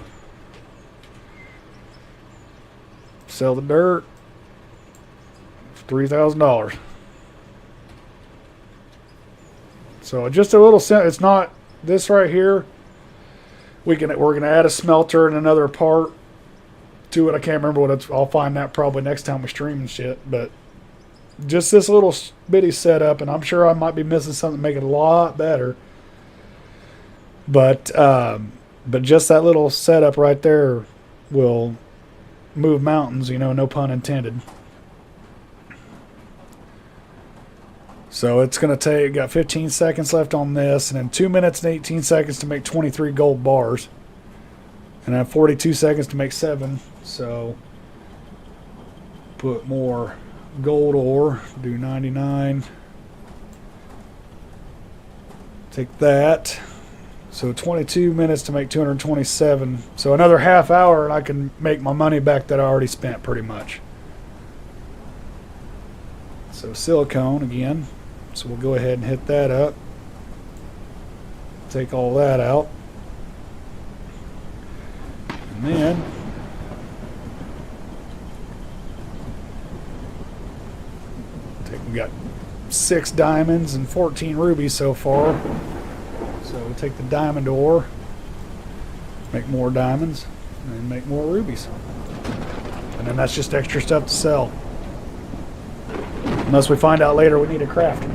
sell the dirt, $3,000. So just a little, it's not this right here. We're gonna add a smelter and another part to it. I can't remember what it's. I'll find that probably next time we stream and shit. But just this little bitty setup, and I'm sure I might be missing something to make it a lot better. But just that little setup right there will move mountains. You know, no pun intended. So it's going to take, got 15 seconds left on this, and then 2 minutes and 18 seconds to make 23 gold bars. And then 42 seconds to make 7. So put more gold ore, do 99. Take that. So 22 minutes to make 227. So another half hour and I can make my money back that I already spent pretty much. So silicone again. So we'll go ahead and hit that up. Take all that out. And then we got 6 diamonds and 14 rubies so far. So we'll take the diamond ore, make more diamonds, and make more rubies. And then that's just extra stuff to sell. Unless we find out later we need a craft.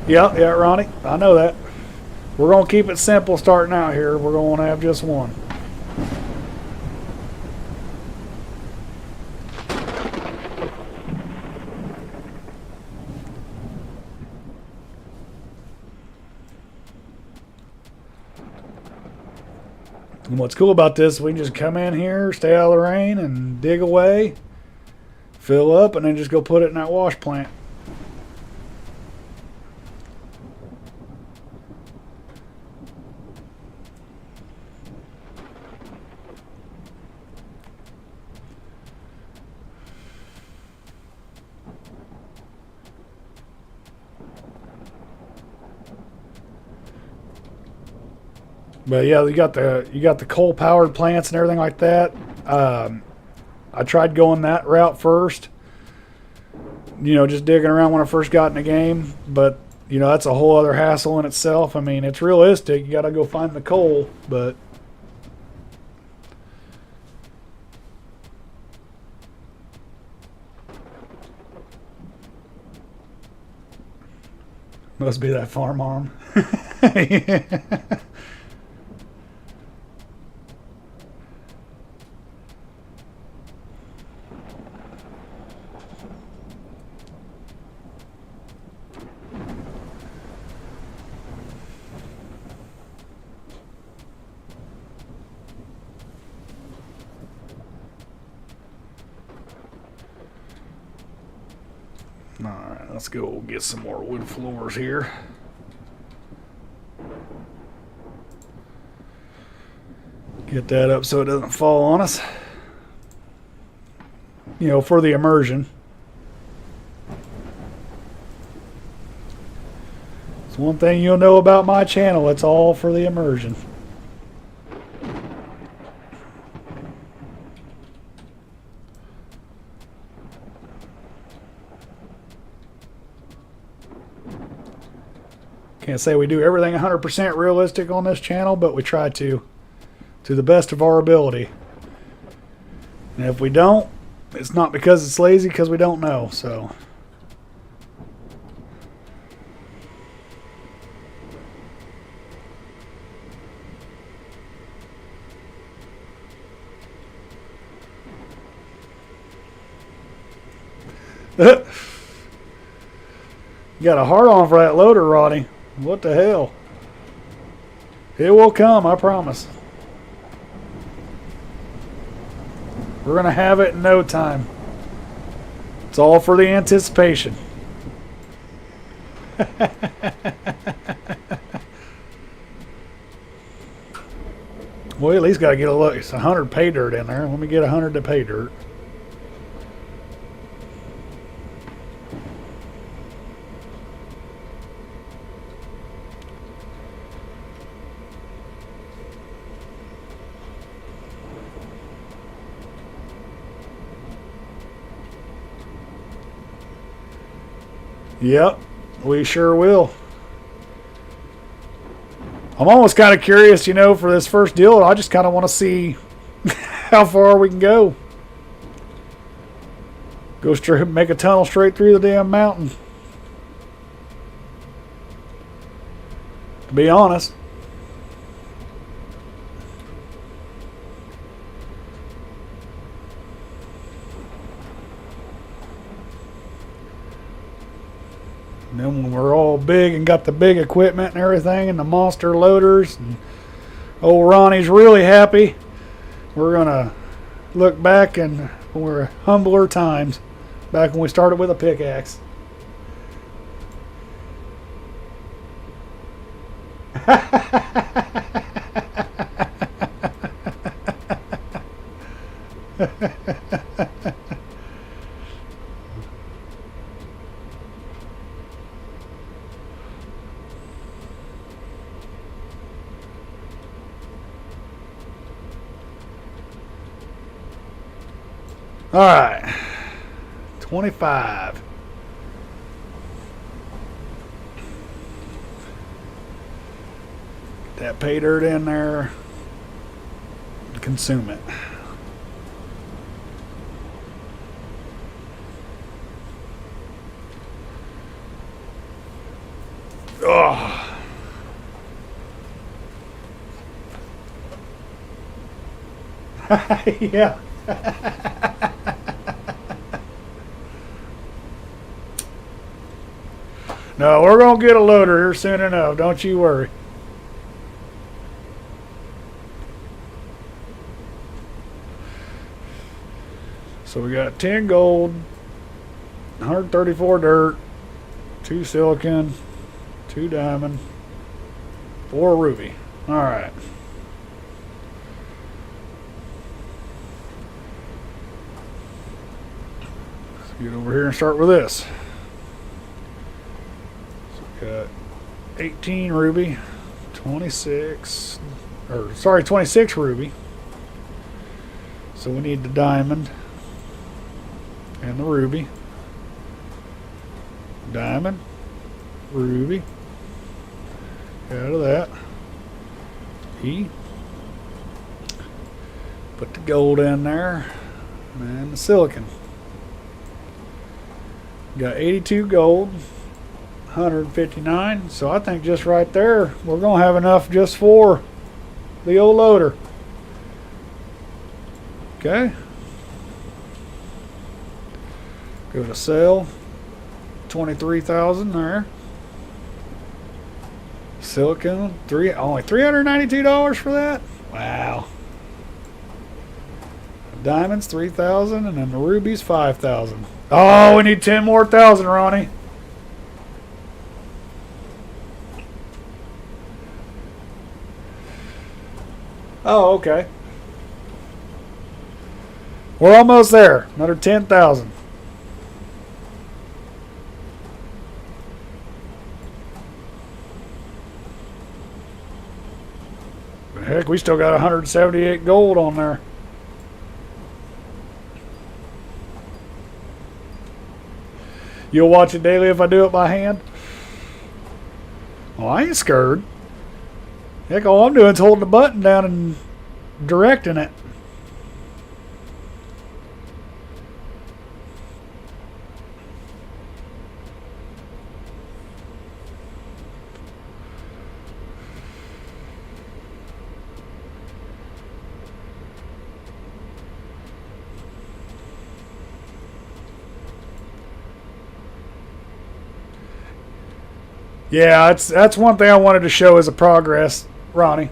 Yeah, Ronnie, I know that. We're going to keep it simple starting out here. We're going to have just one. And what's cool about this, we can just come in here, stay out of the rain, and dig away, fill up, and then just go put it in that wash plant. But yeah, you got the coal powered plants and everything like that. I tried going that route first. You know, just digging around when I first got in the game. But you know, that's a whole other hassle in itself. I mean, it's realistic. You got to go find the coal, but must be that farm arm. Yeah. Alright, let's go get some more wood floors here. Get that up so it doesn't fall on us. You know, for the immersion. It's one thing you'll know about my channel. It's all for the immersion. Can't say we do everything 100% realistic on this channel, but we try to the best of our ability. And if we don't, it's not because it's lazy, because we don't know. So you got a hard on for that loader, Ronnie. What the hell? It will come, I promise. We're going to have it in no time. It's all for the anticipation. We at least got to get a look. It's 100 pay dirt in there. Let me get 100 to pay dirt. Yep, we sure will. I'm almost kind of curious, you know, for this first deal. I just kind of want to see how far we can go. Go straight, make a tunnel straight through the damn mountain. To be honest. And then when we're all big and got the big equipment and everything and the monster loaders and old Ronnie's really happy, we're going to look back and we're humbler times back when we started with a pickaxe. All right, 25. Get that pay dirt in there. Consume it. Oh. Yeah. No, we're going to get a loader here soon enough. Don't you worry. So we got 10 gold, 134 dirt, 2 silicon, 2 diamond, 4 ruby. All right. Let's get over here and start with this. Got 18 ruby, 26 ruby. So we need the diamond and the ruby. Diamond, ruby. Out of that. E. Put the gold in there and the silicon. Got 82 gold. 159, so I think just right there we're gonna have enough just for the old loader. Okay, go to sell. 23,000 there. Silicon, only $392 for that. Wow. Diamonds 3,000, and then the rubies 5,000. Oh, we need 10 more thousand, Ronnie. Oh, okay. We're almost there. Another 10,000. Heck, we still got 178 gold on there. You'll watch it daily if I do it by hand? Well, I ain't scared. Heck, all I'm doing is holding the button down and directing it. Yeah, that's one thing I wanted to show as a progress, Ronnie.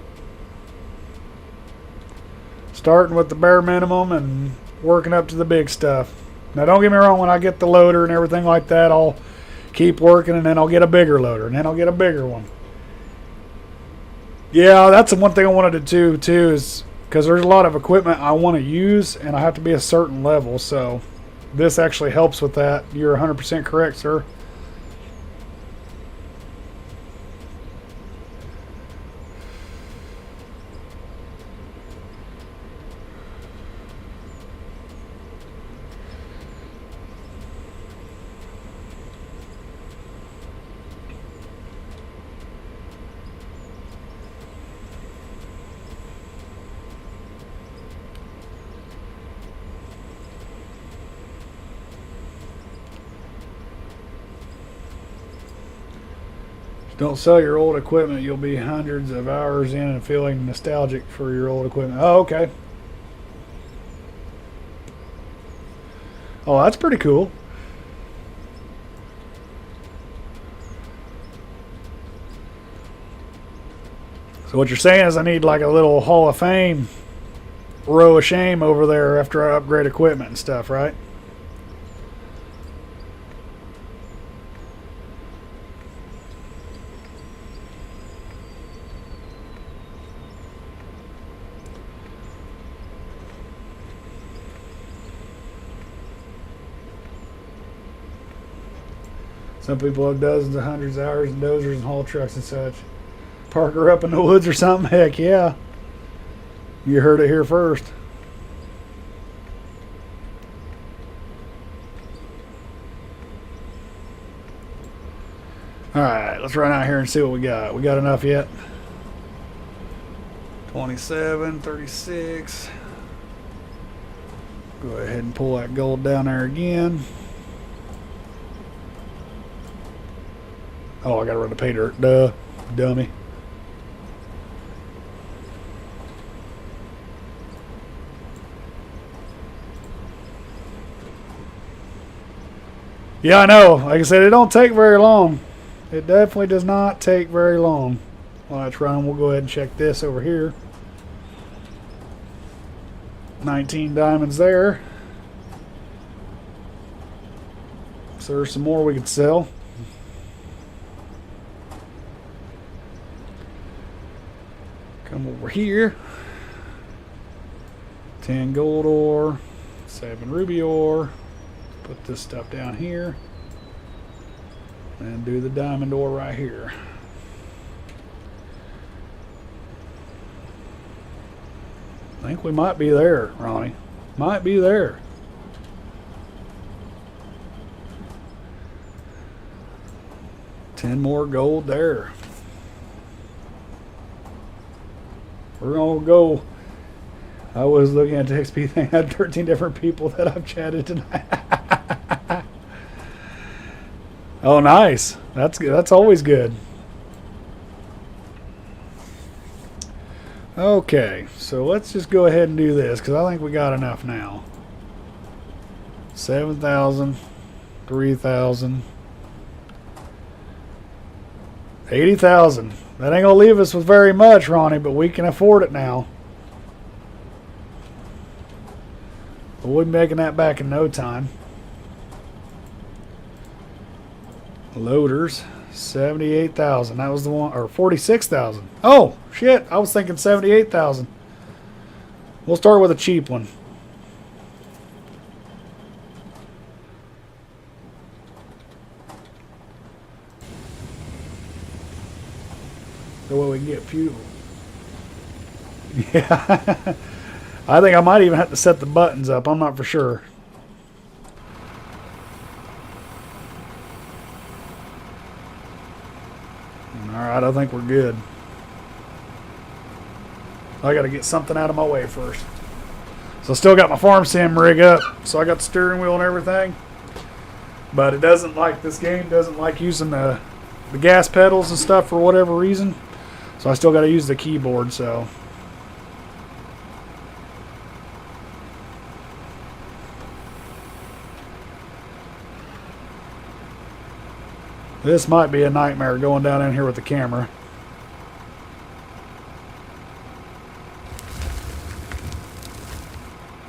Starting with the bare minimum and working up to the big stuff. Now, don't get me wrong, when I get the loader and everything like that, I'll keep working and then I'll get a bigger loader and then I'll get a bigger one. Yeah, that's the one thing I wanted to do too, is because there's a lot of equipment I want to use and I have to be a certain level, so this actually helps with that. You're 100% correct, sir. Don't sell your old equipment. You'll be hundreds of hours in and feeling nostalgic for your old equipment. Oh, okay. Oh, that's pretty cool. So what you're saying is I need like a little Hall of Fame row of shame over there after I upgrade equipment and stuff, right? Some people have dozens of hundreds of hours in dozers and haul trucks and such. Park her up in the woods or something? Heck yeah. You heard it here first. Alright, let's run out here and see what we got. We got enough yet? 27, 36. Go ahead and pull that gold down there again. Oh, I gotta run the pay dirt. Duh. Dummy. Yeah, I know. Like I said, it don't take very long. It definitely does not take very long. While it's running, we'll go ahead and check this over here. 19 diamonds there. So there's some more we could sell. Come over here. 10 gold ore, 7 ruby ore. Put this stuff down here. And do the diamond ore right here. I think we might be there, Ronnie. Might be there. $10 more gold there. We're gonna go. I was looking at the XP thing. I had 13 different people that I've chatted tonight. Oh, nice. That's good. That's always good. Okay, so let's just go ahead and do this because I think we got enough now. 7,000, 3,000, 80,000. That ain't gonna leave us with very much, Ronnie, but we can afford it now. We'll be making that back in no time. Loaders, 78,000. That was the one, or 46,000. Oh, shit. I was thinking 78,000. We'll start with a cheap one. So what we can get fuel. Yeah. I think I might even have to set the buttons up. I'm not for sure. Alright, I think we're good. I gotta get something out of my way first. So I still got my farm sim rig up. So I got the steering wheel and everything. But it doesn't like, this game doesn't like using the gas pedals and stuff for whatever reason. So I still gotta use the keyboard, so. This might be a nightmare going down in here with the camera.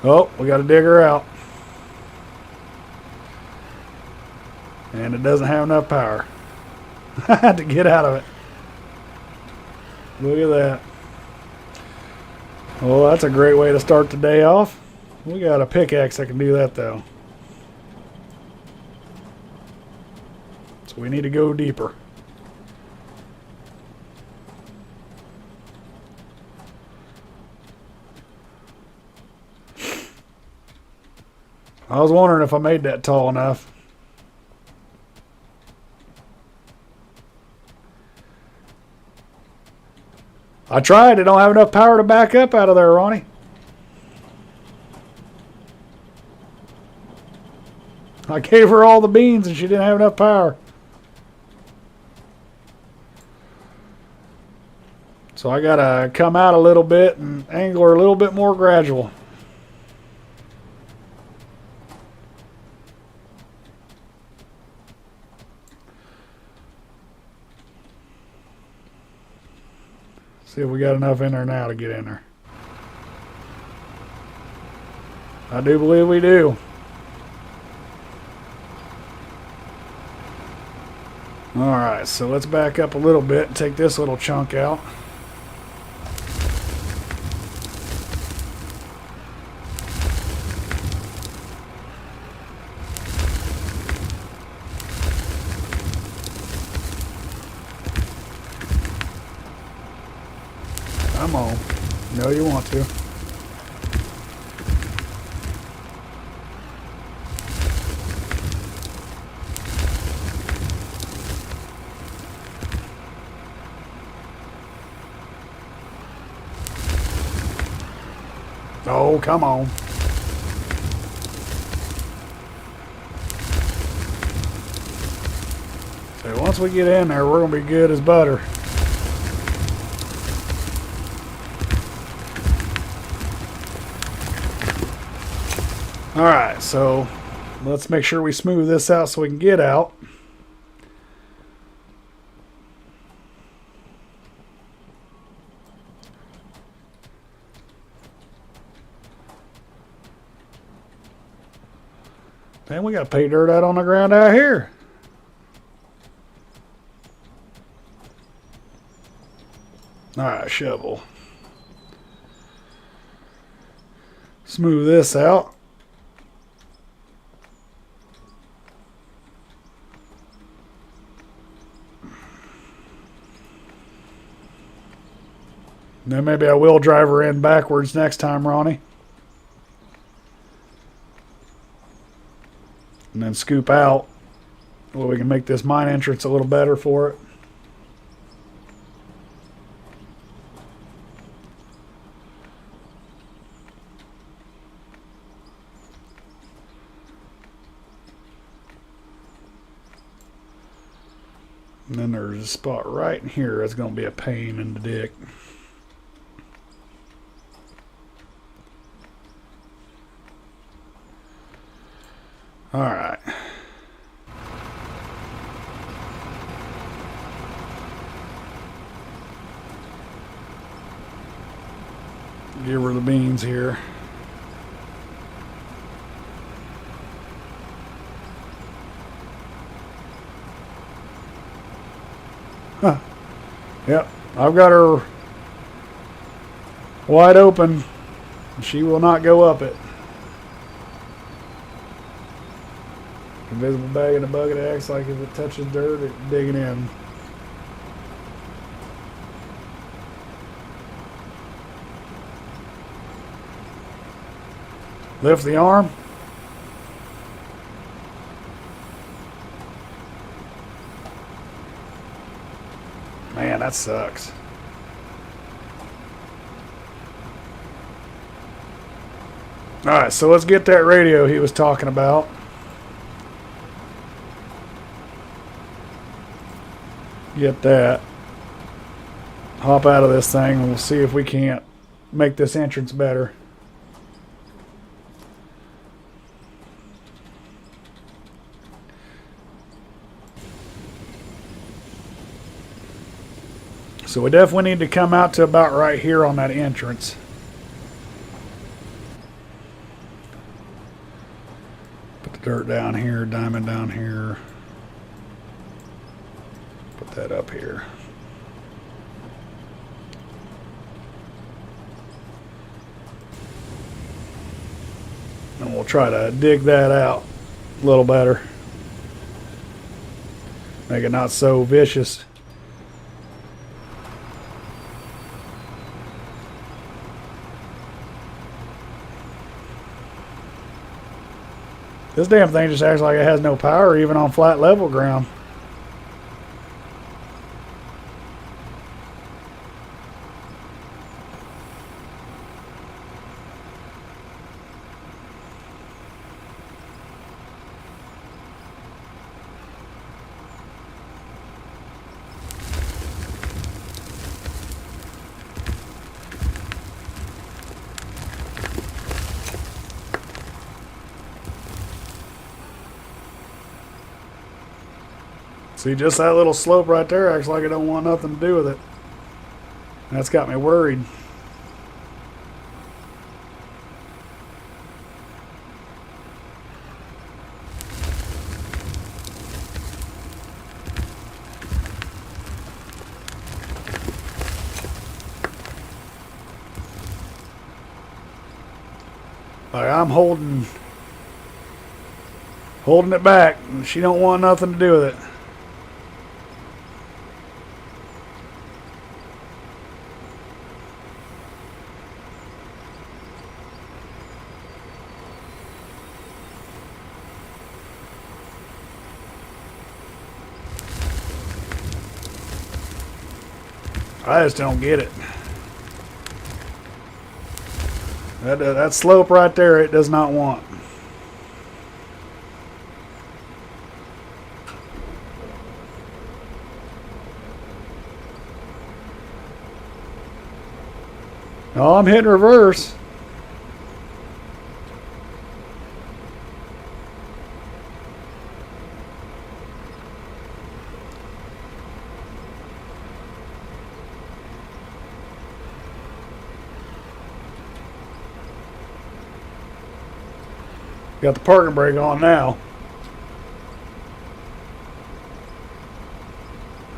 Oh, we got to dig her out. And it doesn't have enough power to get out of it. Look at that. Well, that's a great way to start the day off. We got a pickaxe that can do that, though. So we need to go deeper. I was wondering if I made that tall enough. I tried. I don't have enough power to back up out of there, Ronnie. I gave her all the beans and she didn't have enough power. So I gotta come out a little bit and angle her a little bit more gradual. See if we got enough in there now to get in there. I do believe we do. Alright, so let's back up a little bit and take this little chunk out. Come on. You know you want to. Oh, come on. So once we get in there, we're going to be good as butter. Alright, so let's make sure we smooth this out so we can get out. Man, we got pay dirt out on the ground out here. Alright, shovel. Smooth this out. Then maybe I will drive her in backwards next time, Ronnie. And then scoop out. Well, we can make this mine entrance a little better for it. And then there's a spot right in here that's going to be a pain in the dick. Alright. Give her the beans here. Huh. Yep, I've got her wide open. She will not go up it. Invisible bag in the bucket acts like if it touches dirt, it's digging in. Lift the arm. Man, that sucks. Alright, so let's get that radio he was talking about. Get that. Hop out of this thing and we'll see if we can't make this entrance better. So we definitely need to come out to about right here on that entrance. Put the dirt down here, diamond down here. Put that up here. And we'll try to dig that out a little better. Make it not so vicious. This damn thing just acts like it has no power even on flat level ground. See, just that little slope right there acts like it don't want nothing to do with it. That's got me worried. Like I'm holding it back, and she don't want nothing to do with it. I just don't get it. That slope right there, it does not want. Oh, I'm hitting reverse. Got the parking brake on now.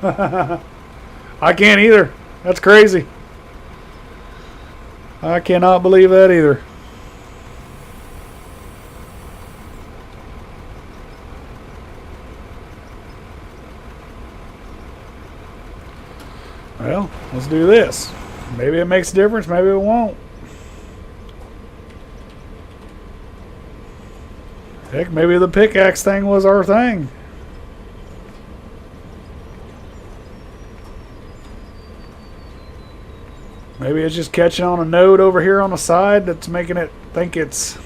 I can't either. That's crazy. I cannot believe that either. Well, let's do this. Maybe it makes a difference, maybe it won't. Heck, maybe the pickaxe thing was our thing. Maybe it's just catching on a node over here on the side that's making it think it's...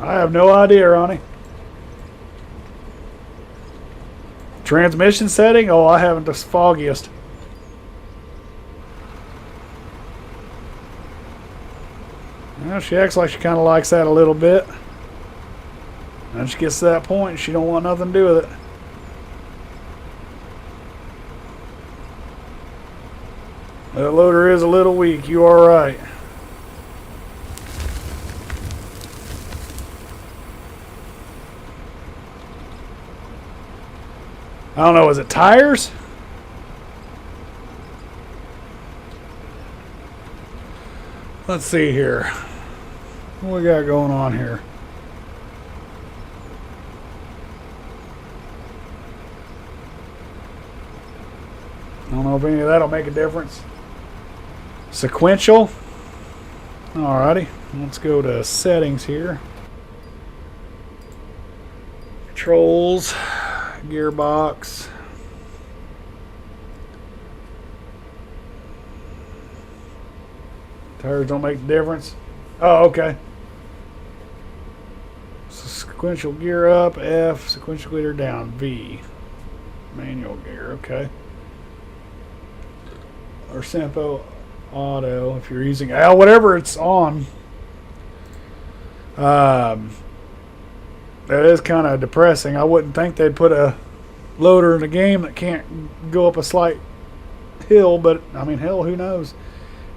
I have no idea, Ronnie. Transmission setting? Oh, I haven't the foggiest. Well, she acts like she kind of likes that a little bit. And she gets to that point and she don't want nothing to do with it. That loader is a little weak, you are right. I don't know, is it tires? Let's see here. What we got going on here? I don't know if any of that'll make a difference. Sequential. Alrighty, let's go to settings here. Controls, gearbox. Tires don't make the difference. Oh, okay. So sequential gear up, F. Sequential gear down, V. Manual gear, okay. Or Sampo Auto, if you're using whatever it's on. That is kind of depressing. I wouldn't think they'd put a loader in a game that can't go up a slight hill, but I mean, hell, who knows?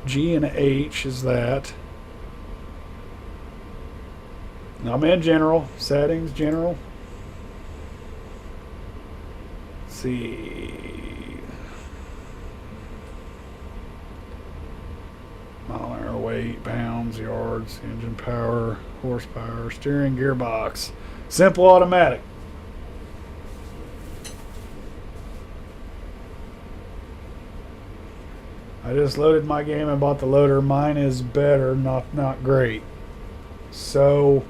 G and H is that. I'm in general settings, general. Let's see, mile an hour, weight, pounds, yards, engine power, horsepower, steering, gearbox, simple automatic. I just loaded my game and bought the loader. Mine is better, not great. So,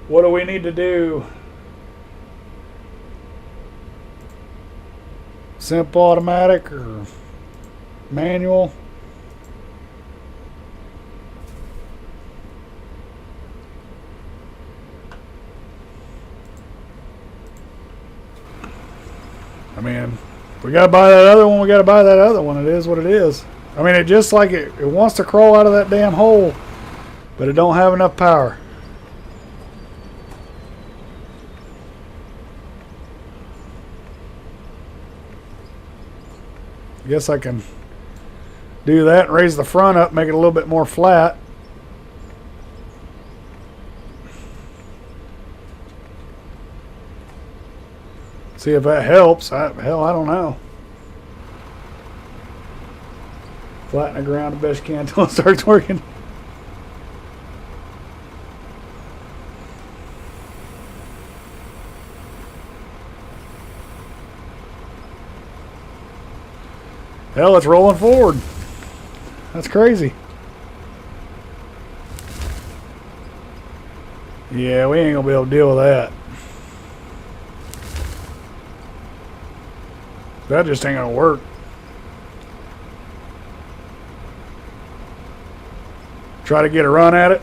what do we need to do? Simple automatic or manual? I mean, we gotta buy that other one. We gotta buy that other one. It is what it is. I mean, it just like it wants to crawl out of that damn hole, but it don't have enough power. I guess I can do that and raise the front up, make it a little bit more flat. See if that helps. Hell, I don't know. Flatten the ground the best you can until it starts working. Hell, it's rolling forward. That's crazy. Yeah, we ain't gonna be able to deal with that. That just ain't gonna work. Try to get a run at it.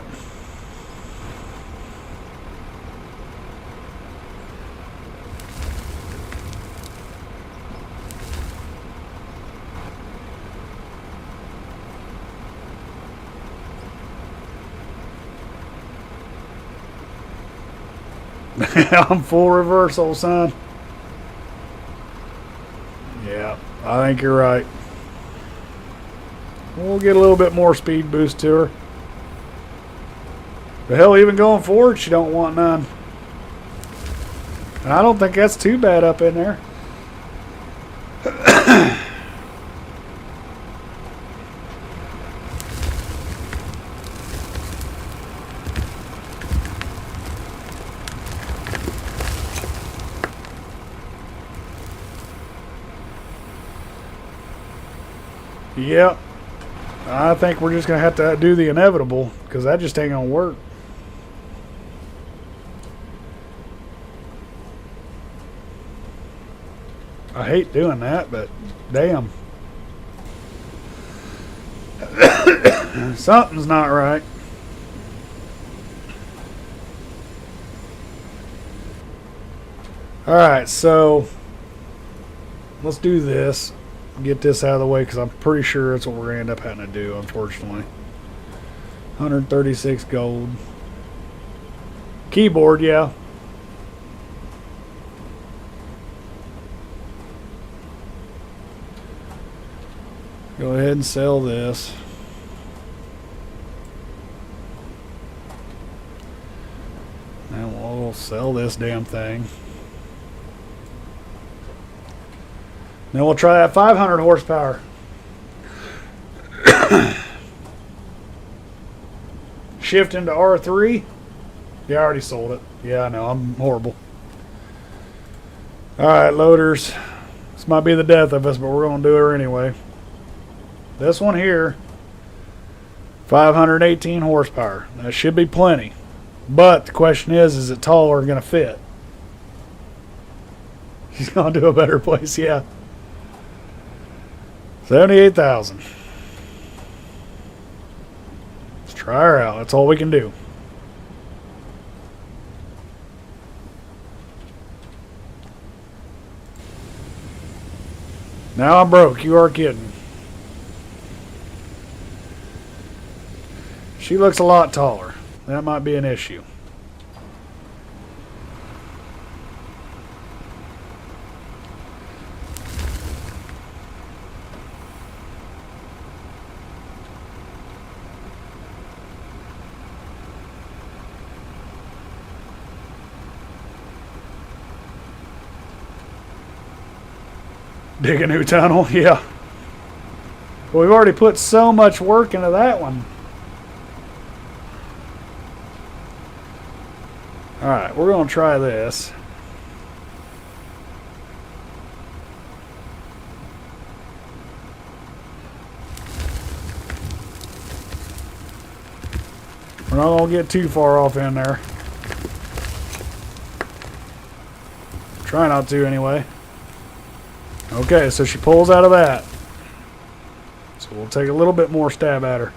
I'm full reversal, son. Yeah, I think you're right. We'll get a little bit more speed boost to her. The hell, even going forward, she don't want none. And I don't think that's too bad up in there. Yep. I think we're just going to have to do the inevitable because that just ain't going to work. I hate doing that, but damn. Something's not right. Alright, so let's do this. Get this out of the way because I'm pretty sure that's what we're going to end up having to do, unfortunately. 136 gold. Keyboard, yeah. Go ahead and sell this. And we'll sell this damn thing. Then we'll try that 500 horsepower. Shift into R3. Yeah, I already sold it. Yeah, I know. I'm horrible. Alright, loaders. This might be the death of us, but we're going to do her anyway. This one here, 518 horsepower. That should be plenty. But the question is it tall or going to fit? She's going to do a better place, yeah. 78,000. Try her out. That's all we can do. Now I'm broke. You are kidding. She looks a lot taller. That might be an issue. Dig a new tunnel? Yeah. Well, we've already put so much work into that one. Alright, we're going to try this. We're not going to get too far off in there. Try not to anyway. Okay, so she pulls out of that. So we'll take a little bit more stab at her.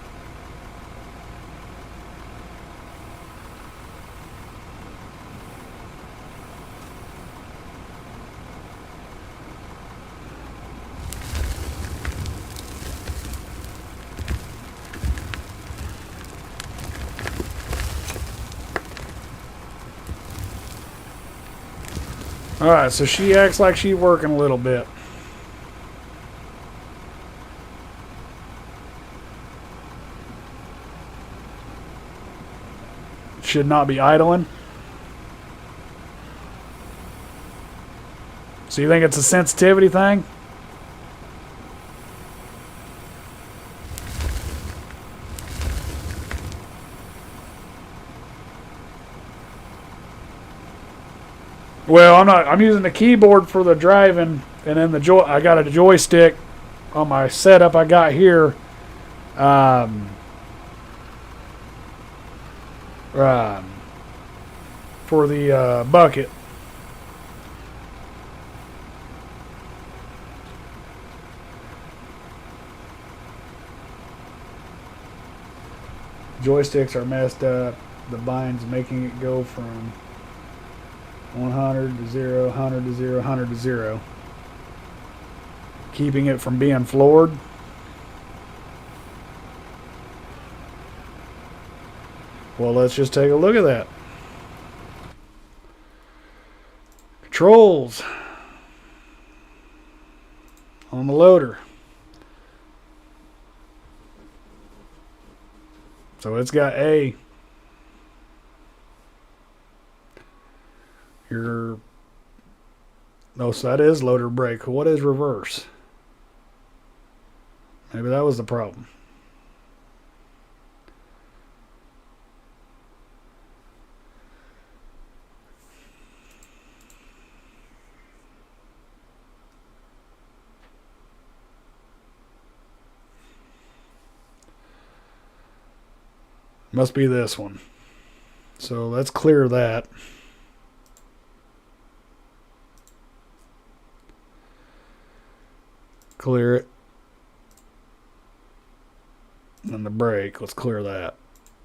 Alright, so she acts like she's working a little bit. Should not be idling. So you think it's a sensitivity thing? Well, I'm not. I'm using the keyboard for the driving, and then I got a joystick on my setup I got here. For the bucket. Joysticks are messed up. The bind's making it go from 100 to 0, 100 to 0, 100 to 0. Keeping it from being floored. Well, let's just take a look at that. Controls on the loader. So it's got A. No, so that is loader brake. What is reverse? Maybe that was the problem. Must be this one. So let's clear that. Clear it. And the brake, let's clear that.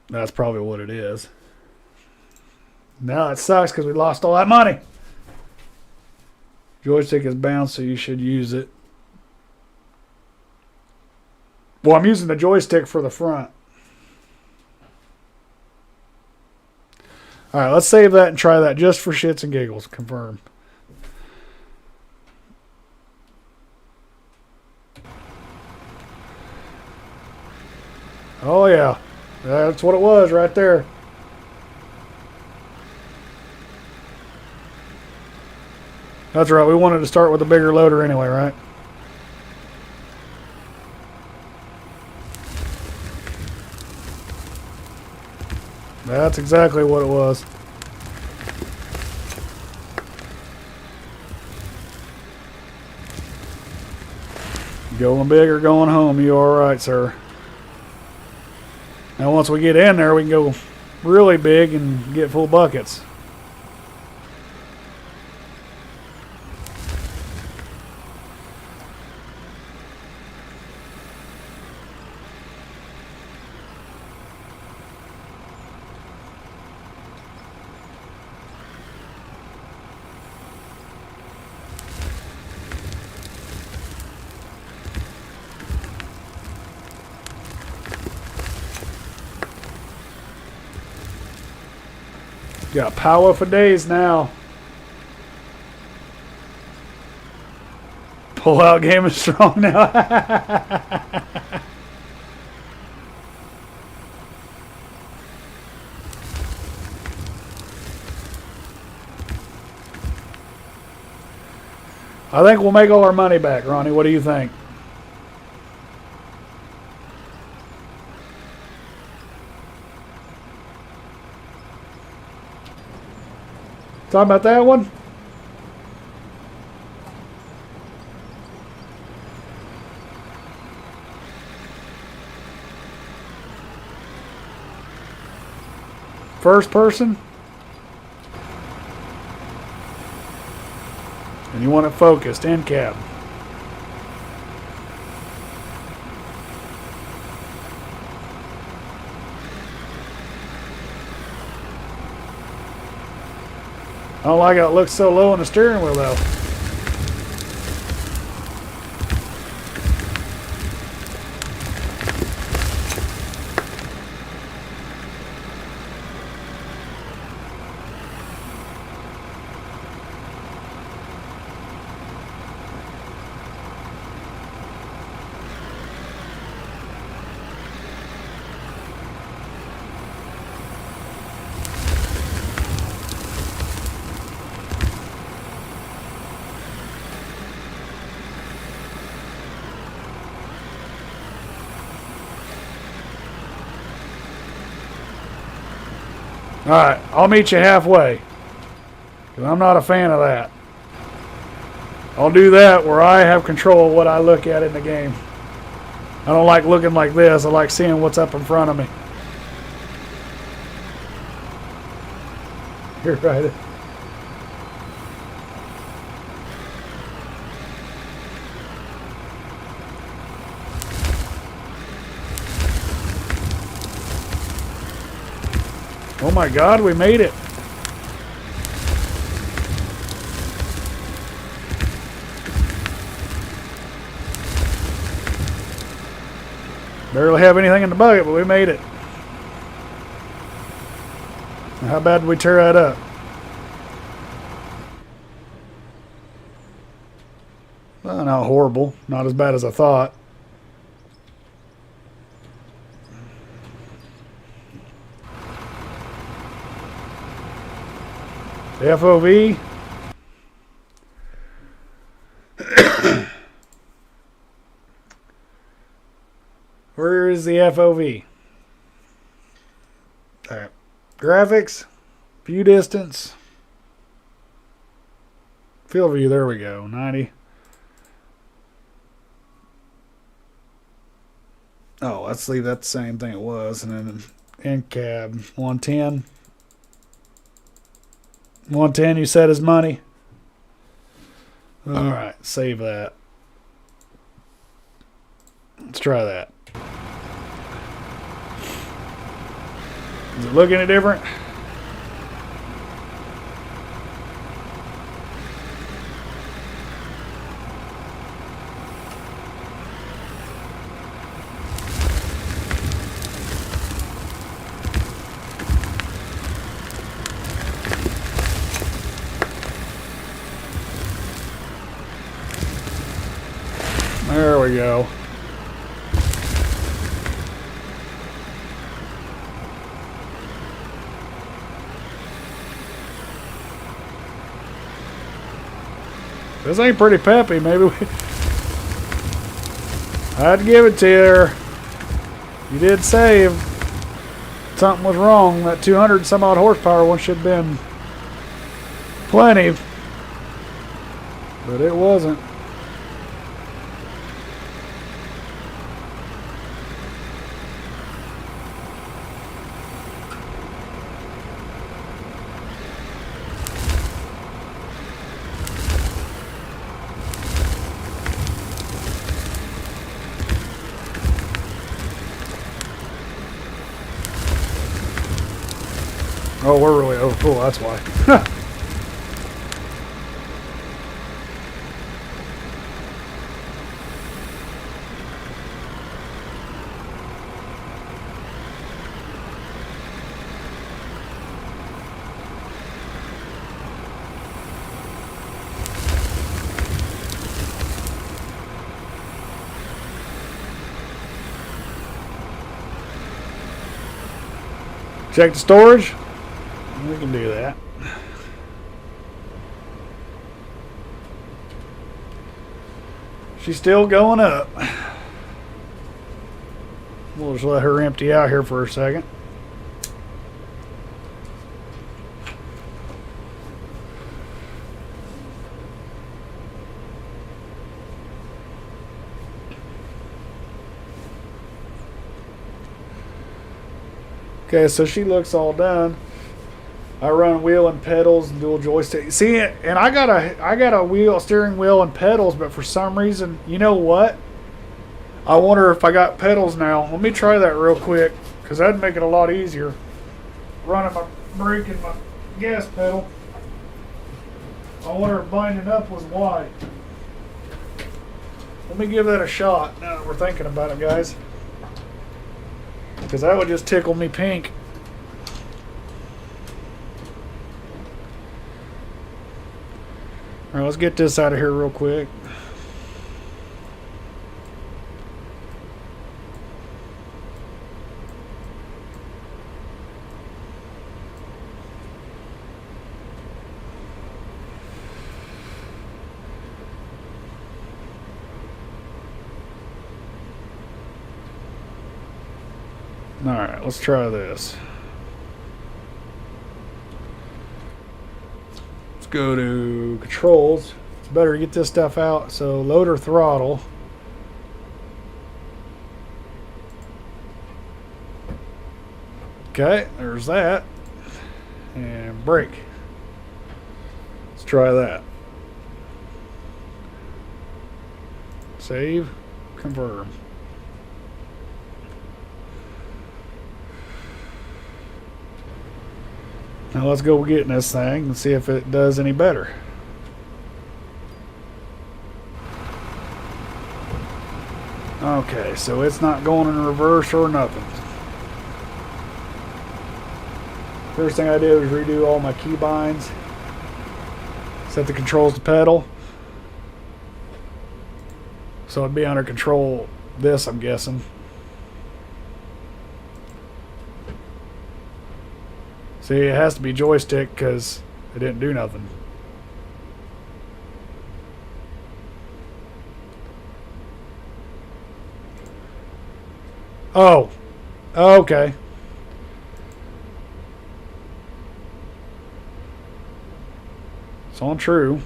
That's probably what it is. Now it sucks because we lost all that money. Joystick is bounced, so you should use it. Well, I'm using the joystick for the front. Alright, let's save that and try that just for shits and giggles. Confirm. Oh yeah, that's what it was right there. That's right, we wanted to start with a bigger loader anyway, right? That's exactly what it was. Going big or going home, you alright, sir? Now once we get in there, we can go really big and get full buckets. Got power for days now. Pull out game is strong now. I think we'll make all our money back, Ronnie. What do you think? Talking about that one? First person? And you want it focused, in cab. I don't like how it looks so low on the steering wheel though. Alright, I'll meet you halfway. 'Cause I'm not a fan of that. I'll do that where I have control of what I look at in the game. I don't like looking like this. I like seeing what's up in front of me. You're right. Oh my God, we made it. Barely have anything in the bucket, but we made it. How bad did we tear that up? Well, not horrible. Not as bad as I thought. FOV. Where is the FOV? All right. Graphics, view distance, field view. There we go. 90. Oh, let's leave that the same thing it was, and then in cab 110. 110. You said is money. All right, save that. Let's try that. Does it look any different? There we go. This ain't pretty peppy. Maybe we... I'd give it to you. You did say if something was wrong. That 200 some odd horsepower one should have been plenty. But it wasn't. Oh, we're really over full, that's why. Check the storage. We can do that. She's still going up. We'll just let her empty out here for a second. Okay, so she looks all done. I run wheel and pedals and dual joystick. See, and I got a steering wheel and pedals, but for some reason, you know what? I wonder if I got pedals now. Let me try that real quick, because that'd make it a lot easier. Running my brake and my gas pedal. I wonder if binding up was why. Let me give that a shot now that we're thinking about it, guys. Because that would just tickle me pink. Alright, let's get this out of here real quick. Alright, let's try this. Let's go to controls. It's better to get this stuff out. So loader throttle. Okay, there's that. And brake. Let's try that. Save. Confirm. Now let's go get in this thing and see if it does any better. Okay, so it's not going in reverse or nothing. First thing I did was redo all my key binds. Set the controls to pedal. So it'd be under control this, I'm guessing. See, it has to be joystick because it didn't do nothing. Oh. Okay. It's on true.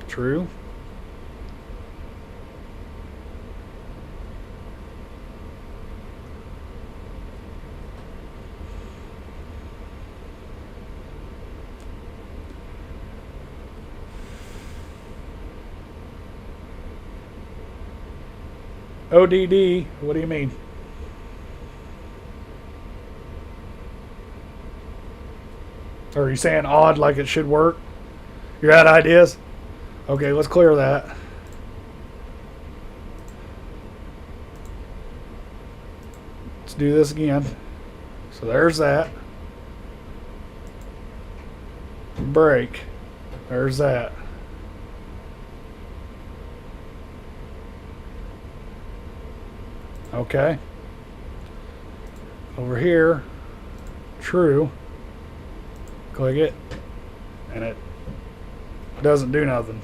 True. ODD, what do you mean? Are you saying odd like it should work? You're out of ideas? Okay, let's clear that. Let's do this again. So there's that. Brake. There's that. Okay. Over here, true. Click it, and it doesn't do nothing.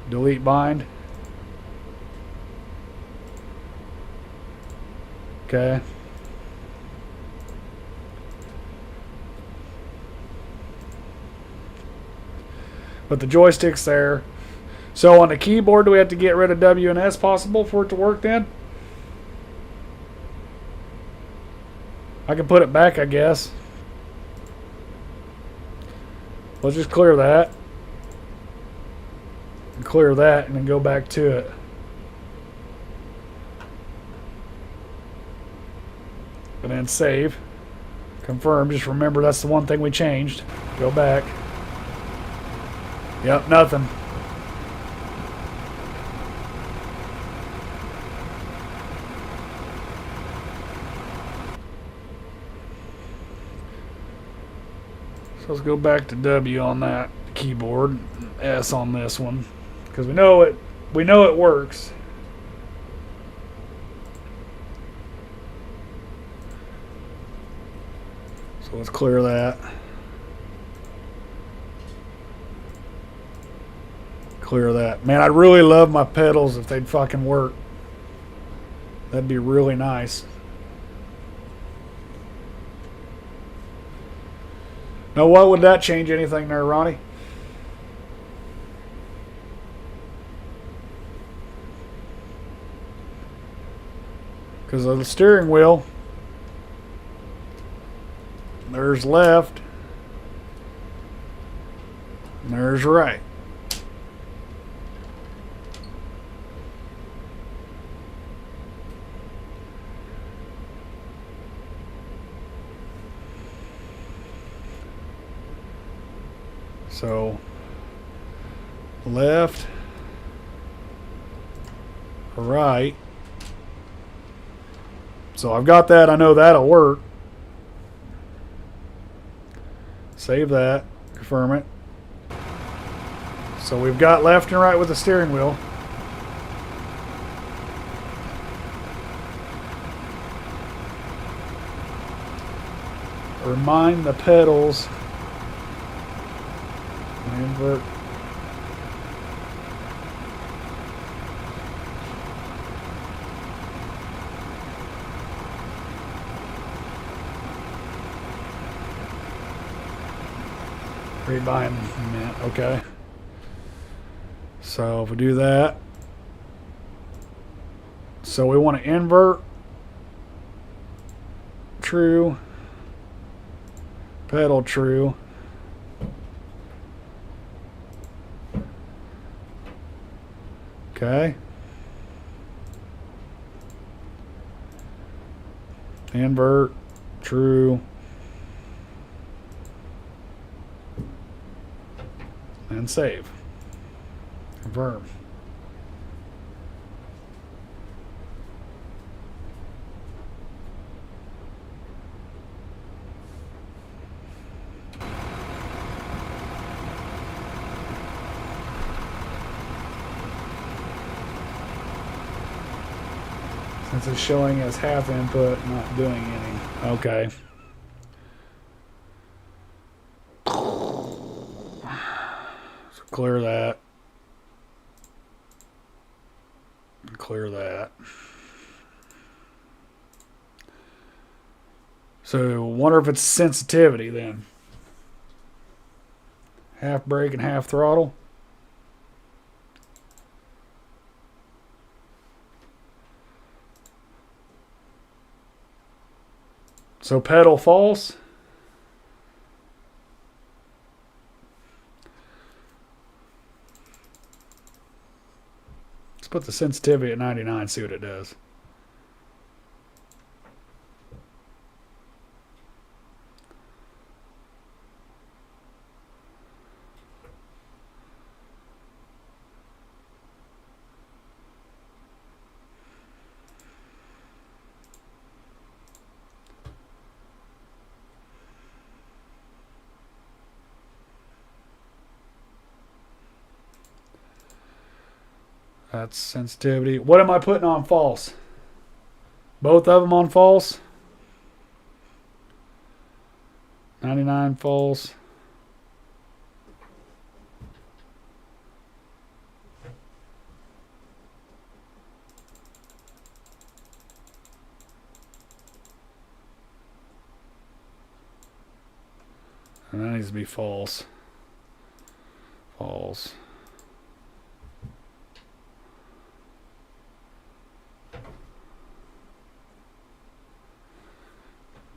Delete bind. Okay. But the joystick's there. So on the keyboard, do we have to get rid of W and S possible for it to work then? I can put it back, I guess. Let's just clear that. And clear that and then go back to it. And then save. Confirm. Just remember that's the one thing we changed. Go back. Yep, nothing. So let's go back to W on that keyboard, S on this one. because we know it works. So let's clear that. Clear that. Man, I'd really love my pedals if they'd fucking work. That'd be really nice. Now, what would that change anything there, Ronnie? Because of the steering wheel, there's left, and there's right. So, left, right. So I've got that. I know that'll work. Save that. Confirm it. So we've got left and right with the steering wheel. Remind the pedals. Invert. Rebind. Okay. So if we do that, so we want to invert. True. Pedal true. Okay. Invert, true, and save. Confirm. Since it's showing as half input, not doing any. Okay. So clear that. Clear that. So wonder if it's sensitivity then. Half brake and half throttle. So pedal false. Let's put the sensitivity at 99, see what it does. That's sensitivity. What am I putting on false? Both of them on false? 99 false. And that needs to be false. False.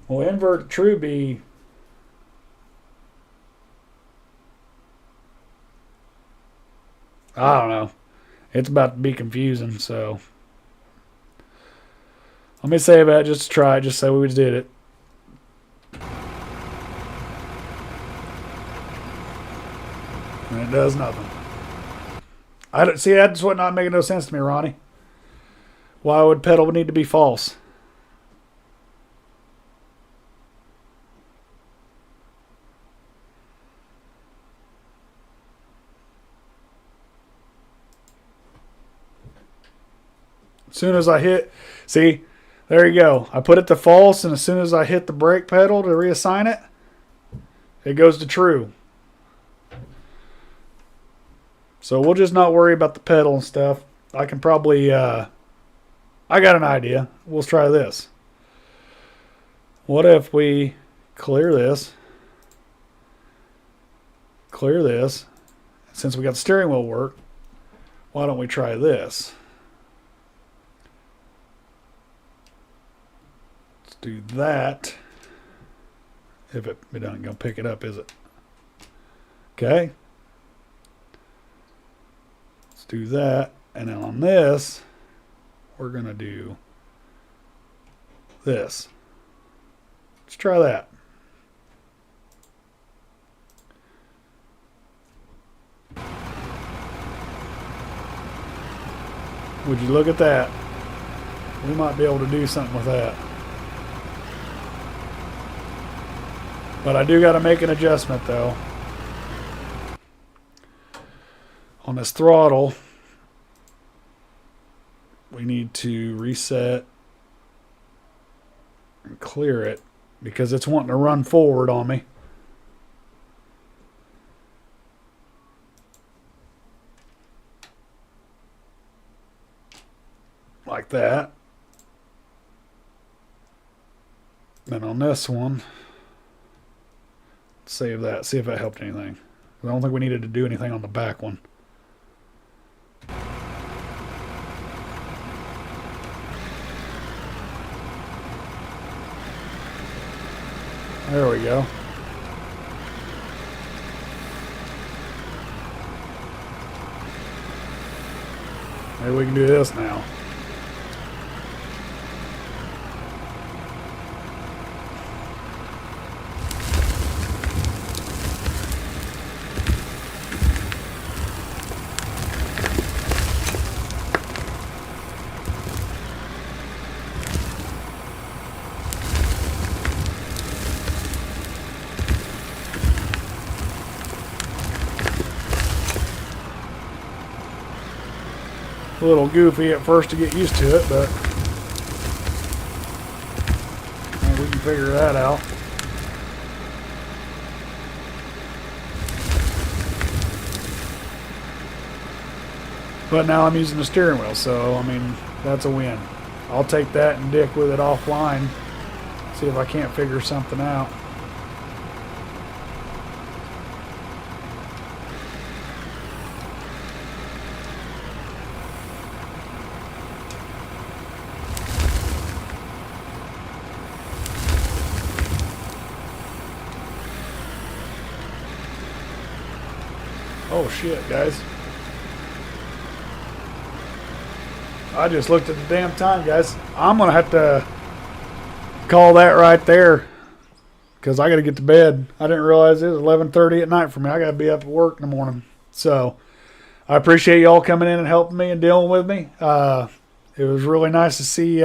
Well, invert true be I don't know. It's about to be confusing, so let me save that just to try it, just so we just did it. And it does nothing. I don't see that's what not making no sense to me, Ronnie. Why would pedal need to be false? soon as I hit, see, there you go. I put it to false, and as soon as I hit the brake pedal to reassign it, it goes to true. So we'll just not worry about the pedal and stuff. I can probably, I got an idea. We'll try this. What if we clear this? Clear this. Since we got the steering wheel work, why don't we try this? Let's do that. If it doesn't go pick it up, is it? Okay. Let's do that. And then on this, we're going to do this. Let's try that. Would you look at that? We might be able to do something with that. But I do got to make an adjustment though. On this throttle, we need to reset and clear it because it's wanting to run forward on me. Like that. Then on this one, save that, see if that helped anything. I don't think we needed to do anything on the back one. There we go. Maybe we can do this now. A little goofy at first to get used to it, but we can figure that out. But now I'm using the steering wheel, so I mean, that's a win. I'll take that and dick with it offline, see if I can't figure something out. Oh shit, guys. I just looked at the damn time, guys. I'm going to have to call that right there because I got to get to bed. I didn't realize it was 11:30 at night for me. I got to be up at work in the morning. So I appreciate y'all coming in and helping me and dealing with me. It was really nice to see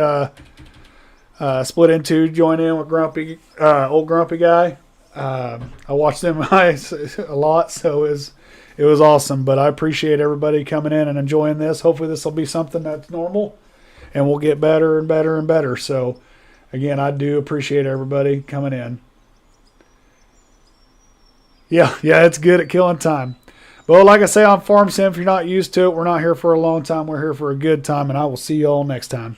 Split Into join in with Grumpy, old Grumpy guy. I watched them guys a lot, so it was awesome. But I appreciate everybody coming in and enjoying this. Hopefully this will be something that's normal and we'll get better and better and better. So again, I do appreciate everybody coming in. Yeah, it's good at killing time. But like I say on Farm Sim, if you're not used to it, we're not here for a long time. We're here for a good time, and I will see you all next time.